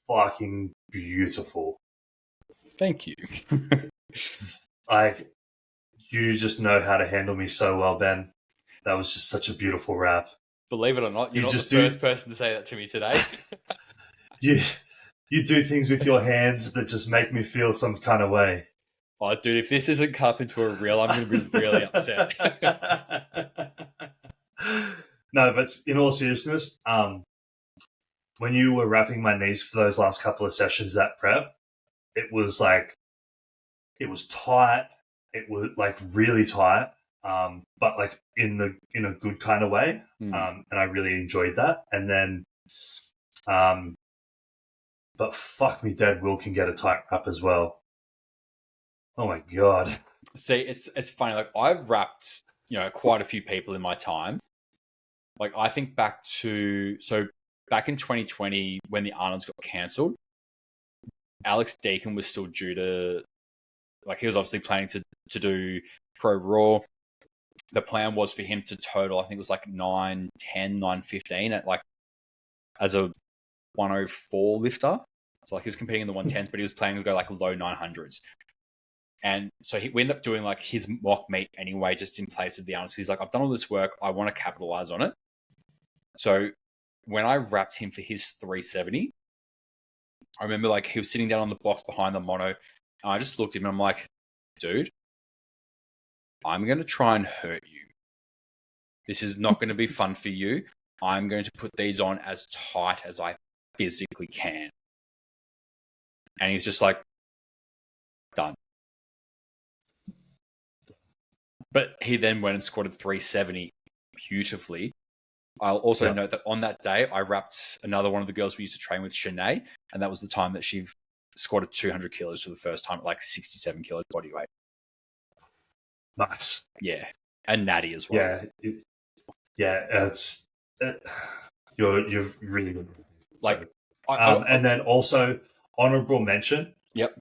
Speaker 1: fucking beautiful.
Speaker 2: Thank you.
Speaker 1: Like, you just know how to handle me so well, Ben. That was just such a beautiful wrap.
Speaker 2: Believe it or not, you're not the first person to say that to me today.
Speaker 1: You do things with your hands that just make me feel some kind of way.
Speaker 2: Oh, dude, if this isn't cut up into a reel, I'm going to be really upset.
Speaker 1: No, but in all seriousness, when you were wrapping my knees for those last couple of sessions, that prep, it was tight. It was like really tight, but like in a good kind of way. And I really enjoyed that. And then, but fuck me dead, Will can get a tight wrap as well. Oh my God.
Speaker 2: See, it's funny. Like, I've wrapped, quite a few people in my time. Like, I think back in 2020 when the Arnolds got cancelled, Alex Deacon was still due to, like, he was obviously planning to do Pro Raw. The plan was for him to total, I think it was like 910, 915 at like as a 104 lifter. So like he was competing in the 110s, but he was planning to go like low 900s. And so we ended up doing like his mock meet anyway, just in place of the Arnolds. He's like, I've done all this work. I want to capitalize on it. So when I wrapped him for his 370, I remember like he was sitting down on the box behind the mono. And I just looked at him and I'm like, dude, I'm going to try and hurt you. This is not going to be fun for you. I'm going to put these on as tight as I physically can. And he's just like, done. But he then went and squatted 370 beautifully. I'll also note that on that day, I wrapped another one of the girls we used to train with, Shanae, and that was the time that she squatted 200 kilos for the first time at like 67 kilos body weight.
Speaker 1: Nice.
Speaker 2: Yeah. And Natty as well.
Speaker 1: Yeah. You're really good.
Speaker 2: Like,
Speaker 1: so, and then also honorable mention.
Speaker 2: Yep.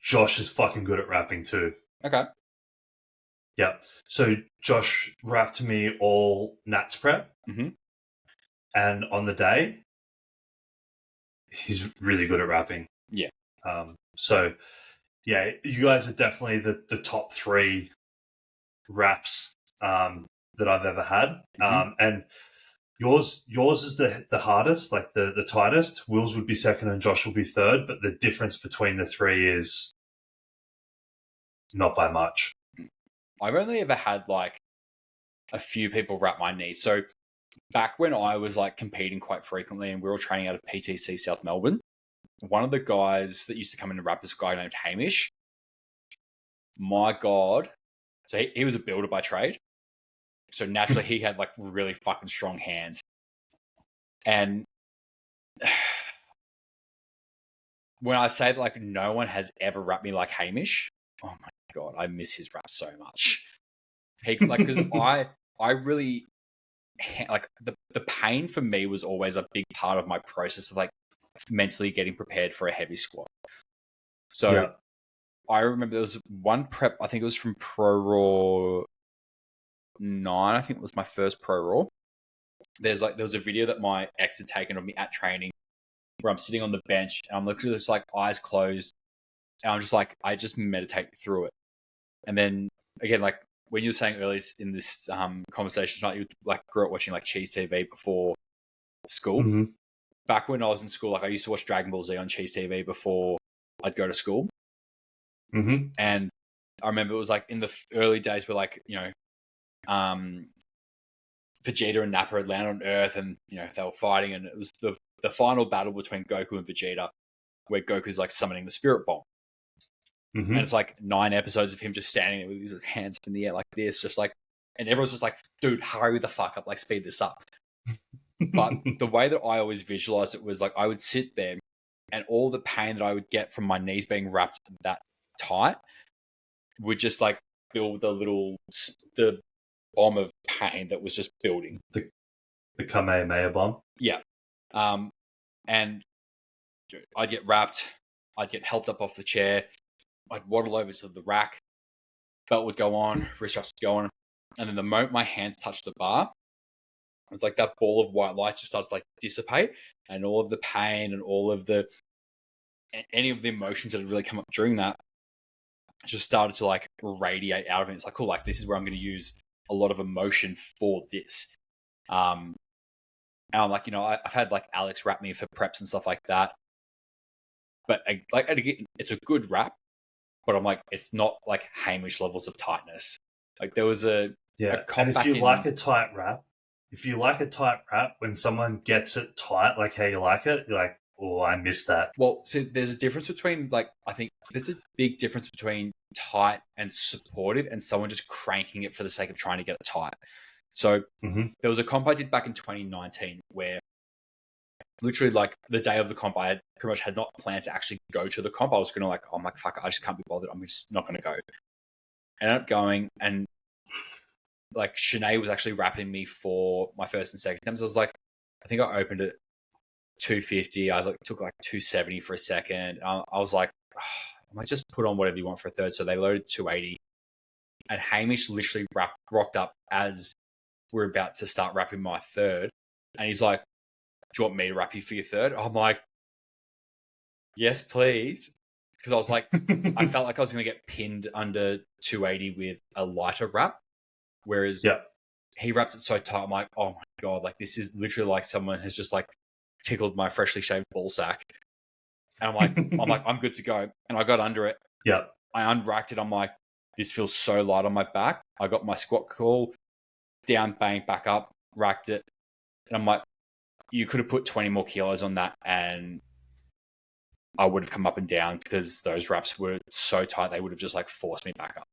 Speaker 1: Josh is fucking good at rapping too.
Speaker 2: Okay.
Speaker 1: Yeah. So Josh rapped me all Nats prep.
Speaker 2: Mm-hmm.
Speaker 1: And on the day, he's really good at rapping.
Speaker 2: Yeah.
Speaker 1: So, yeah, you guys are definitely the top three raps that I've ever had. And yours is the hardest, like the tightest. Will's would be second and Josh will be third. But the difference between the three is not by much.
Speaker 2: I've only ever had like a few people wrap my knees. So back when I was like competing quite frequently and we were all training out of PTC South Melbourne, one of the guys that used to come in and wrap this guy named Hamish. My God. So he was a builder by trade. So naturally he had like really fucking strong hands. And when I say that, like, no one has ever rapped me like Hamish, oh my God, I miss his rap so much. He, like, because I really, like, the pain for me was always a big part of my process of, like, mentally getting prepared for a heavy squat. So I remember there was one prep, I think it was from Pro Raw 9, I think it was my first Pro Raw. There was a video that my ex had taken of me at training where I'm sitting on the bench and I'm literally just like eyes closed and I'm just like, I just meditate through it. And then again, like when you were saying earlier in this conversation tonight, you like grew up watching like Cheese TV before school.
Speaker 1: Mm-hmm.
Speaker 2: Back when I was in school, like I used to watch Dragon Ball Z on Cheese TV before I'd go to school.
Speaker 1: Mm-hmm.
Speaker 2: And I remember it was like in the early days where like, you know, Vegeta and Nappa had landed on Earth and, you know, they were fighting and it was the final battle between Goku and Vegeta where Goku's like summoning the Spirit Bomb.
Speaker 1: Mm-hmm.
Speaker 2: And it's like 9 episodes of him just standing there with his hands up in the air like this, just like, and everyone's just like, dude, hurry the fuck up, like speed this up. But the way that I always visualized it was like I would sit there and all the pain that I would get from my knees being wrapped that tight would just like build the bomb of pain that was just building.
Speaker 1: The Kamehameha bomb?
Speaker 2: Yeah. And I'd get wrapped, I'd get helped up off the chair, I'd waddle over to the rack, belt would go on, wrist straps would go on, and then the moment my hands touched the bar, it's like that ball of white light just starts to like dissipate, and all of the pain and all of any of the emotions that had really come up during that just started to like radiate out of it. It's like, cool, like this is where I'm going to use a lot of emotion for this. And I'm like, you know, I've had like Alex rap me for preps and stuff like that. But like, again, it's a good rap, but I'm like, it's not like Hamish levels of tightness. Like there was a
Speaker 1: and if you like a tight rap, when someone gets it tight, like how you like it, you're like, oh, I missed that.
Speaker 2: Well, so there's a difference between like, I think there's a big difference between tight and supportive and someone just cranking it for the sake of trying to get it tight. So there was a comp I did back in 2019 where literally like the day of the comp, I had pretty much had not planned to actually go to the comp. I was going to like, oh, I'm like, fuck, I just can't be bothered. I'm just not going to go. Ended up going and like Shanae was actually rapping me for my first and second attempts. I was like, I think I opened it 250. I took like 270 for a second. I was like, oh, I might just put on whatever you want for a third. So they loaded 280. And Hamish literally rocked up as we're about to start rapping my third. And he's like, do you want me to rap you for your third? I'm like, yes, please. Because I was like, I felt like I was going to get pinned under 280 with a lighter rap. Whereas he wrapped it so tight, I'm like, oh my God, like this is literally like someone has just like tickled my freshly shaved ball sack. And I'm like, I'm good to go. And I got under it.
Speaker 1: Yeah.
Speaker 2: I unracked it. I'm like, this feels so light on my back. I got my squat call, down, bang, back up, racked it. And I'm like, you could have put 20 more kilos on that and I would have come up and down because those wraps were so tight, they would have just like forced me back up.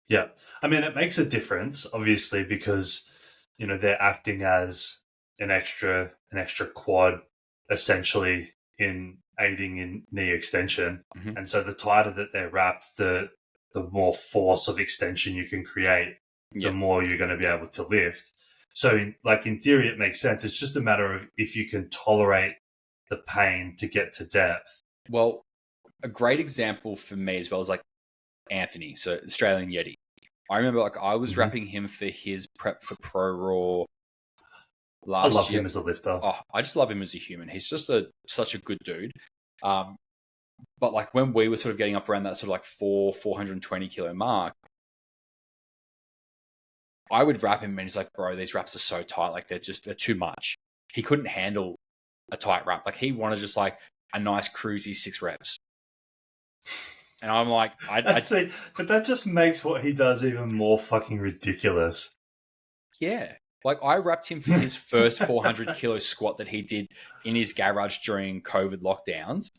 Speaker 1: Yeah. I mean, it makes a difference, obviously, because, you know, they're acting as an extra quad, essentially, in aiding in knee extension.
Speaker 2: Mm-hmm.
Speaker 1: And so the tighter that they're wrapped, the more force of extension you can create, the more you're going to be able to lift. So, in theory, it makes sense. It's just a matter of if you can tolerate the pain to get to depth.
Speaker 2: Well, a great example for me as well is like Anthony, so Australian Yeti. I remember like I was rapping him for his prep for Pro Raw last year.
Speaker 1: I love him as a lifter.
Speaker 2: Oh, I just love him as a human. He's just such a good dude. But like when we were sort of getting up around that sort of like 420 kilo mark, I would rap him and he's like, bro, these raps are so tight. Like they're too much. He couldn't handle a tight rap. Like he wanted just like a nice cruisy 6 reps. And I'm like, but
Speaker 1: that just makes what he does even more fucking ridiculous.
Speaker 2: Yeah. Like I wrapped him for his first 400 kilo squat that he did in his garage during COVID lockdowns.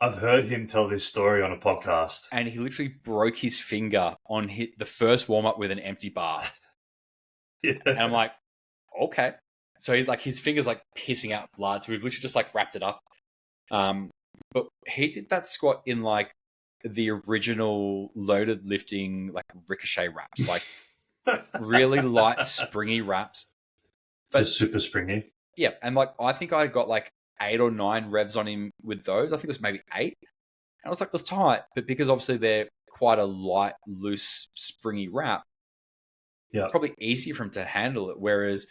Speaker 1: I've heard him tell this story on a podcast.
Speaker 2: And he literally broke his finger on the first warm up with an empty bar.
Speaker 1: Yeah.
Speaker 2: And I'm like, okay. So he's like, his fingers like pissing out blood. So we've literally just like wrapped it up. But he did that squat in like the original loaded lifting, like ricochet wraps, like really light, springy wraps. But
Speaker 1: just super springy.
Speaker 2: yeah, and like I think I got like 8 or 9 revs on him with those. I think it was maybe 8. And I was like, it was tight, but because obviously they're quite a light, loose, springy wrap, it's probably easier for him to handle it. Whereas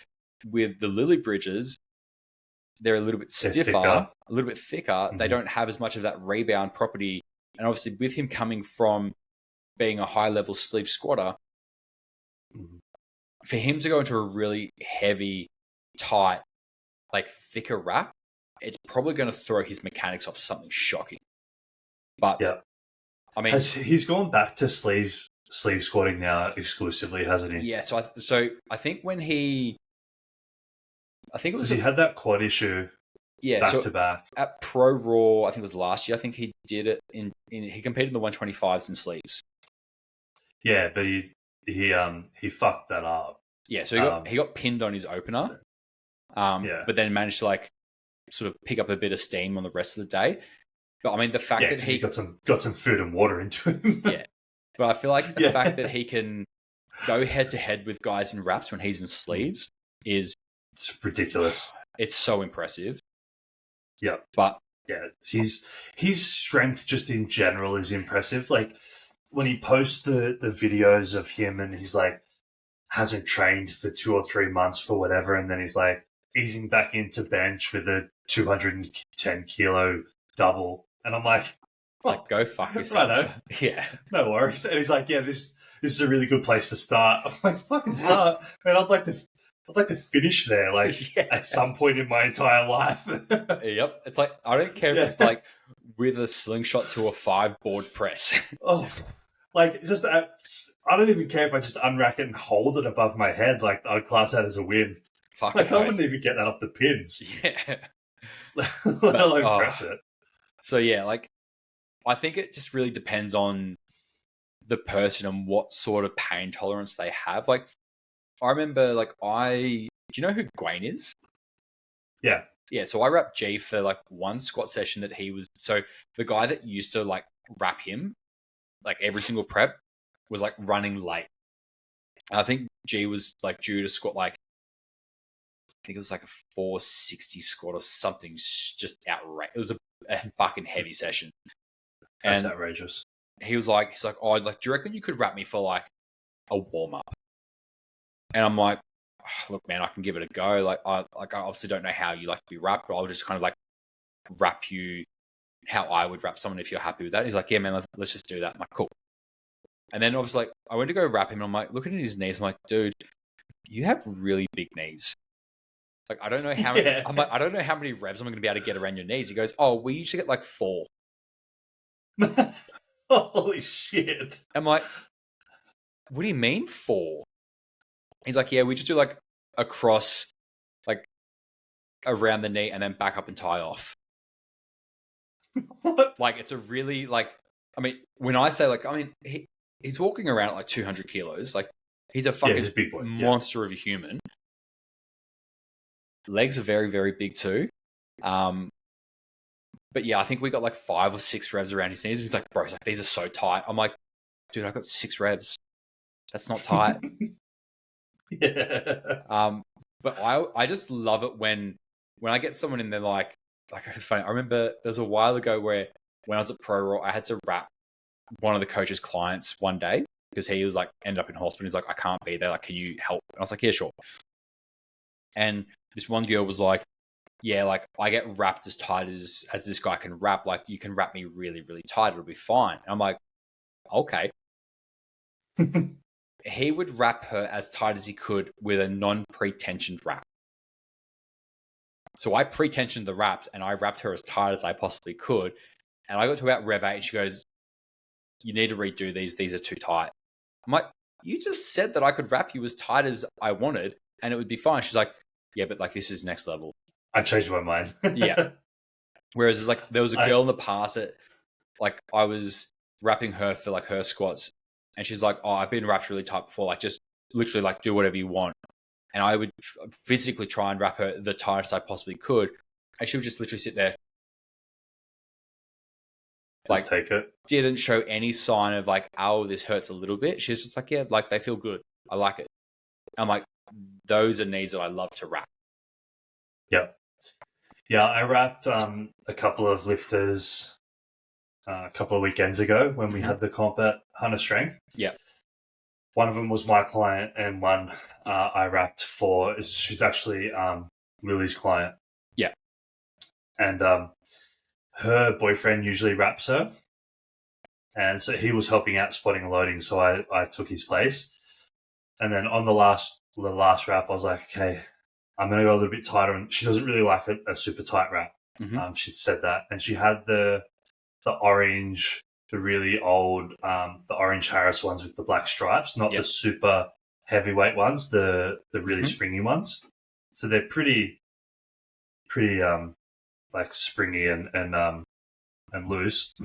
Speaker 2: with the Lily Bridges, they're a little bit stiffer, a little bit thicker. Mm-hmm. They don't have as much of that rebound property. And obviously with him coming from being a high-level sleeve squatter, for him to go into a really heavy, tight, like thicker wrap, it's probably going to throw his mechanics off something shocking. But I mean,
Speaker 1: he's gone back to sleeve squatting now exclusively, hasn't he?
Speaker 2: Yeah. So I think when he
Speaker 1: had that quad issue.
Speaker 2: Yeah,
Speaker 1: back to back
Speaker 2: at Pro Raw. I think it was last year. I think he did it he competed in the 125s in sleeves.
Speaker 1: Yeah, but he fucked that up.
Speaker 2: Yeah, so he got pinned on his opener. But then managed to like sort of pick up a bit of steam on the rest of the day. But I mean, the fact that he
Speaker 1: got some food and water into him.
Speaker 2: Yeah, but I feel like the fact that he can go head to head with guys in wraps when he's in sleeves it's
Speaker 1: ridiculous.
Speaker 2: It's so impressive.
Speaker 1: Yeah,
Speaker 2: but
Speaker 1: his strength just in general is impressive. Like when he posts the videos of him and he's like hasn't trained for 2 or 3 months for whatever, and then he's like easing back into bench with a 210 kilo double, and I'm like,
Speaker 2: it's like, go fuck yourself.
Speaker 1: Right,
Speaker 2: yeah,
Speaker 1: no worries. And he's like, yeah, this is a really good place to start. I'm like, fucking start, man. I'd like to finish there, like at some point in my entire life.
Speaker 2: Yep. It's like, I don't care if it's like with a slingshot to a 5-board press.
Speaker 1: Like just I don't even care if I just unrack it and hold it above my head. Like I'd class that as a win.
Speaker 2: Fuck,
Speaker 1: like I wouldn't even get that off the pins.
Speaker 2: Yeah.
Speaker 1: Let alone press it.
Speaker 2: So yeah, like I think it just really depends on the person and what sort of pain tolerance they have. Like I remember, like do you know who Gwaine is?
Speaker 1: Yeah.
Speaker 2: Yeah, so I wrapped G for like one squat session that he was, so the guy that used to like wrap him, like every single prep, was like running late. And I think G was like due to squat like, I think it was like a 460 squat or something, just outrageous. It was a fucking heavy session.
Speaker 1: That's outrageous.
Speaker 2: He's like, oh, like, do you reckon you could wrap me for like a warm up? And I'm like, oh, look, man, I can give it a go. Like I obviously don't know how you like to be wrapped, but I'll just kind of like wrap you how I would wrap someone if you're happy with that. He's like, yeah, man, let's just do that. I'm like, cool. And then obviously, like, I went to go wrap him, and I'm like, looking at his knees, I'm like, dude, you have really big knees. Like, I don't know how. I'm like, I don't know how many revs I'm going to be able to get around your knees. He goes, oh, we usually get like 4.
Speaker 1: Holy shit!
Speaker 2: I'm like, what do you mean 4? He's like, yeah, we just do like across, like around the knee, and then back up and tie off.
Speaker 1: What?
Speaker 2: Like, it's a really like. I mean, when I say like, I mean, he's walking around at like 200 kilos. Like, he's a fucking
Speaker 1: big boy.
Speaker 2: monster of a human. Legs are very, very big too. But yeah, I think we got like 5 or 6 revs around his knees. He's like, bro, these are so tight. I'm like, dude, I got 6 revs. That's not tight.
Speaker 1: Yeah.
Speaker 2: But I just love it when I get someone in there like it's funny. I remember there was a while ago where when I was at Pro Raw, I had to wrap one of the coach's clients one day because he was like ended up in hospital. He's like, I can't be there. Like, can you help? And I was like, yeah, sure. And this one girl was like, yeah, like I get wrapped as tight as this guy can wrap. Like, you can wrap me really, really tight. It'll be fine. And I'm like, okay. He would wrap her as tight as he could with a non-pre-tensioned wrap. So I pre-tensioned the wraps and I wrapped her as tight as I possibly could. And I got to about Rev 8 and she goes, you need to redo these. These are too tight. I'm like, you just said that I could wrap you as tight as I wanted and it would be fine. She's like, yeah, but like this is next level.
Speaker 1: I changed my mind.
Speaker 2: Yeah. Whereas it's like there was a girl in the past that like I was wrapping her for like her squats and she's like, oh, I've been wrapped really tight before. Like just literally like do whatever you want. and I would physically try and wrap her the tightest I possibly could, and she would just literally sit there,
Speaker 1: Just take it.
Speaker 2: Didn't show any sign of like, oh, this hurts a little bit. She's just like, yeah, like they feel good. I like it. I'm like, those are needs that I love to wrap.
Speaker 1: Yep. Yeah, I wrapped a couple of lifters a couple of weekends ago when we had the comp at Hunter Strength.
Speaker 2: Yeah.
Speaker 1: One of them was my client, and one I wrapped for. She's actually Lily's client.
Speaker 2: Yeah.
Speaker 1: And her boyfriend usually wraps her, and so he was helping out spotting and loading, so I took his place. And then on the last wrap, I was like, okay, I'm going to go a little bit tighter. And she doesn't really like a super tight wrap. She said that. And she had the orange, the really old, the orange Harris ones with the black stripes, not the super heavyweight ones, the really springy ones. So they're pretty like springy and loose.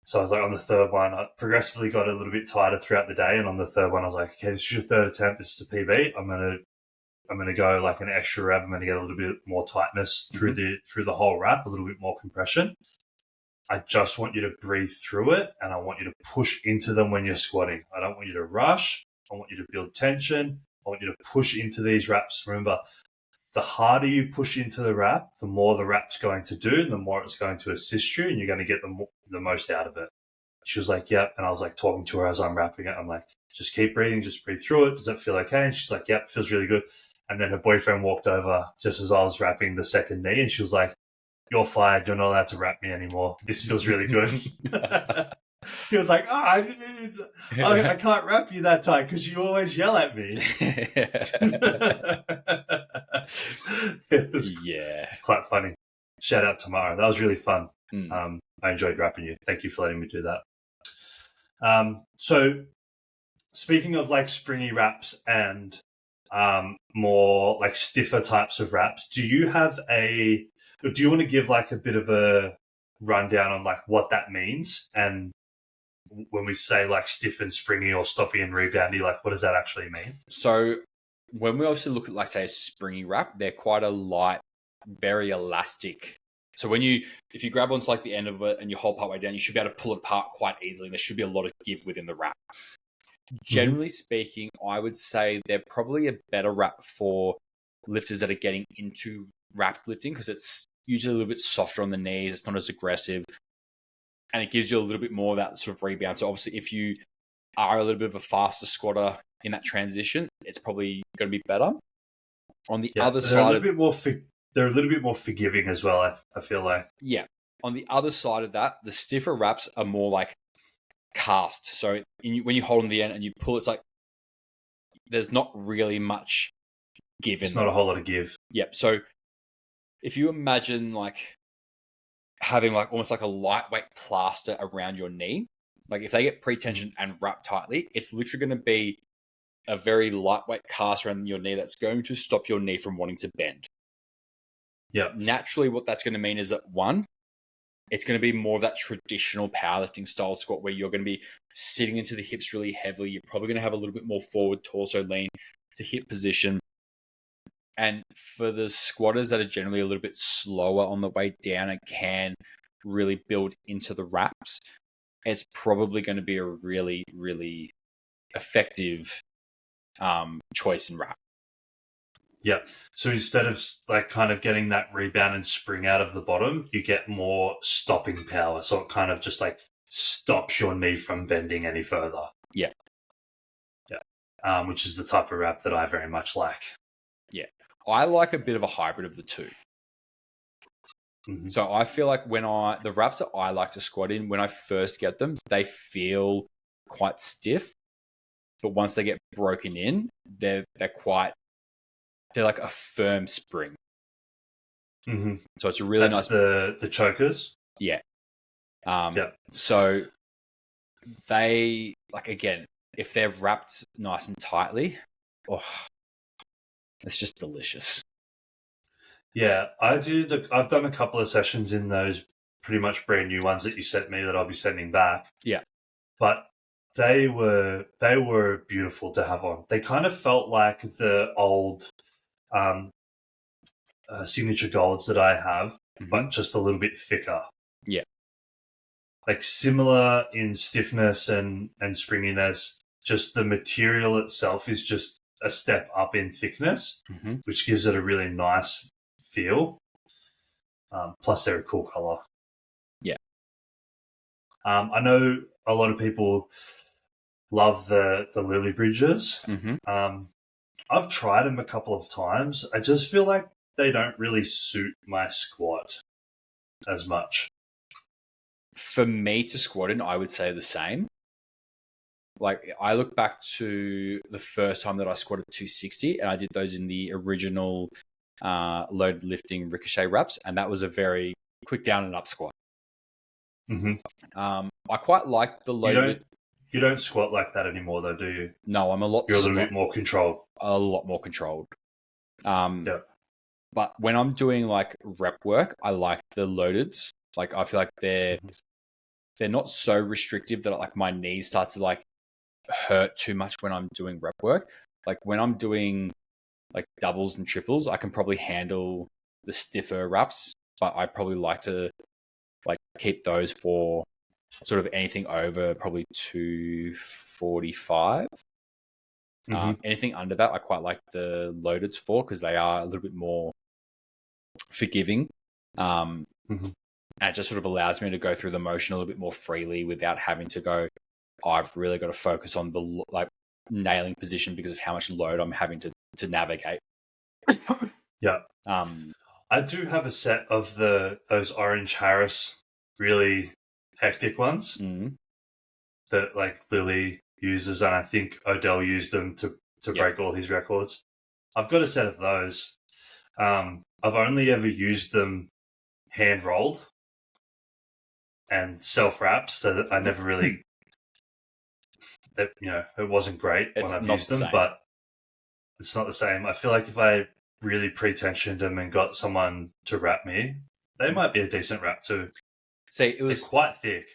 Speaker 1: So I was like, on the third one, I progressively got a little bit tighter throughout the day. And on the third one, I was like, okay, this is your third attempt. This is a PB. I'm gonna go like an extra rep. I'm gonna get a little bit more tightness through the whole wrap, a little bit more compression. I just want you to breathe through it, and I want you to push into them when you're squatting. I don't want you to rush. I want you to build tension. I want you to push into these wraps. Remember, the harder you push into the wrap, the more the wrap's going to do, and the more it's going to assist you, and you're going to get the most out of it. She was like, yep. And I was like talking to her as I'm wrapping it. I'm like, just keep breathing, just breathe through it. Does that feel okay? And she's like, yep, feels really good. And then her boyfriend walked over just as I was wrapping the second knee, and she was like, you're fired. You're not allowed to wrap me anymore. This feels really good. He was like, I can't wrap you that tight because you always yell at me. It's quite funny. Shout out to Mara. That was really fun. I enjoyed wrapping you. Thank you for letting me do that. So speaking of like springy wraps and more like stiffer types of wraps, do you want to give like a bit of a rundown on like what that means? And when we say like stiff and springy or stoppy and reboundy, like what does that actually mean?
Speaker 2: So when we obviously look at like say a springy wrap, they're quite a light, very elastic. So if you grab onto like the end of it and you hold part way down, you should be able to pull it apart quite easily. There should be a lot of give within the wrap. Generally speaking, I would say they're probably a better wrap for lifters that are getting into wrapped lifting because it's usually a little bit softer on the knees. It's not as aggressive. And it gives you a little bit more of that sort of rebound. So obviously, if you are a little bit of a faster squatter in that transition, it's probably going to be better. On the other side,
Speaker 1: they're a little bit more forgiving as well. I feel like.
Speaker 2: Yeah. On the other side of that, the stiffer wraps are more like cast. So when you hold on the end and you pull, it's like there's not really much give.
Speaker 1: It's not a whole lot of give.
Speaker 2: Yep. So if you imagine like having like almost like a lightweight plaster around your knee, like if they get pre-tensioned and wrapped tightly, it's literally going to be a very lightweight cast around your knee that's going to stop your knee from wanting to bend.
Speaker 1: Yeah.
Speaker 2: Naturally, what that's going to mean is that one, it's going to be more of that traditional powerlifting style squat where you're going to be sitting into the hips really heavily. You're probably going to have a little bit more forward torso lean to hip position. And for the squatters that are generally a little bit slower on the way down and can really build into the wraps, it's probably going to be a really, really effective choice in wrap.
Speaker 1: Yeah. So instead of like kind of getting that rebound and spring out of the bottom, you get more stopping power. So it kind of just like stops your knee from bending any further.
Speaker 2: Yeah.
Speaker 1: Yeah. Which is the type of wrap that I very much like.
Speaker 2: Yeah. I like a bit of a hybrid of the two.
Speaker 1: Mm-hmm.
Speaker 2: So I feel like the wraps that I like to squat in, when I first get them, they feel quite stiff. But once they get broken in, they're like a firm spring.
Speaker 1: Mm-hmm.
Speaker 2: So it's a really
Speaker 1: nice. The chokers.
Speaker 2: Yeah.
Speaker 1: Yeah.
Speaker 2: So they like, again, if they're wrapped nice and tightly, it's just delicious.
Speaker 1: Yeah, I've done a couple of sessions in those pretty much brand new ones that you sent me that I'll be sending back.
Speaker 2: Yeah.
Speaker 1: But They were beautiful to have on. They kind of felt like the old um, signature golds that I have, but just a little bit thicker.
Speaker 2: Yeah.
Speaker 1: Like similar in stiffness and springiness. Just the material itself is just a step up in thickness, which gives it a really nice feel. Plus, they're a cool color.
Speaker 2: Yeah.
Speaker 1: I know a lot of people love the Lily Bridges. I've tried them a couple of times. I just feel like they don't really suit my squat as much.
Speaker 2: For me to squat in, I would say the same. Like, I look back to the first time that I squatted 260, and I did those in the original load lifting ricochet wraps, and that was a very quick down and up squat. I quite like the load.
Speaker 1: You don't squat like that anymore, though, do you?
Speaker 2: No, I'm a lot.
Speaker 1: You're a little bit more controlled.
Speaker 2: A lot more controlled.
Speaker 1: Yeah.
Speaker 2: But when I'm doing like rep work, I like the loadeds. Like, I feel like they're not so restrictive that like my knees start to like hurt too much when I'm doing rep work. Like, when I'm doing like doubles and triples, I can probably handle the stiffer wraps, but I probably like to like keep those for sort of anything over probably 245. Anything under that, I quite like the loadeds for, because they are a little bit more forgiving. And it just sort of allows me to go through the motion a little bit more freely without having to go, oh, I've really got to focus on the like nailing position because of how much load I'm having to navigate.
Speaker 1: Yeah. I do have a set of those Orange Harris really hectic ones that like Lily uses, and I think Odell used them to break all his records. I've got a set of those. I've only ever used them hand rolled and self wraps, so that I never really, it wasn't great when I've used them, but it's not the same. I feel like if I really pre-tensioned them and got someone to wrap me, they might be a decent wrap too.
Speaker 2: See, they're
Speaker 1: quite thick.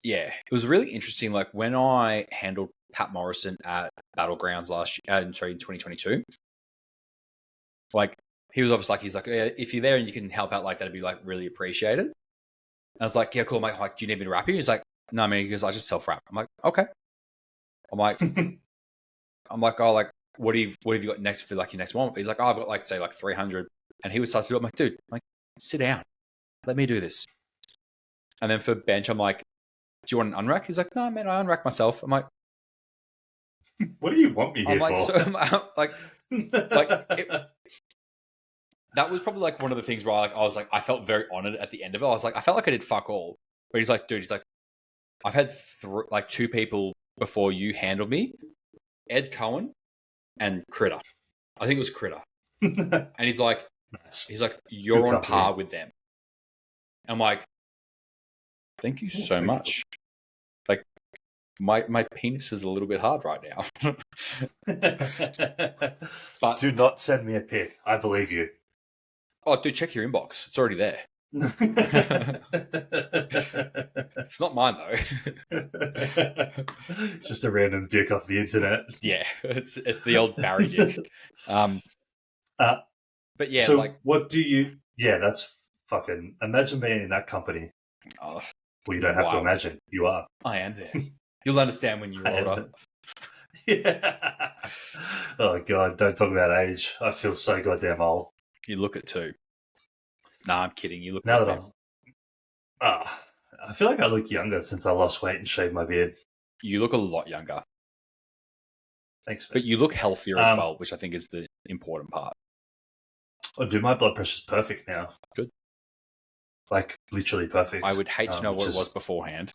Speaker 2: Yeah, it was really interesting. Like, when I handled Pat Morrison at Battlegrounds in 2022, like, he was obviously like, he's like, yeah, if you're there and you can help out, like, that'd be like really appreciated. And I was like, yeah, cool. I'm like, do you need me to wrap you? He's like, no, I mean, because I just self wrap. I'm like, okay. I'm like, oh, like, what have you got next for like your next one? He's like, oh, I've got like, say, like 300. And he would start to do it. I'm like, dude, sit down, let me do this. And then for bench, I'm like, do you want an unrack? He's like, no, man, I unrack myself. I'm like,
Speaker 1: what do you want me here for?
Speaker 2: That was probably like one of the things where I felt very honored at the end of it. I was like, I felt like I did fuck all. But he's like, dude, I've had two people before you handled me, Ed Cohen and Critter. I think it was Critter. And he's like, nice. You're on par with them. I'm like, thank you so much. Like, my penis is a little bit hard right now.
Speaker 1: But do not send me a pic. I believe you.
Speaker 2: Oh, dude, check your inbox. It's already there. It's not mine though.
Speaker 1: Just a random dick off the internet.
Speaker 2: Yeah, it's the old Barry dick. But yeah,
Speaker 1: so what do you? Yeah, that's fucking. Imagine being in that company.
Speaker 2: Oh,
Speaker 1: well, you don't have to imagine. You are.
Speaker 2: I am there. You'll understand when you're older.
Speaker 1: Yeah. Oh god, don't talk about age. I feel so goddamn old.
Speaker 2: You look it too. Nah, I'm kidding. You look
Speaker 1: now that I feel like I look younger since I lost weight and shaved my beard.
Speaker 2: You look a lot younger.
Speaker 1: Thanks, man.
Speaker 2: But you look healthier as well, which I think is the important part.
Speaker 1: Oh, dude, my blood pressure's perfect now.
Speaker 2: Good.
Speaker 1: Like, literally perfect.
Speaker 2: I would hate to know what it was beforehand.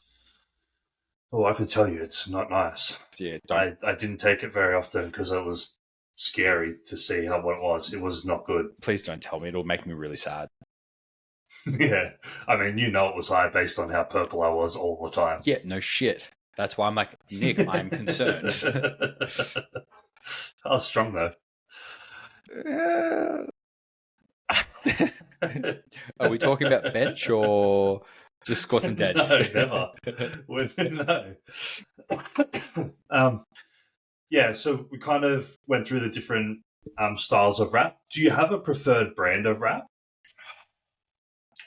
Speaker 1: Oh, I could tell you, it's not nice.
Speaker 2: Yeah,
Speaker 1: I didn't take it very often because it was scary to see what it was. It was not good.
Speaker 2: Please don't tell me. It'll make me really sad.
Speaker 1: Yeah. I mean, it was high based on how purple I was all the time.
Speaker 2: Yeah, no shit. That's why I'm like, Nick, I'm concerned.
Speaker 1: I was strong, though.
Speaker 2: Are we talking about bench or Just squats and deads.
Speaker 1: No, never. No. Yeah, so we kind of went through the different styles of wrap. Do you have a preferred brand of wrap,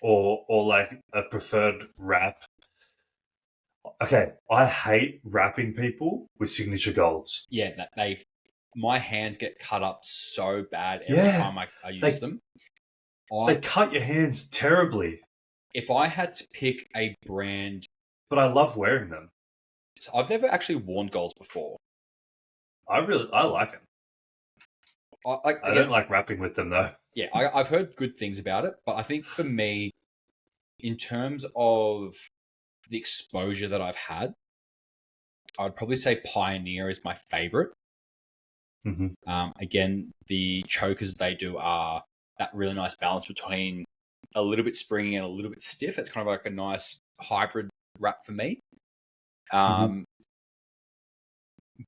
Speaker 1: or like a preferred wrap? Okay, I hate wrapping people with signature golds.
Speaker 2: Yeah, my hands get cut up so bad every time I use them.
Speaker 1: They cut your hands terribly.
Speaker 2: If I had to pick a brand,
Speaker 1: but I love wearing them.
Speaker 2: So I've never actually worn golds before.
Speaker 1: I like them. I don't like wrapping with them though.
Speaker 2: Yeah, I've heard good things about it, but I think for me, in terms of the exposure that I've had, I'd probably say Pioneer is my favorite.
Speaker 1: Mm-hmm.
Speaker 2: Again, the chokers they do are that really nice balance between a little bit springy and a little bit stiff. It's kind of like a nice hybrid wrap for me.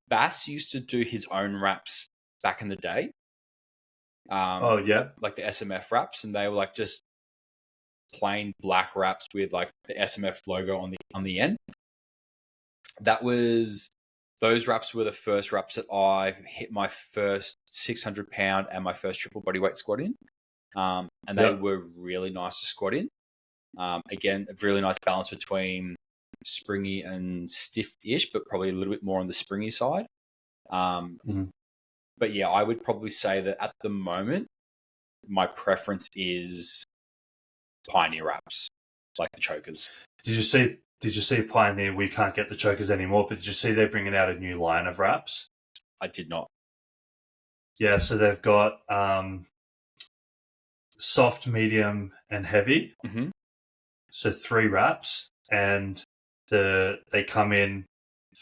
Speaker 2: Bass used to do his own wraps back in the day. Like the SMF wraps, and they were like just plain black wraps with like the SMF logo on the end. Those wraps were the first wraps that I hit my first 600 pound and my first triple bodyweight squat in. And they were really nice to squat in. Again, a really nice balance between springy and stiff-ish, but probably a little bit more on the springy side. But yeah, I would probably say that at the moment, my preference is Pioneer wraps, like the chokers.
Speaker 1: Did you see Pioneer? We can't get the chokers anymore, but did you see they're bringing out a new line of wraps?
Speaker 2: I did not.
Speaker 1: Yeah, so they've got soft, medium, and heavy.
Speaker 2: Mm-hmm.
Speaker 1: So 3 wraps, and they come in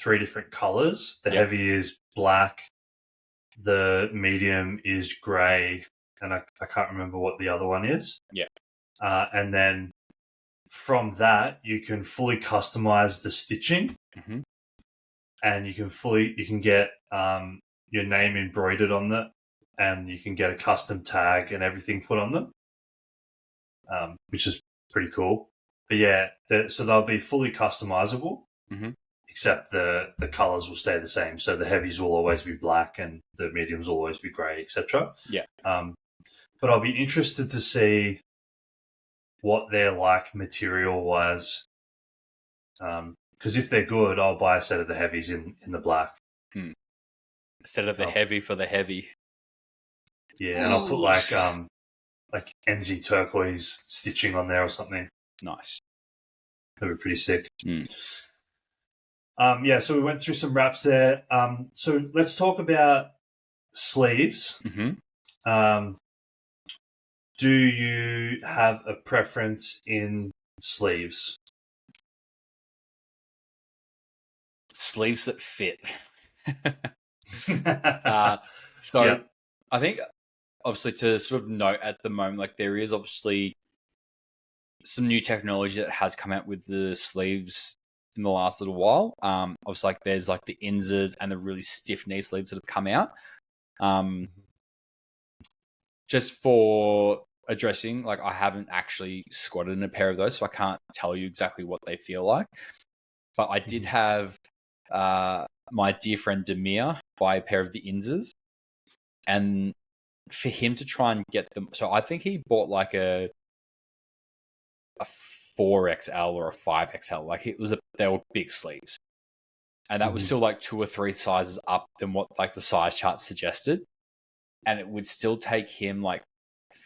Speaker 1: 3 different colors. The heavy is black, the medium is grey, and I can't remember what the other one is.
Speaker 2: Yeah.
Speaker 1: And then from that, you can fully customize the stitching, and you can get your name embroidered on it, and you can get a custom tag and everything put on them, which is pretty cool. But yeah, so they'll be fully customizable, except the colors will stay the same. So the heavies will always be black, and the mediums will always be grey, etc.
Speaker 2: Yeah.
Speaker 1: But I'll be interested to see what they're like material-wise. Because if they're good, I'll buy a set of the heavies in the black.
Speaker 2: Instead of the heavy for the heavy.
Speaker 1: Yeah, and I'll put like NZ turquoise stitching on there or something.
Speaker 2: Nice.
Speaker 1: That'd be pretty sick. Yeah, so we went through some wraps there. So let's talk about sleeves. Do you have a preference in sleeves?
Speaker 2: Sleeves that fit. I think, obviously, to sort of note at the moment, like there is obviously some new technology that has come out with the sleeves in the last little while. Obviously, like there's like the Inzas and the really stiff knee sleeves that have come out. Just for addressing, like I haven't actually squatted in a pair of those, so I can't tell you exactly what they feel like. But I did have my dear friend Demir buy a pair of the Inzas, and for him to try and get them, so I think he bought like a 4XL or a 5XL. Like they were big sleeves, and that was still like 2 or 3 sizes up than what like the size chart suggested, and it would still take him like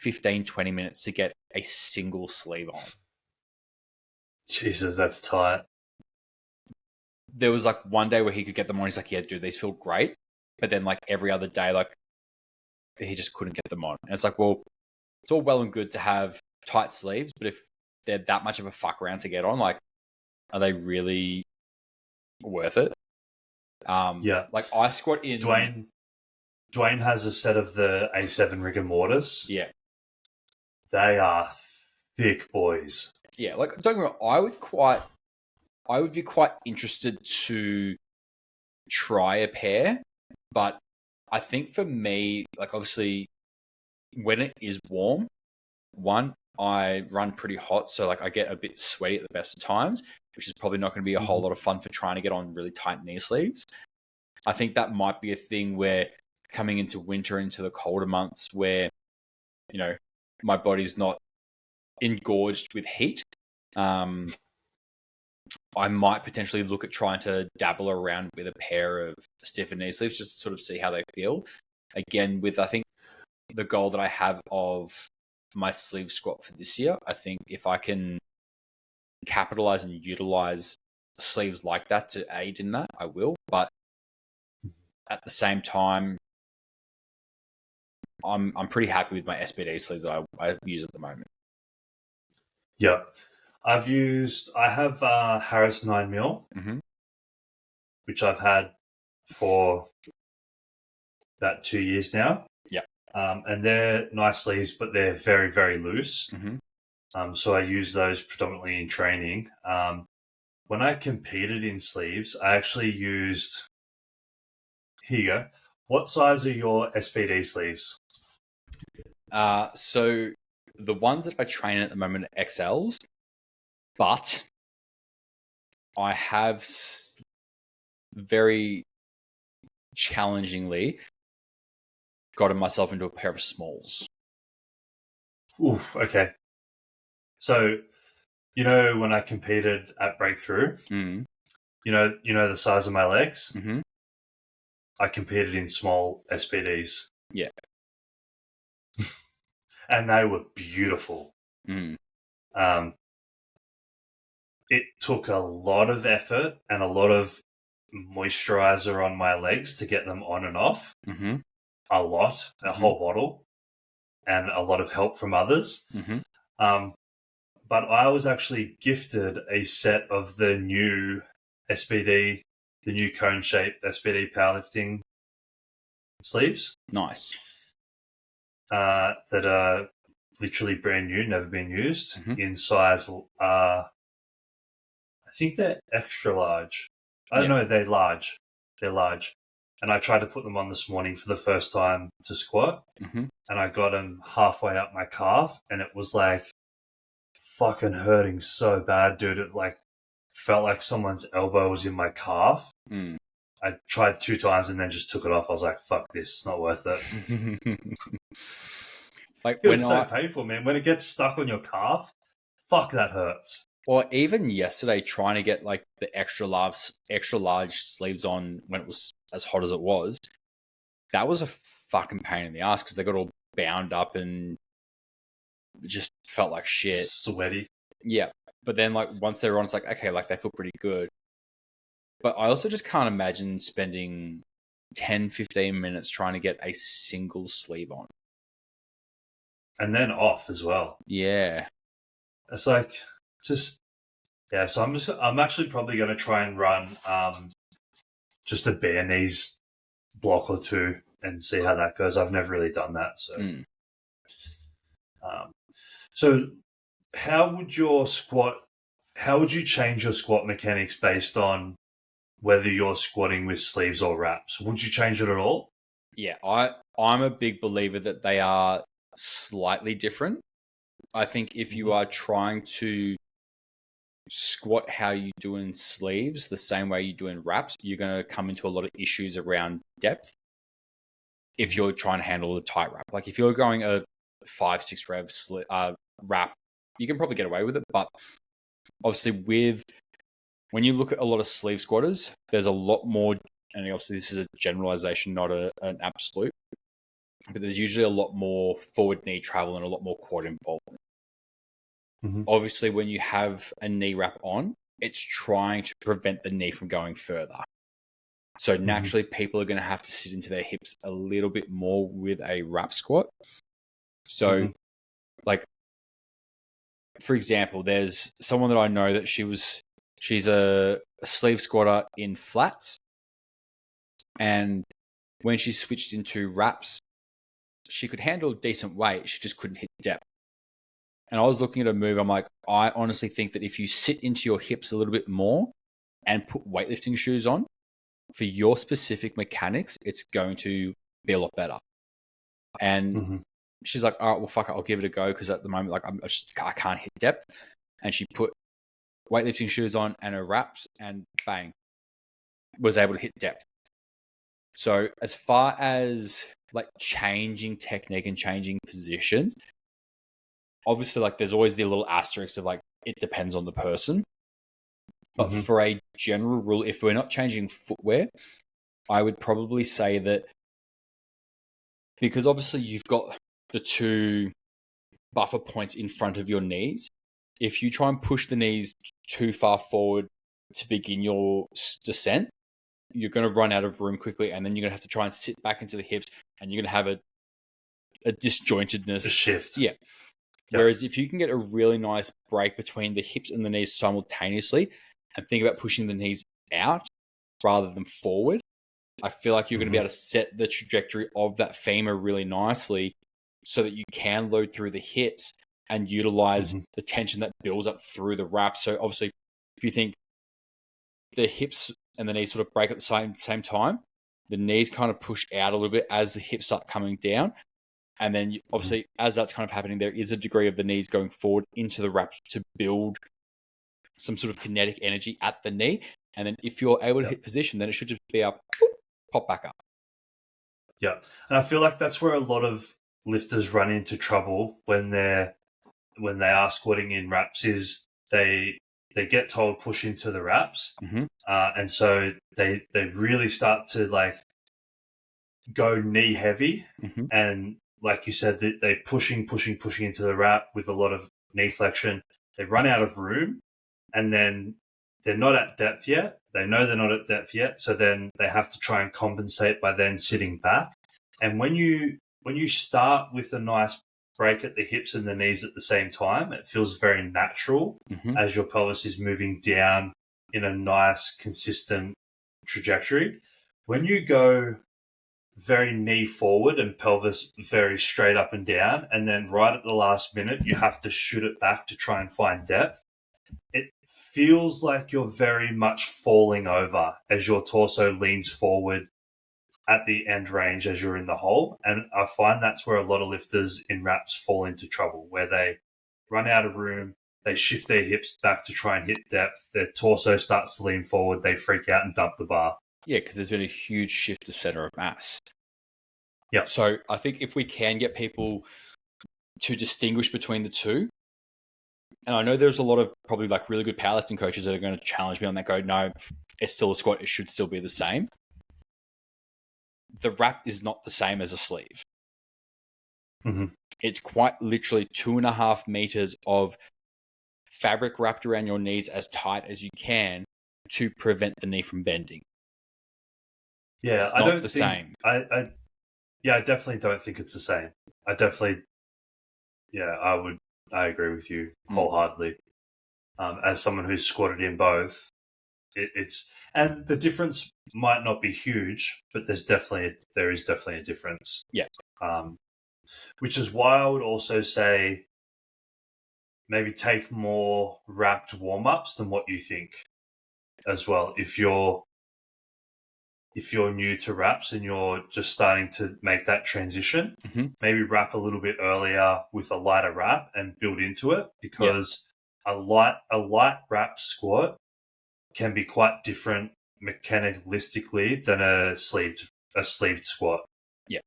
Speaker 2: 15-20 minutes to get a single sleeve on.
Speaker 1: Jesus, that's tight.
Speaker 2: There was like one day where he could get them on. He's like, yeah, dude, these feel great. But then like every other day, like he just couldn't get them on. And it's like, well, it's all well and good to have tight sleeves, but if they're that much of a fuck around to get on, like, are they really worth it?
Speaker 1: Yeah.
Speaker 2: Like I squat in...
Speaker 1: Dwayne has a set of the A7 rigor mortis.
Speaker 2: Yeah.
Speaker 1: They are thick boys.
Speaker 2: Yeah, like don't get me wrong, I would be quite interested to try a pair, but I think for me, like obviously when it is warm, one, I run pretty hot, so like I get a bit sweaty at the best of times, which is probably not going to be a whole lot of fun for trying to get on really tight knee sleeves. I think that might be a thing where coming into winter, into the colder months, where my body's not engorged with heat. I might potentially look at trying to dabble around with a pair of stiffer knee sleeves just to sort of see how they feel. Again, with I think the goal that I have of my sleeve squat for this year, I think if I can capitalize and utilize sleeves like that to aid in that, I will. But at the same time, I'm pretty happy with my SBD sleeves that I use at the moment.
Speaker 1: Yeah. I have Harris 9mm, which I've had for about 2 years now.
Speaker 2: Yeah.
Speaker 1: And they're nice sleeves, but they're very, very loose. So I use those predominantly in training. When I competed in sleeves, I actually used... Here you go. What size are your SBD sleeves?
Speaker 2: So the ones that I train at the moment are XLs, but I have very challengingly gotten myself into a pair of smalls.
Speaker 1: Oof, okay. So, when I competed at Breakthrough, you know the size of my legs? I competed in small SBDs.
Speaker 2: Yeah.
Speaker 1: And they were beautiful. It took a lot of effort and a lot of moisturizer on my legs to get them on and off. A lot, a whole bottle, and a lot of help from others. But I was actually gifted a set of the new SBD, the new cone-shaped SBD powerlifting sleeves.
Speaker 2: Nice.
Speaker 1: That are literally brand new, never been used, in size. I think they're extra large. I don't know, they're large. They're large. And I tried to put them on this morning for the first time to squat, and I got them halfway up my calf, and it was like fucking hurting so bad, dude. It like felt like someone's elbow was in my calf. I tried 2 times and then just took it off. I was like, fuck this, it's not worth it.
Speaker 2: Like
Speaker 1: it was so painful, man. When it gets stuck on your calf, fuck, that hurts.
Speaker 2: Or even yesterday, trying to get like the extra large sleeves on when it was as hot as it was, that was a fucking pain in the ass because they got all bound up and just felt like shit.
Speaker 1: Sweaty.
Speaker 2: Yeah. But then like once they were on, it's like, okay, like they feel pretty good. But I also just can't imagine spending 10, 15 minutes trying to get a single sleeve on.
Speaker 1: And then off as well.
Speaker 2: Yeah.
Speaker 1: It's like, just, yeah, so I'm actually probably going to try and run just a bare knees block or 2 and see how that goes. I've never really done that. So how would you change your squat mechanics based on whether you're squatting with sleeves or wraps? Would you change it at all?
Speaker 2: Yeah, I'm a big believer that they are slightly different. I think if you are trying to squat how you do in sleeves the same way you do in wraps, you're going to come into a lot of issues around depth if you're trying to handle a tight wrap. Like if you're going a 5-6 rev wrap, you can probably get away with it. But obviously when you look at a lot of sleeve squatters, there's a lot more, and obviously this is a generalization, not an absolute, but there's usually a lot more forward knee travel and a lot more quad involvement. Obviously, when you have a knee wrap on, it's trying to prevent the knee from going further. So naturally, people are going to have to sit into their hips a little bit more with a wrap squat. So, like, for example, there's someone that I know that she's a sleeve squatter in flats. And when she switched into wraps, she could handle decent weight. She just couldn't hit depth. And I was looking at her move. I'm like, I honestly think that if you sit into your hips a little bit more and put weightlifting shoes on for your specific mechanics, it's going to be a lot better. And she's like, all right, well, fuck it, I'll give it a go because at the moment, like, I can't hit depth. And she put weightlifting shoes on and her wraps, and bang, was able to hit depth. So as far as like changing technique and changing positions, obviously, like, there's always the little asterisk of like, it depends on the person. But for a general rule, if we're not changing footwear, I would probably say that because obviously you've got the two buffer points in front of your knees, if you try and push the knees too far forward to begin your descent, you're going to run out of room quickly, and then you're going to have to try and sit back into the hips, and you're going to have a disjointedness.
Speaker 1: A shift.
Speaker 2: Yeah. Whereas if you can get a really nice break between the hips and the knees simultaneously and think about pushing the knees out rather than forward, I feel like you're going to be able to set the trajectory of that femur really nicely so that you can load through the hips and utilize the tension that builds up through the wrap. So obviously, if you think the hips and the knees sort of break at the same time, the knees kind of push out a little bit as the hips start coming down. And then obviously, as that's kind of happening, there is a degree of the knees going forward into the wrap to build some sort of kinetic energy at the knee. And then if you're able to hit position, then it should just be up, pop back up.
Speaker 1: Yeah. And I feel like that's where a lot of lifters run into trouble when they are squatting in wraps is they get told push into the wraps. And so they really start to like go knee heavy. And like you said, they're pushing into the wrap with a lot of knee flexion. They run out of room, and then they're not at depth yet. They know they're not at depth yet, so then they have to try and compensate by then sitting back. And when you start with a nice break at the hips and the knees at the same time, it feels very natural as your pelvis is moving down in a nice, consistent trajectory. When you go very knee forward and pelvis very straight up and down, and then right at the last minute, you have to shoot it back to try and find depth, it feels like you're very much falling over as your torso leans forward at the end range as you're in the hole. And I find that's where a lot of lifters in wraps fall into trouble, where they run out of room, they shift their hips back to try and hit depth, their torso starts to lean forward, they freak out and dump the bar.
Speaker 2: Yeah, because there's been a huge shift of center of mass.
Speaker 1: Yeah.
Speaker 2: So I think if we can get people to distinguish between the two, and I know there's a lot of probably like really good powerlifting coaches that are going to challenge me on that, go, no, it's still a squat, it should still be the same. The wrap is not the same as a sleeve. It's quite literally 2.5 meters of fabric wrapped around your knees as tight as you can to prevent the knee from bending.
Speaker 1: Yeah,
Speaker 2: it's not the same.
Speaker 1: I definitely don't think it's the same. I agree with you wholeheartedly. As someone who's squatted in both, it's and the difference might not be huge, but there is definitely a difference.
Speaker 2: Yeah.
Speaker 1: Which is why I would also say maybe take more wrapped warm-ups than what you think as well. If you're new to wraps and you're just starting to make that transition, maybe wrap a little bit earlier with a lighter wrap and build into it, because a light wrap squat can be quite different mechanistically than a sleeved squat.
Speaker 2: Yeah.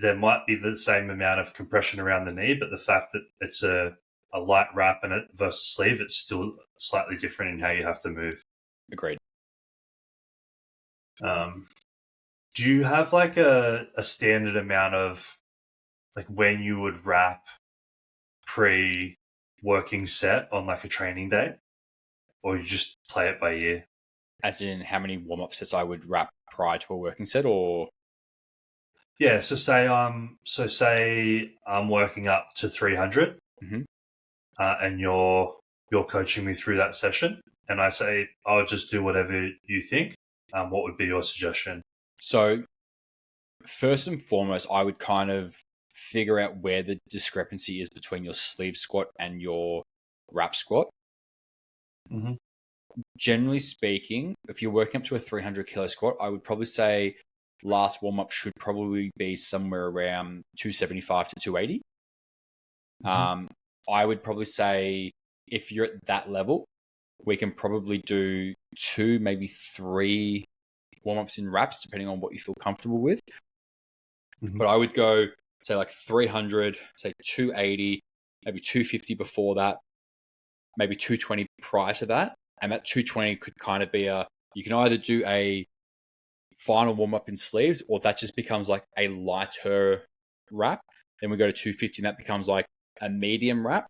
Speaker 1: There might be the same amount of compression around the knee, but the fact that it's a light wrap in it versus sleeve, it's still slightly different in how you have to move.
Speaker 2: Agreed.
Speaker 1: Do you have like a standard amount of like when you would wrap pre-working set on like a training day, or you just play it by ear?
Speaker 2: As in how many warm-up sets I would wrap prior to a working set, or?
Speaker 1: Yeah, so say I'm working up to 300, and you're coaching me through that session, and I say I'll just do whatever you think. What would be your suggestion?
Speaker 2: So, first and foremost, I would kind of figure out where the discrepancy is between your sleeve squat and your wrap squat. Generally speaking, if you're working up to a 300 kilo squat, I would probably say last warm up should probably be somewhere around 275 to 280. I would probably say if you're at that level, we can probably do 2, maybe 3 warm-ups in reps, depending on what you feel comfortable with. But I would go, say, like 300, say 280, maybe 250 before that, maybe 220 prior to that. And that 220 could kind of be you can either do a final warm-up in sleeves, or that just becomes like a lighter wrap. Then we go to 250, and that becomes like a medium wrap.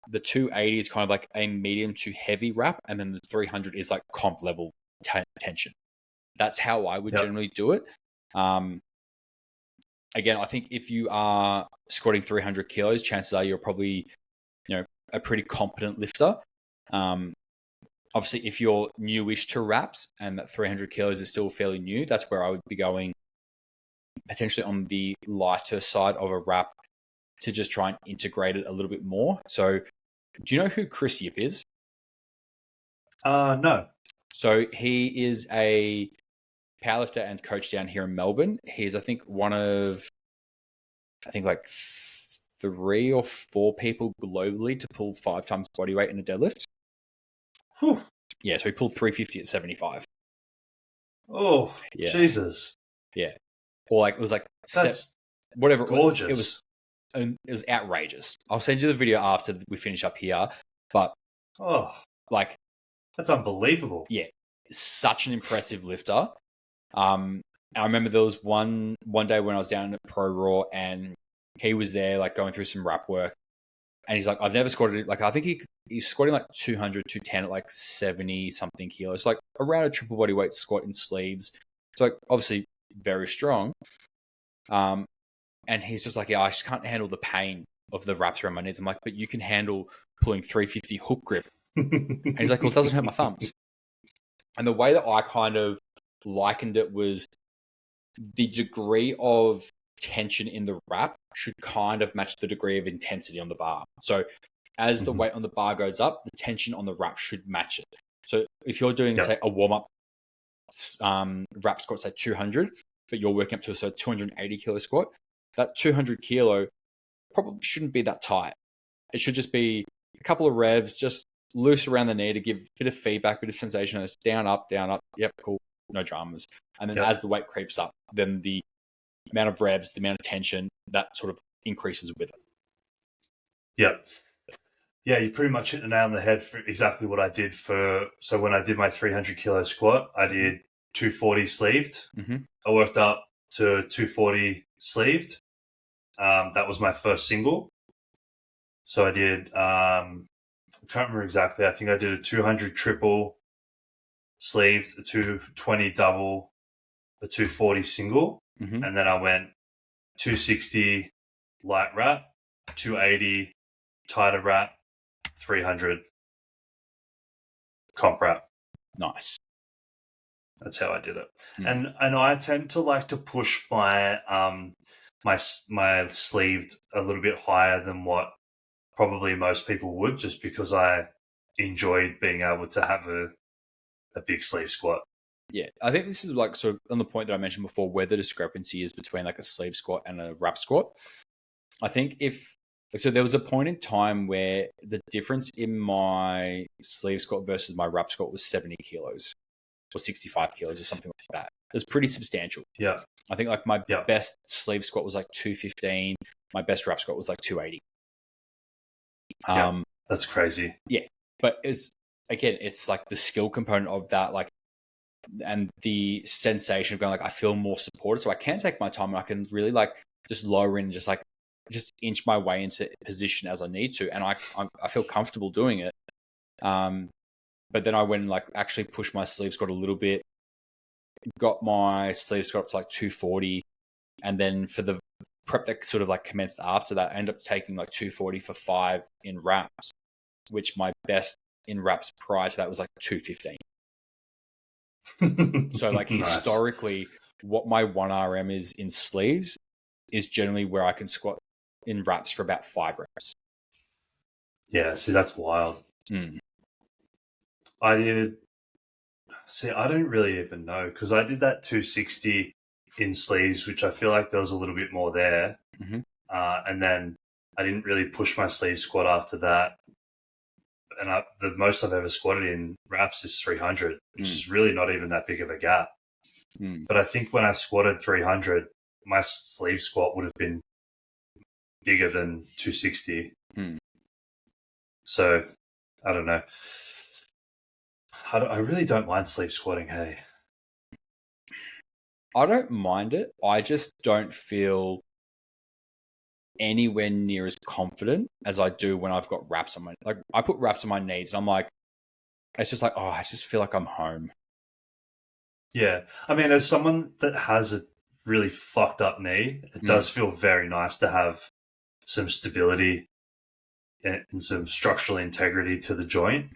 Speaker 2: The 280 is kind of like a medium to heavy wrap, and then the 300 is like comp level tension. That's how I would generally do it. Again, I think if you are squatting 300 kilos, chances are you're probably, a pretty competent lifter. Obviously, if you're newish to wraps and that 300 kilos is still fairly new, that's where I would be going potentially on the lighter side of a wrap to just try and integrate it a little bit more. So, do you know who Chris Yip is?
Speaker 1: No.
Speaker 2: So he is a powerlifter and coach down here in Melbourne. He's, I think, one of, like 3 or 4 people globally to pull 5 times body weight in a deadlift.
Speaker 1: Whew.
Speaker 2: Yeah, so he pulled 350 at 75.
Speaker 1: Oh, yeah. Jesus.
Speaker 2: Yeah. Or like, it was like,
Speaker 1: that's
Speaker 2: whatever.
Speaker 1: Gorgeous.
Speaker 2: It was outrageous. I'll send you the video after we finish up here. But, like,
Speaker 1: that's unbelievable.
Speaker 2: Yeah. Such an impressive lifter. I remember there was one day when I was down at Pro Raw and he was there, like, going through some rap work. And he's like, I've never squatted, like, I think he's squatting like 200, 210 at like 70 something kilos, like around a triple body weight squat in sleeves. So, like, obviously very strong. And he's just like, yeah, I just can't handle the pain of the wraps around my knees. I'm like, but you can handle pulling 350 hook grip. And he's like, well, it doesn't hurt my thumbs. And the way that I kind of likened it was the degree of tension in the wrap should kind of match the degree of intensity on the bar. So as the weight on the bar goes up, the tension on the wrap should match it. So if you're doing, say, a warm-up wrap squat, say 200, but you're working up to a 280 kilo squat, that 200 kilo probably shouldn't be that tight. It should just be a couple of revs, just loose around the knee to give a bit of feedback, bit of sensation. It's down, up. Yep, cool. No dramas. And then as the weight creeps up, then the amount of revs, the amount of tension, that sort of increases with it.
Speaker 1: Yeah, you pretty much hit the nail on the head for exactly what I did so when I did my 300 kilo squat, I did 240 sleeved. I worked up to 240 sleeved. That was my first single. So I did, I can't remember exactly. I think I did a 200 triple sleeved, a 220 double, a 240 single. And then I went 260 light wrap, 280 tighter wrap, 300 comp wrap.
Speaker 2: Nice.
Speaker 1: That's how I did it. And I tend to like to push my my sleeved a little bit higher than what probably most people would, just because I enjoyed being able to have a big sleeve squat.
Speaker 2: Yeah, I think this is like sort of on the point that I mentioned before, where the discrepancy is between like a sleeve squat and a wrap squat. I think so there was a point in time where the difference in my sleeve squat versus my wrap squat was 70 kilos or 65 kilos or something like that. It was pretty substantial.
Speaker 1: Yeah.
Speaker 2: I think like my best sleeve squat was like 215. My best wrap squat was like 280.
Speaker 1: That's crazy.
Speaker 2: Yeah. But it's like the skill component of that, like, and the sensation of going like, I feel more supported. So I can take my time and I can really like just lower in, just inch my way into position as I need to. And I feel comfortable doing it. But then I went and like actually pushed my sleeve squat a little bit, got my sleeve squat up to like 240. And then for the prep that sort of like commenced after that, I ended up taking like 240 for 5 in wraps, which my best in wraps prior to that was like 215. So like historically, what my 1RM is in sleeves is generally where I can squat in wraps for about 5 reps.
Speaker 1: Yeah, see, that's wild. I don't really even know, because I did that 260 in sleeves, which I feel like there was a little bit more there.
Speaker 2: Mhm.
Speaker 1: And then I didn't really push my sleeve squat after that. And the most I've ever squatted in wraps is 300, which is really not even that big of a gap. But I think when I squatted 300, my sleeve squat would have been bigger than 260. So I don't know. I really don't mind sleeve squatting, hey.
Speaker 2: I don't mind it. I just don't feel anywhere near as confident as I do when I've got wraps on my, like, I put wraps on my knees and I'm like, it's just like, oh, I just feel like I'm home.
Speaker 1: Yeah. I mean, as someone that has a really fucked up knee, it does feel very nice to have some stability and some structural integrity to the joint.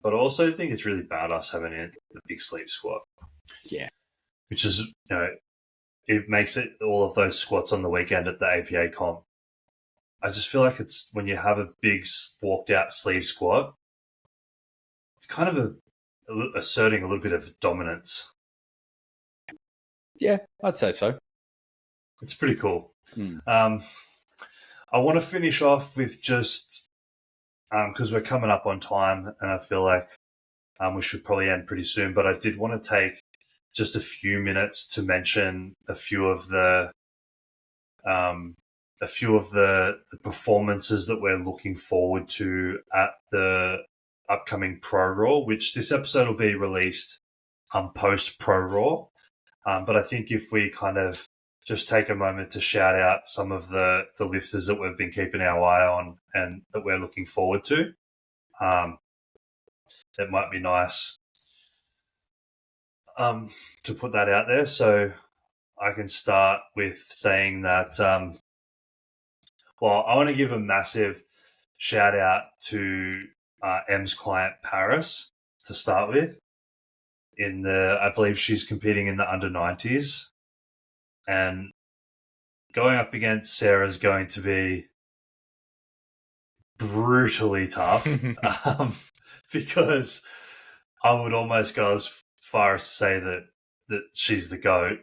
Speaker 1: But I also think it's really badass having a big sleeve squat.
Speaker 2: Yeah.
Speaker 1: Which is, you know, it makes it all of those squats on the weekend at the APA comp. I just feel like it's when you have a big walked out sleeve squat, it's kind of asserting a little bit of dominance.
Speaker 2: Yeah, I'd say so.
Speaker 1: It's pretty cool. I want to finish off with just because we're coming up on time, and I feel like we should probably end pretty soon. But I did want to take just a few minutes to mention a few of the performances that we're looking forward to at the upcoming Pro Raw, which this episode will be released post Pro Raw. But I think if we kind of just take a moment to shout out some of the lifters that we've been keeping our eye on and that we're looking forward to, it might be nice to put that out there. So I can start with saying that, well, I want to give a massive shout out to M's client Paris to start with. I believe she's competing in the under 90s, and going up against Sarah is going to be brutally tough because I would almost go as far as to say that she's the GOAT.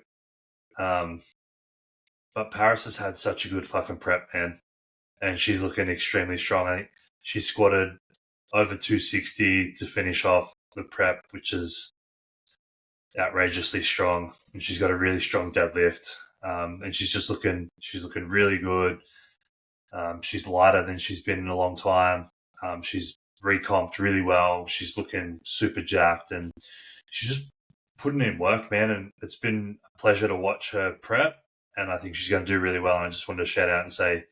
Speaker 1: But Paris has had such a good fucking prep, man, and she's looking extremely strong. I think she squatted over 260 to finish off the prep, which is outrageously strong. And she's got a really strong deadlift, and she's looking really good. She's lighter than she's been in a long time. She's recomped really well. She's looking super jacked, and she's just putting in work, man. And it's been a pleasure to watch her prep, and I think she's going to do really well. And I just wanted to shout out and say,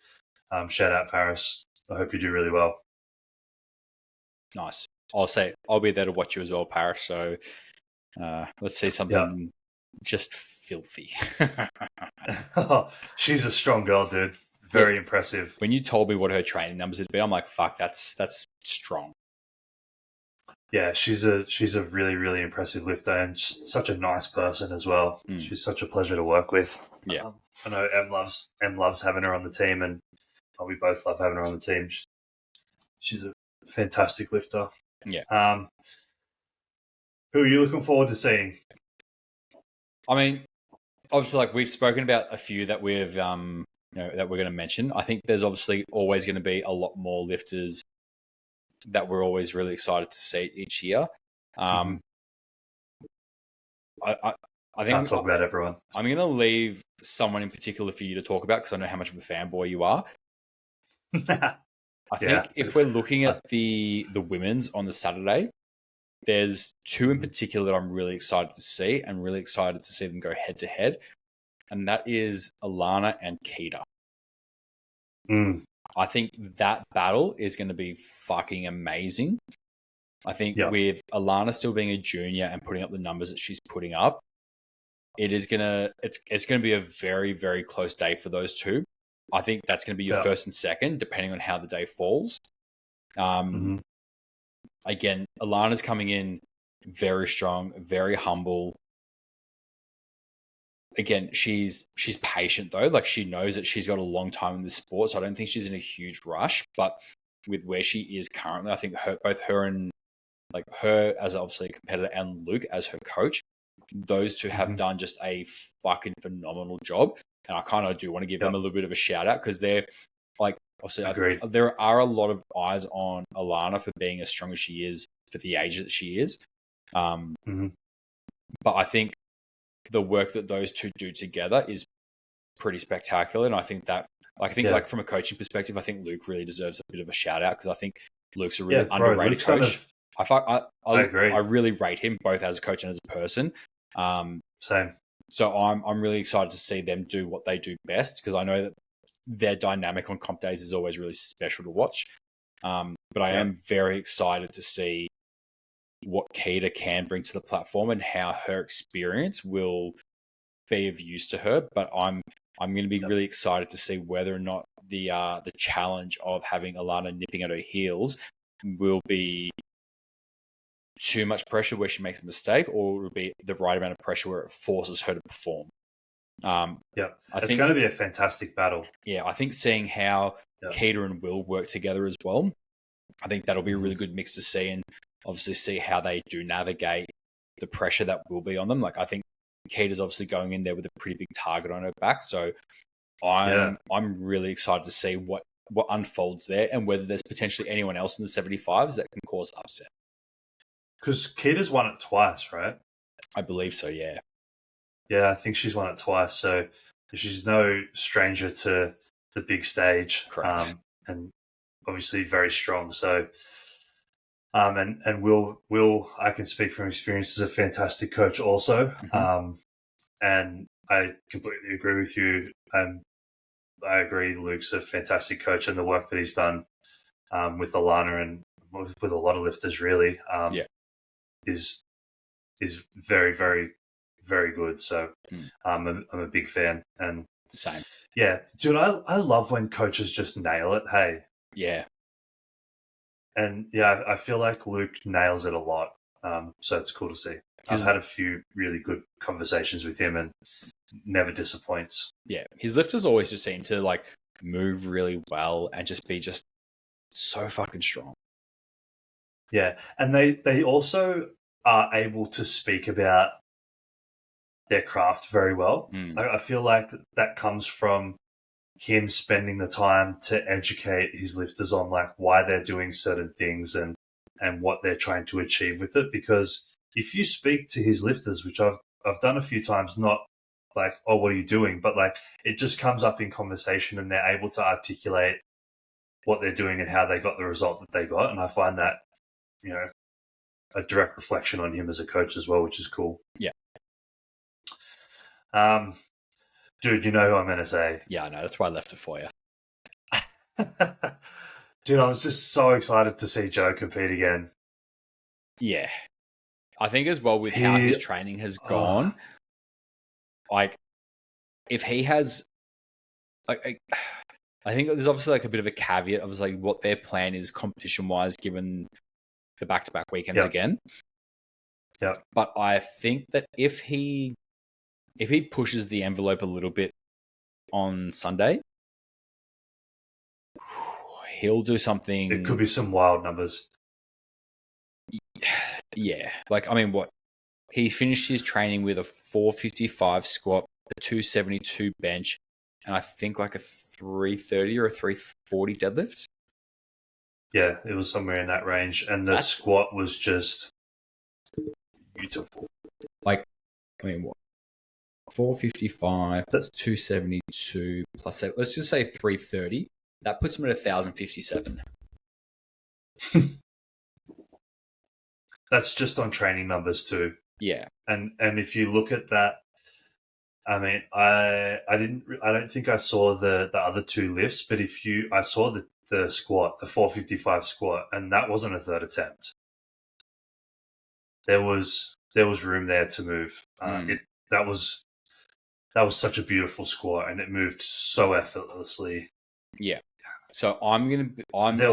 Speaker 1: shout out Paris. I hope you do really well.
Speaker 2: Nice. I'll be there to watch you as well, Paris. So let's see something just filthy.
Speaker 1: She's a strong girl, dude. Very impressive.
Speaker 2: When you told me what her training numbers would be, I'm like, fuck, that's strong.
Speaker 1: Yeah, she's a really, really impressive lifter and just such a nice person as well. She's such a pleasure to work with.
Speaker 2: Yeah.
Speaker 1: I know Em loves having her on the team, and we both love having her on the team. She's a fantastic lifter.
Speaker 2: Yeah.
Speaker 1: Who are you looking forward to seeing?
Speaker 2: I mean, obviously, like we've spoken about a few that we've that we're going to mention. I think there's obviously always going to be a lot more lifters that we're always really excited to see each year. I think
Speaker 1: Can't talk about everyone.
Speaker 2: I'm going to leave someone in particular for you to talk about because I know how much of a fanboy you are. I think if we're looking at the women's on the Saturday, there's two in particular that I'm really excited to see and really excited to see them go head to head. And that is Alana and Keita. I think that battle is going to be fucking amazing. I think with Alana still being a junior and putting up the numbers that she's putting up, it's gonna be a very, very close day for those two. I think that's going to be your first and second, depending on how the day falls. Again, Alana's coming in very strong, very humble. Again, she's patient though. Like she knows that she's got a long time in this sport, so I don't think she's in a huge rush. But with where she is currently, I think both her and like her as obviously a competitor and Luke as her coach, those two have done just a fucking phenomenal job. And I kind of do want to give them a little bit of a shout out because they're like, obviously, there are a lot of eyes on Alana for being as strong as she is for the age that she is. But I think the work that those two do together is pretty spectacular. And I think that, like from a coaching perspective, I think Luke really deserves a bit of a shout out because I think Luke's a really underrated coach. I agree. I really rate him both as a coach and as a person.
Speaker 1: Same.
Speaker 2: So I'm really excited to see them do what they do best because I know that their dynamic on comp days is always really special to watch. But I am very excited to see what Keita can bring to the platform and how her experience will be of use to her. But I'm going to be really excited to see whether or not the challenge of having Alana nipping at her heels will be too much pressure where she makes a mistake, or will be the right amount of pressure where it forces her to perform. I think
Speaker 1: it's going to be a fantastic battle.
Speaker 2: Yeah, I think seeing how Keita and Will work together as well, I think that'll be a really good mix to see, and obviously see how they do navigate the pressure that will be on them. Like I think Keita's obviously going in there with a pretty big target on her back, so I'm really excited to see what unfolds there and whether there's potentially anyone else in the 75s that can cause upset.
Speaker 1: Because Keita's won it twice, right?
Speaker 2: I believe so, yeah.
Speaker 1: Yeah, I think she's won it twice, so she's no stranger to the big stage.
Speaker 2: Correct.
Speaker 1: And obviously very strong. So, and Will, I can speak from experience, is a fantastic coach also. And I completely agree with you. And I agree Luke's a fantastic coach, and the work that he's done with Alana and with a lot of lifters really is very, very, very good. So I'm a big fan. And
Speaker 2: same.
Speaker 1: Yeah, dude, I love when coaches just nail it. Hey.
Speaker 2: Yeah.
Speaker 1: And yeah, I feel like Luke nails it a lot. So it's cool to see. I've had a few really good conversations with him and never disappoints.
Speaker 2: Yeah. His lifters always just seem to like move really well and just be just so fucking strong.
Speaker 1: Yeah. And they also are able to speak about their craft very well. I feel like that comes from him spending the time to educate his lifters on like why they're doing certain things and what they're trying to achieve with it. Because if you speak to his lifters, which I've done a few times, not like, oh, what are you doing? But like it just comes up in conversation and they're able to articulate what they're doing and how they got the result that they got. And I find that, a direct reflection on him as a coach as well, which is cool.
Speaker 2: Yeah.
Speaker 1: Dude, you know who I'm going to say?
Speaker 2: Yeah, I know. That's why I left it for you.
Speaker 1: Dude, I was just so excited to see Joe compete again.
Speaker 2: Yeah. I think as well with how his training has gone, like, if he has, like, I think there's obviously like a bit of a caveat of like what their plan is competition-wise given the back-to-back weekends again.
Speaker 1: Yeah.
Speaker 2: But I think that if he pushes the envelope a little bit on Sunday, he'll do something.
Speaker 1: It could be some wild numbers.
Speaker 2: Yeah. Like, I mean, what? He finished his training with a 455 squat, a 272 bench, and I think like a 330 or a 340 deadlift.
Speaker 1: Yeah, it was somewhere in that range. And the squat was just beautiful.
Speaker 2: Like, I mean, what? 455 plus 272 plus, let's just say 330. That puts him at 1,057.
Speaker 1: That's just on training numbers too.
Speaker 2: Yeah.
Speaker 1: And if you look at that, I mean, I don't think I saw the other two lifts, but I saw the squat, the 455 squat, and that wasn't a third attempt. There was room there to move. That was such a beautiful squat, and it moved so effortlessly.
Speaker 2: Yeah. So there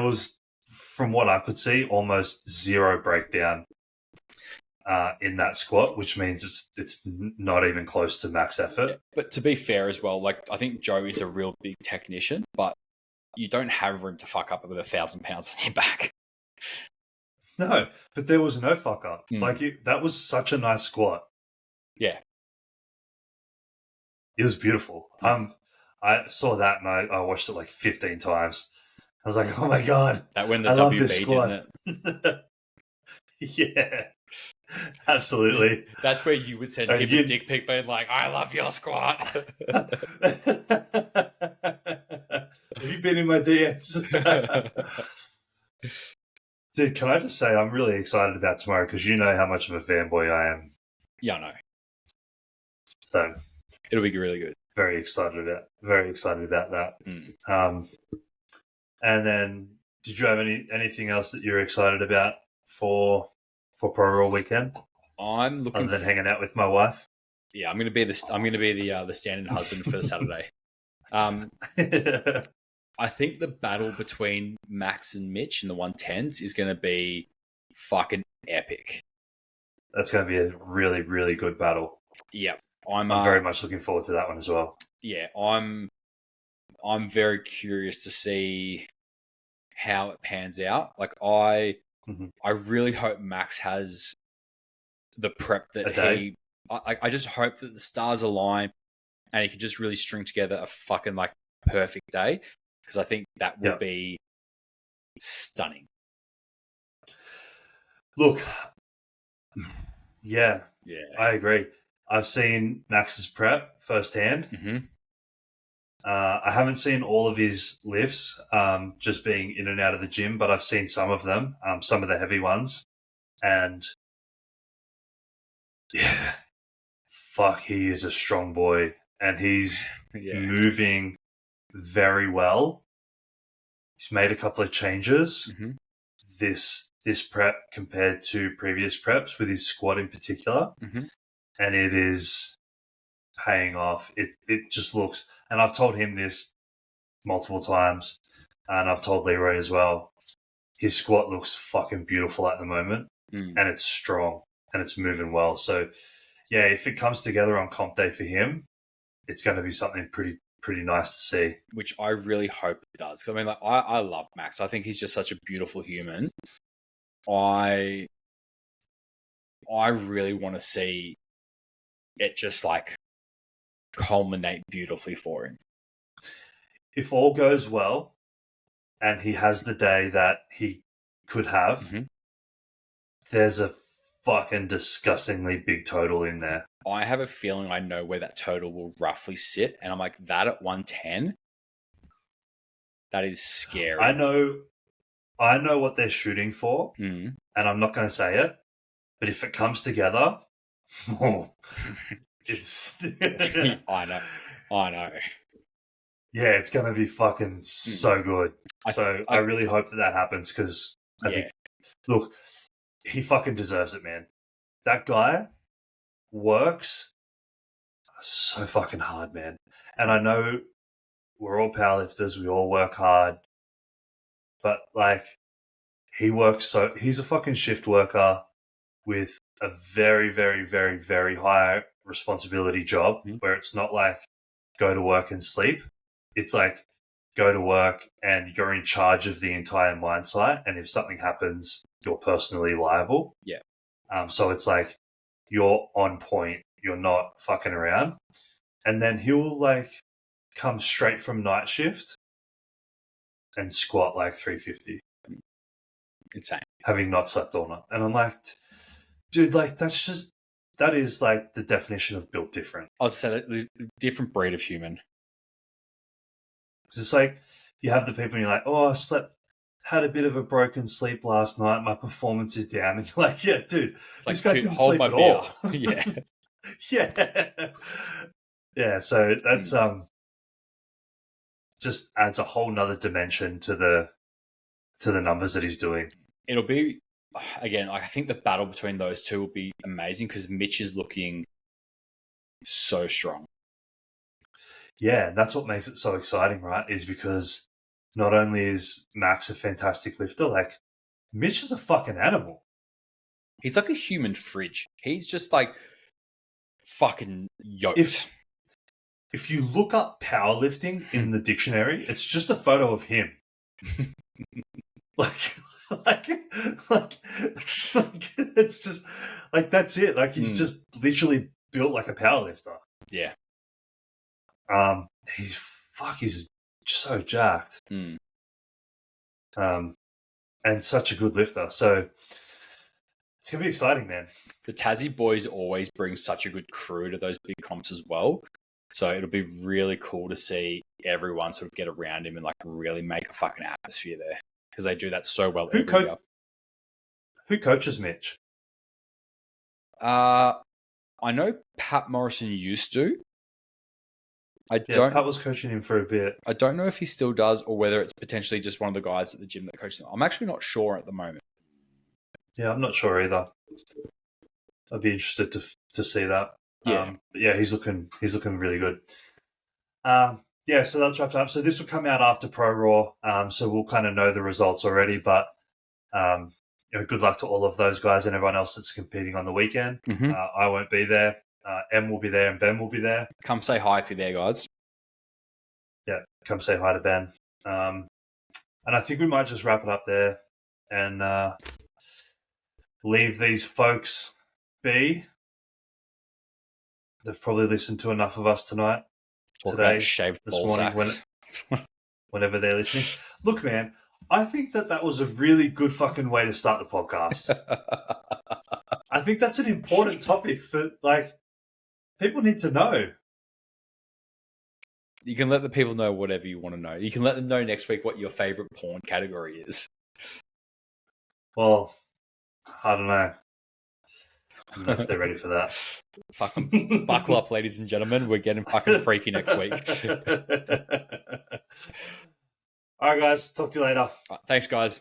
Speaker 1: was, from what I could see, almost zero breakdown in that squat, which means it's not even close to max effort.
Speaker 2: Yeah, but to be fair as well, like I think Joe is a real big technician, but you don't have room to fuck up with 1,000 pounds on your back.
Speaker 1: No, but there was no fuck up.
Speaker 2: Mm.
Speaker 1: Like that was such a nice squat.
Speaker 2: Yeah.
Speaker 1: It was beautiful. I saw that and I watched it like 15 times. I was like, oh my god,
Speaker 2: That when the
Speaker 1: I love
Speaker 2: WB,
Speaker 1: this squat.
Speaker 2: didn't it?
Speaker 1: Yeah, absolutely.
Speaker 2: That's where you would send him a dick pic being like, I love your squat.
Speaker 1: Have you been in my DMs? Dude, can I just say I'm really excited about tomorrow because you know how much of a fanboy I am.
Speaker 2: Yeah, I know.
Speaker 1: So
Speaker 2: it'll be really good.
Speaker 1: Very excited about that.
Speaker 2: Mm.
Speaker 1: And then, did you have anything else that you're excited about for Pro Raw weekend?
Speaker 2: I'm looking
Speaker 1: other than hanging out with my wife.
Speaker 2: Yeah, I'm going to be the stand-in husband for Saturday. I think the battle between Max and Mitch in the 110s is going to be fucking epic.
Speaker 1: That's going to be a really, really good battle.
Speaker 2: Yep.
Speaker 1: I'm very much looking forward to that one as well.
Speaker 2: Yeah, I'm very curious to see how it pans out. Like I really hope Max has the prep that I just hope that the stars align and he can just really string together a fucking like perfect day, because I think that will be stunning.
Speaker 1: Look, yeah, I agree. I've seen Max's prep firsthand.
Speaker 2: Mm-hmm.
Speaker 1: I haven't seen all of his lifts, just being in and out of the gym, but I've seen some of them, some of the heavy ones, and yeah, fuck, he is a strong boy, and he's moving very well. He's made a couple of changes this prep compared to previous preps with his squat in particular, and it is paying off. It just looks, and I've told him this multiple times, and I've told Leroy as well. His squat looks fucking beautiful at the moment, and it's strong and it's moving well. So, yeah, if it comes together on comp day for him, it's going to be something pretty nice to see.
Speaker 2: Which I really hope it does. I mean, like, I love Max. I think he's just such a beautiful human. I really want to see it just like culminate beautifully for him.
Speaker 1: If all goes well and he has the day that he could have, there's a fucking disgustingly big total in there.
Speaker 2: I have a feeling I know where that total will roughly sit, and I'm like, that at 110, that is scary.
Speaker 1: I know what they're shooting for, and I'm not going to say it, but if it comes together, it's...
Speaker 2: I know.
Speaker 1: Yeah, it's going to be fucking so good. I really hope that happens, because I think, look, he fucking deserves it, man. That guy works so fucking hard, man. And I know we're all powerlifters, we all work hard, but like, he's a fucking shift worker with a very, very, very, very high responsibility job, where it's not like go to work and sleep. It's like go to work and you're in charge of the entire mine site, and if something happens, you're personally liable.
Speaker 2: Yeah.
Speaker 1: So it's like you're on point. You're not fucking around. And then he'll like come straight from night shift and squat like 350.
Speaker 2: Insane.
Speaker 1: Having not slept all night. And I'm like, dude, like that is like the definition of built different.
Speaker 2: I was saying that different breed of human.
Speaker 1: It's like you have the people and you're like, oh, had a bit of a broken sleep last night. My performance is down. And you're like, yeah, dude, this guy didn't sleep at all.
Speaker 2: Yeah.
Speaker 1: Yeah. Yeah. So that's, just adds a whole nother dimension to the numbers that he's doing.
Speaker 2: It'll be, again, I think the battle between those two will be amazing, because Mitch is looking so strong.
Speaker 1: Yeah, that's what makes it so exciting, right? Is because not only is Max a fantastic lifter, like Mitch is a fucking animal.
Speaker 2: He's like a human fridge. He's just like fucking yoked.
Speaker 1: If you look up powerlifting in the dictionary, it's just a photo of him. Like like, like, it's just like that's it. Like he's just literally built like a powerlifter.
Speaker 2: Yeah.
Speaker 1: He's so jacked. And such a good lifter. So it's gonna be exciting, man.
Speaker 2: The Tassie boys always bring such a good crew to those big comps as well. So it'll be really cool to see everyone sort of get around him and like really make a fucking atmosphere there because they do that so well every year.
Speaker 1: Who coaches Mitch?
Speaker 2: I know Pat Morrison used to.
Speaker 1: Pat was coaching him for a bit.
Speaker 2: I don't know if he still does or whether it's potentially just one of the guys at the gym that coaches him. I'm actually not sure at the moment.
Speaker 1: Yeah, I'm not sure either. I'd be interested to see that.
Speaker 2: Yeah.
Speaker 1: But yeah, he's looking really good. Yeah, so that's wrapped up. So this will come out after Pro Raw, so we'll kind of know the results already. But good luck to all of those guys and everyone else that's competing on the weekend. I won't be there. Em will be there and Ben will be there.
Speaker 2: Come say hi if you're there, guys.
Speaker 1: Yeah, come say hi to Ben. And I think we might just wrap it up there and leave these folks be. They've probably listened to enough of us tonight. Today,
Speaker 2: shaved
Speaker 1: this
Speaker 2: ball
Speaker 1: morning, whenever they're listening. Look, man, I think that was a really good fucking way to start the podcast. I think that's an important topic for, like, people need to know.
Speaker 2: You can let the people know whatever you want to know. You can let them know next week what your favorite porn category is.
Speaker 1: Well, I don't know. I don't know if they're ready for that.
Speaker 2: Fucking buckle up, ladies and gentlemen. We're getting fucking freaky next week.
Speaker 1: All right, guys. Talk to you later.
Speaker 2: Thanks, guys.